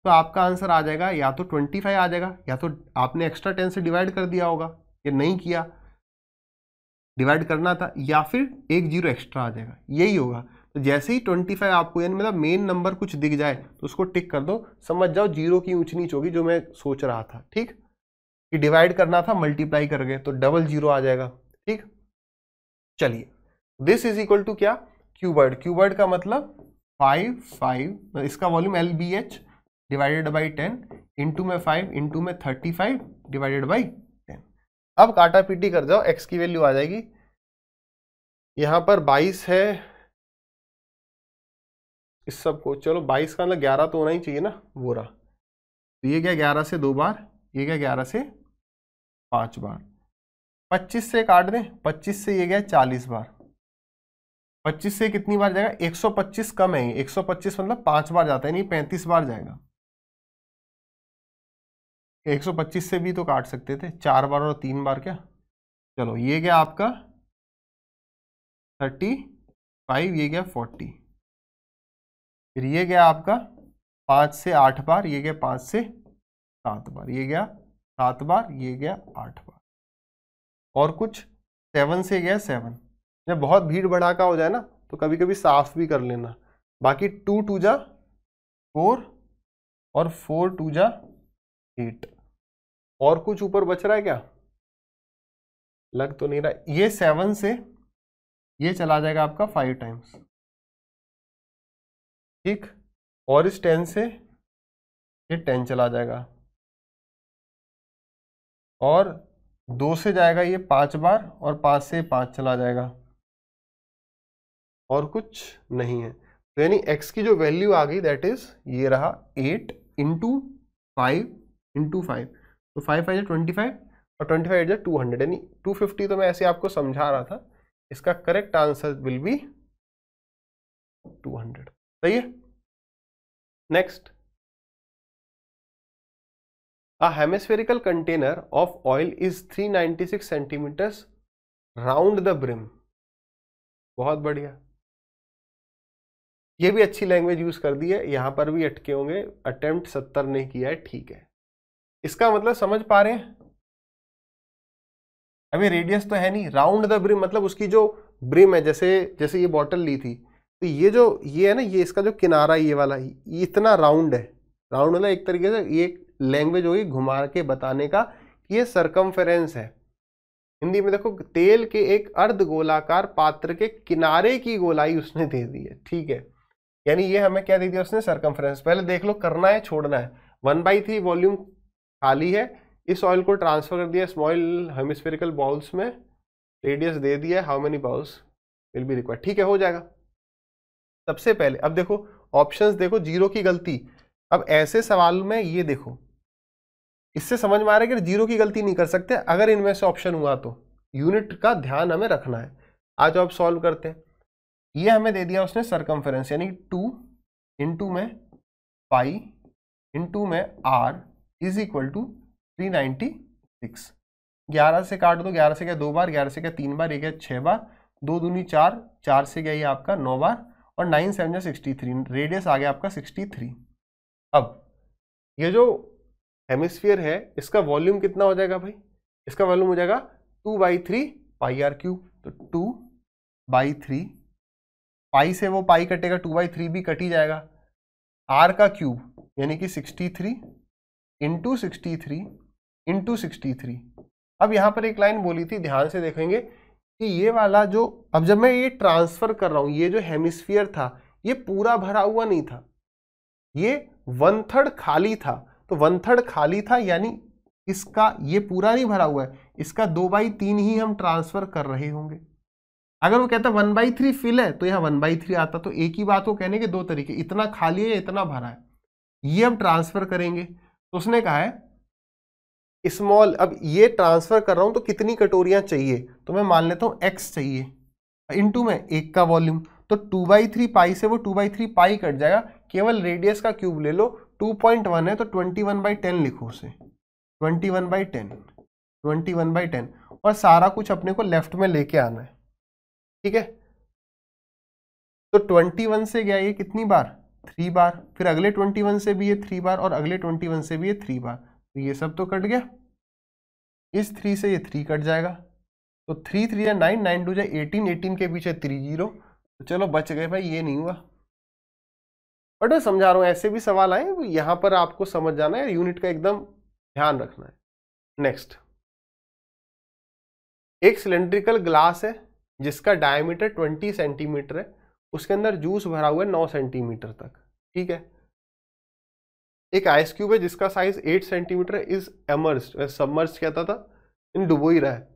[SPEAKER 1] तो आपका आंसर आ जाएगा या तो 25 आ जाएगा, या तो आपने एक्स्ट्रा 10 से डिवाइड कर दिया होगा, या नहीं किया, डिवाइड करना था, या फिर एक 0 एक्स्ट्रा आ जाएगा, यही होगा। तो जैसे ही 25 आपको, यानी मतलब मेन नंबर कुछ दिख जाए तो उसको टिक कर दो, समझ जाओ 0 की ऊंच नीच होगी, जो मैं सोच रहा था। ठीक, कि डिवाइड करना था, मल्टीप्लाई कर गए तो डबल 0 आ जाएगा। ठीक, चलिए, दिस इज इक्वल टू क्या, क्यूबॉइड। क्यूबॉइड का मतलब 5 इसका volume LBH divided by 10 into में 5 इंटू में 35 डिवाइडेड बाई 10। अब काटा पीटी कर जाओ, x की वैल्यू आ जाएगी, यहां पर 22 है, इस सब को, चलो 22 का मतलब 11 तो होना ही चाहिए ना, वो रहा। तो ये गया 11 से 2 बार, ये गया 11 से 5 बार। 25 से काट दें, 25 से ये गया 40 बार। 25 से कितनी बार जाएगा, 125 कम है, 125 मतलब 5 बार जाता है, नहीं 35 बार जाएगा। 125 से भी तो काट सकते थे, 4 बार और 3 बार क्या। चलो ये गया आपका 35, ये गया 40। फिर ये गया आपका 5 से 8 बार, ये गया 5 से 7 बार, ये गया 7 बार, ये गया 8 बार। और कुछ 7 से गया 7। जब बहुत भीड़ भड़ाका हो जाए ना तो कभी कभी साफ भी कर लेना। बाकी 2 2 जा 4 और 4 2 जा 8। और कुछ ऊपर बच रहा है क्या, लग तो नहीं रहा। ये 7 से ये चला जाएगा आपका 5 टाइम्स, ठीक। और इस 10 से ये 10 चला जाएगा, और 2 से जाएगा ये 5 बार, और 5 से 5 चला जाएगा, और कुछ नहीं है। तो यानी x की जो वैल्यू आ गई दैट इज ये रहा 8 इंटू 5 इंटू 5। तो 5 5 25 और 25 8 200, यानी 250। तो मैं ऐसे आपको समझा रहा था, इसका करेक्ट आंसर विल बी 200। सही है। Next, a hemispherical container of oil is 396 centimeters round the brim। बहुत बढ़िया, ये भी अच्छी लैंग्वेज यूज कर दी है, यहां पर भी अटके होंगे, अटेम्प्ट 70 नहीं किया है, ठीक है। इसका मतलब समझ पा रहे हैं, अभी रेडियस तो है नहीं, राउंड द ब्रिम मतलब उसकी जो ब्रिम है, जैसे जैसे ये बॉटल ली थी, तो ये जो ये है ना, ये इसका जो किनारा ये वाला, ये इतना राउंड है। राउंड मतलब एक तरीके से ये लैंग्वेज होगी घुमा के बताने का कि ये सरकमफेरेंस है। हिंदी में देखो, तेल के एक अर्ध गोलाकार पात्र के किनारे की गोलाई उसने दे दी है, ठीक है। यानी ये हमें क्या दे दिया उसने, सरकमफेरेंस। पहले देख लो, करना है छोड़ना है। 1/3 वॉल्यूम खाली है, इस ऑयल को ट्रांसफर कर दिया स्मॉल हेमिस्फेरिकल बाउल्स में, रेडियस दे दिया, how many bowls will be required, ठीक है, हो जाएगा। सबसे पहले अब देखो ऑप्शंस, देखो जीरो की गलती। अब ऐसे सवाल में ये देखो, इससे समझ में आ रहा है कि जीरो की गलती नहीं कर सकते अगर इनमें से ऑप्शन हुआ तो। यूनिट का ध्यान हमें रखना है। आज आप सॉल्व करते हैं। ये हमें दे दिया उसने सरकमफेरेंस, यानी 2 इंटू में पाई इंटू में आर इज इक्वल टू 396। 11 से काट दो, 11 से गया 2 बार, 11 से गया 3 बार, ये गया 6 बार, 2 दूनी 4, 4 से गया ये आपका 9 बार, और 9 7 63, रेडियस आ गया आपका 63। अब ये जो हेमिस्फीयर है इसका वॉल्यूम कितना हो जाएगा भाई, इसका वॉल्यूम हो जाएगा 2/3 पाई आर क्यूब। तो 2/3 पाई से वो पाई कटेगा, 2/3 भी कट ही जाएगा, आर का क्यूब यानी कि 63 इंटू 63 इंटू 63। अब यहां पर एक लाइन बोली थी, ध्यान से देखेंगे कि ये वाला जो, अब जब मैं ये ट्रांसफर कर रहा हूं, ये जो हेमिस्फीयर था ये पूरा भरा हुआ नहीं था, ये 1/3 खाली था। तो 1/3 खाली था यानी इसका ये पूरा नहीं भरा हुआ है, इसका 2/3 ही हम ट्रांसफर कर रहे होंगे। अगर वो कहता 1/3 फिल है तो यहाँ 1/3 आता। तो एक ही बात को कहने के दो तरीके, इतना खाली है या इतना भरा है, ये हम ट्रांसफर करेंगे। तो उसने कहा है स्मॉल, अब ये ट्रांसफर कर रहा हूं तो कितनी कटोरियां चाहिए, तो मैं मान लेता हूं x चाहिए, इनटू में एक का वॉल्यूम, तो 2/3 पाई से वो 2/3 पाई कट जाएगा, केवल रेडियस का क्यूब ले लो, 2.1 है तो 21/10 लिखो उसे, 21/10, 21/10, और सारा कुछ अपने को लेफ्ट में लेके आना है, ठीक है। तो 21 से गया ये कितनी बार, 3 बार, फिर अगले 21 से भी ये 3 बार, और अगले 21 से भी ये 3 बार, तो ये सब तो कट गया, इस 3 से ये 3 कट जाएगा, तो 3 3 9, 9 2 18, 18 के पीछे 3 0, तो चलो बच गए भाई, ये नहीं हुआ। बट मैं समझा रहा हूं ऐसे भी सवाल आए, तो यहां पर आपको समझ जाना है, यूनिट का एकदम ध्यान रखना है। नेक्स्ट, एक सिलेंड्रिकल ग्लास है जिसका डायमीटर 20 सेंटीमीटर है, उसके अंदर जूस भरा हुआ है 9 सेंटीमीटर तक, ठीक है। एक आइस क्यूब है जिसका साइज 8 सेंटीमीटर है, इज इमर्स्ड, सबमर्स्ड कहता था, इन डुबो ही रहा है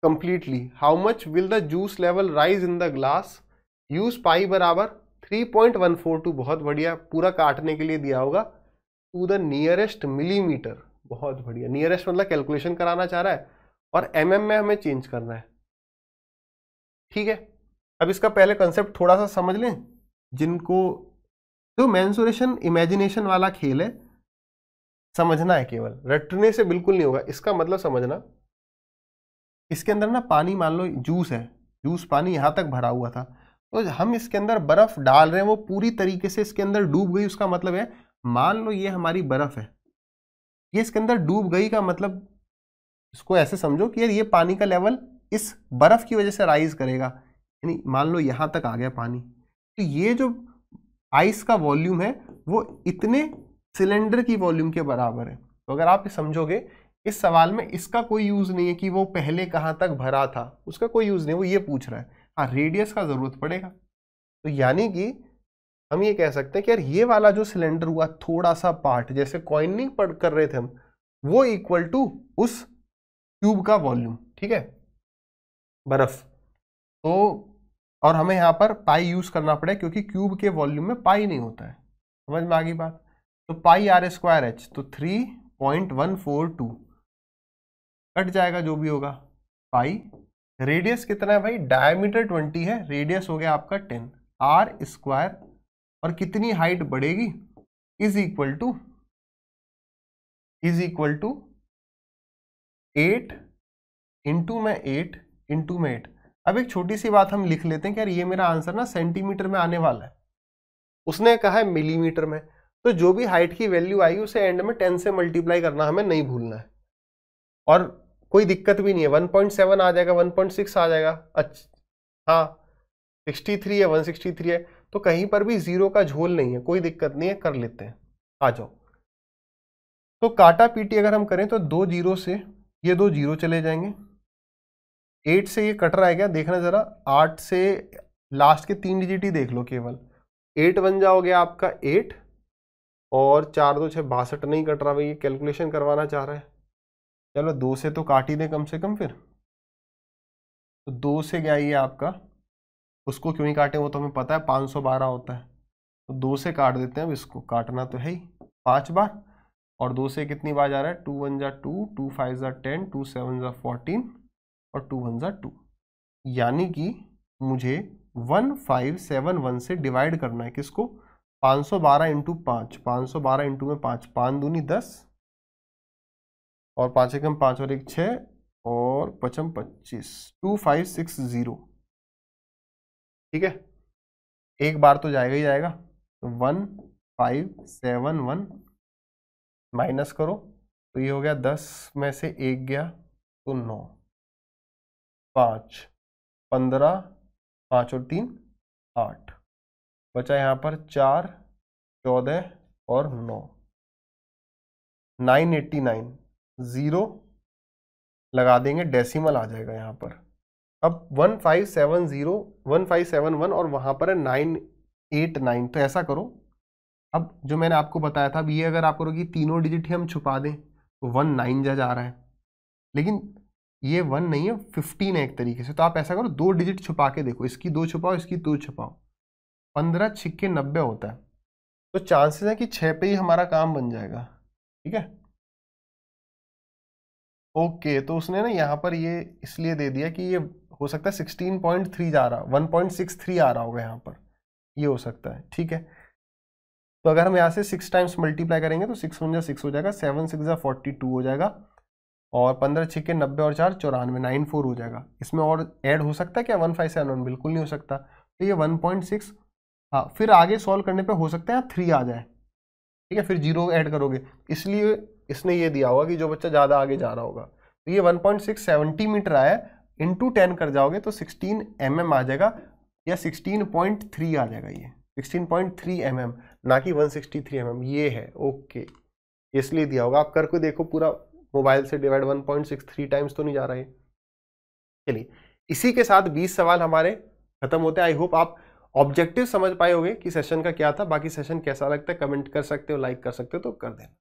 [SPEAKER 1] completely, how much will the juice level rise in the glass, use pi बराबर 3.142, बहुत बढ़िया। पूरा काटने के लिए दिया होगा टू द नियरेस्ट मिलीमीटर, बहुत बढ़िया। नियरेस्ट मतलब कैलकुलेशन कराना चाह रहा है और एमएम में हमें चेंज करना है, ठीक है। अब इसका पहले कंसेप्ट थोड़ा सा समझ लें, जिनको जो मेंसुरेशन इमेजिनेशन वाला खेल है, समझना है, केवल रटने से बिल्कुल नहीं होगा। इसका मतलब समझना, इसके अंदर ना पानी, मान लो जूस है, जूस पानी यहां तक भरा हुआ था, तो हम इसके अंदर बर्फ डाल रहे हैं, वो पूरी तरीके से इसके अंदर डूब गई, उसका मतलब है, मान लो ये हमारी बर्फ है, ये इसके अंदर डूब गई का मतलब, इसको ऐसे समझो कि यार ये पानी का लेवल इस बर्फ की वजह से राइज करेगा, यानी मान लो यहां तक आ गया पानी, तो ये जो आइस का वॉल्यूम है वो इतने सिलेंडर की वॉल्यूम के बराबर है। तो अगर आप समझोगे इस सवाल में, इसका कोई यूज नहीं है कि वो पहले कहां तक भरा था, उसका कोई यूज नहीं, वो ये पूछ रहा है। हाँ, रेडियस का जरूरत पड़ेगा, तो यानी कि हम ये कह सकते हैं कि यार ये वाला जो सिलेंडर हुआ थोड़ा सा पार्ट, जैसे कॉइन नहीं पढ़ कर रहे थे हम, वो इक्वल टू उस क्यूब का वॉल्यूम, ठीक है, बर्फ। तो और हमें यहाँ पर पाई यूज करना पड़ेगा क्योंकि क्यूब के वॉल्यूम में पाई नहीं होता है, समझ में आ गई बात। तो पाई आर स्क्वायर एच, तो 3.142 कट जाएगा जो भी होगा पाई। रेडियस कितना है भाई, डायमीटर 20 है, रेडियस हो गया आपका 10, आर स्क्वायर, और कितनी हाइट बढ़ेगी, इज इक्वल टू 8 इंटू में 8 इंटू में 8। अब एक छोटी सी बात हम लिख लेते हैं कि यार ये मेरा आंसर ना सेंटीमीटर में आने वाला है, उसने कहा है मिलीमीटर में, तो जो भी हाइट की वैल्यू आई उसे एंड में 10 से मल्टीप्लाई करना हमें नहीं भूलना है। और कोई दिक्कत भी नहीं है, 1.7 आ जाएगा, 1.6 आ जाएगा, अच्छा हाँ 63 है, 163 है, तो कहीं पर भी जीरो का झोल नहीं है, कोई दिक्कत नहीं है, कर लेते हैं, आ जाओ। तो काटा पीटी अगर हम करें तो 2 जीरो से ये 2 जीरो चले जाएंगे, 8 से ये कट रहा है क्या, देखना जरा, 8 से लास्ट के 3 डिजिट ही देख लो केवल, 8 बन जाओगे आपका 8, और 4 2 6 62 नहीं कट रहा भाई, ये कैलकुलेशन करवाना चाह रहा है, चलो 2 से तो काट ही दे कम से कम फिर। तो 2 से क्या ये आपका, उसको क्यों नहीं काटे वो तो हमें पता है, 512 होता है, तो 2 से काट देते हैं, अब इसको काटना तो है ही 5 बार, और 2 से कितनी बार जा रहा है, 2 1 जा 2, 2 5 जा 10, 2 7 जा 14, और 2 1 जा 2, यानी कि मुझे 1571 से डिवाइड करना है, किसको, 512 इंटू 5, 512 इंटू में 5, 5 दूनी 10, और 5 एकम 5 और 1 6, और 5 25, 2560, ठीक है, एक बार तो जाएगा ही जाएगा, तो 1571 माइनस करो, तो ये हो गया 10 में से 1 गया तो 9, 5 15, 5 और 3 8, बचा यहाँ पर 4 14 और 9, 989, 0 लगा देंगे, डेसिमल आ जाएगा यहाँ पर। अब 1571 और वहां पर है 989, तो ऐसा करो, अब जो मैंने आपको बताया था, अब ये अगर आप करोगे तीनों डिजिट ही हम छुपा दें तो 19 जा रहा है, लेकिन ये 1 नहीं है, 15 है एक तरीके से, तो आप ऐसा करो 2 डिजिट छुपा के देखो, इसकी 2 छुपाओ, इसकी 2 छुपाओ, 15 छिक्के 90 होता है, तो चांसेस है कि 6 पे ही हमारा काम बन जाएगा, ठीक है। ओके, तो उसने ना यहाँ पर ये इसलिए दे दिया कि ये हो सकता है 16.3 जा रहा, 1.63 आ रहा होगा यहाँ पर, ये हो सकता है, ठीक है। तो अगर हम यहाँ से 6 टाइम्स मल्टीप्लाई करेंगे तो 6 1 6 हो जाएगा, 7 6 42 हो जाएगा, और 15 छिक्के 90 और 4 94, 94 हो जाएगा। इसमें और ऐड हो सकता है क्या 1571, बिल्कुल नहीं हो सकता, तो ये 1.6, हाँ फिर आगे सॉल्व करने पे हो सकता है 3 आ जाए, ठीक है, फिर 0 ऐड करोगे, इसलिए इसने ये दिया होगा कि जो बच्चा ज़्यादा आगे जा रहा होगा, तो ये 1.6 सेंटीमीटर आया, इंटू 10 कर जाओगे तो 16 mm आ जाएगा, या 16.3 आ जाएगा, ये 16.3 mm, ना कि 163 mm, ये है, ओके, इसलिए दिया होगा। आप करके देखो पूरा, मोबाइल से डिवाइड 1.63 टाइम्स तो नहीं जा रहा है। चलिए, इसी के साथ 20 सवाल हमारे खत्म होते हैं। आई होप आप ऑब्जेक्टिव समझ पाए होंगे कि सेशन का क्या था। बाकी सेशन कैसा लगता है कमेंट कर सकते हो, लाइक कर सकते हो तो कर देना।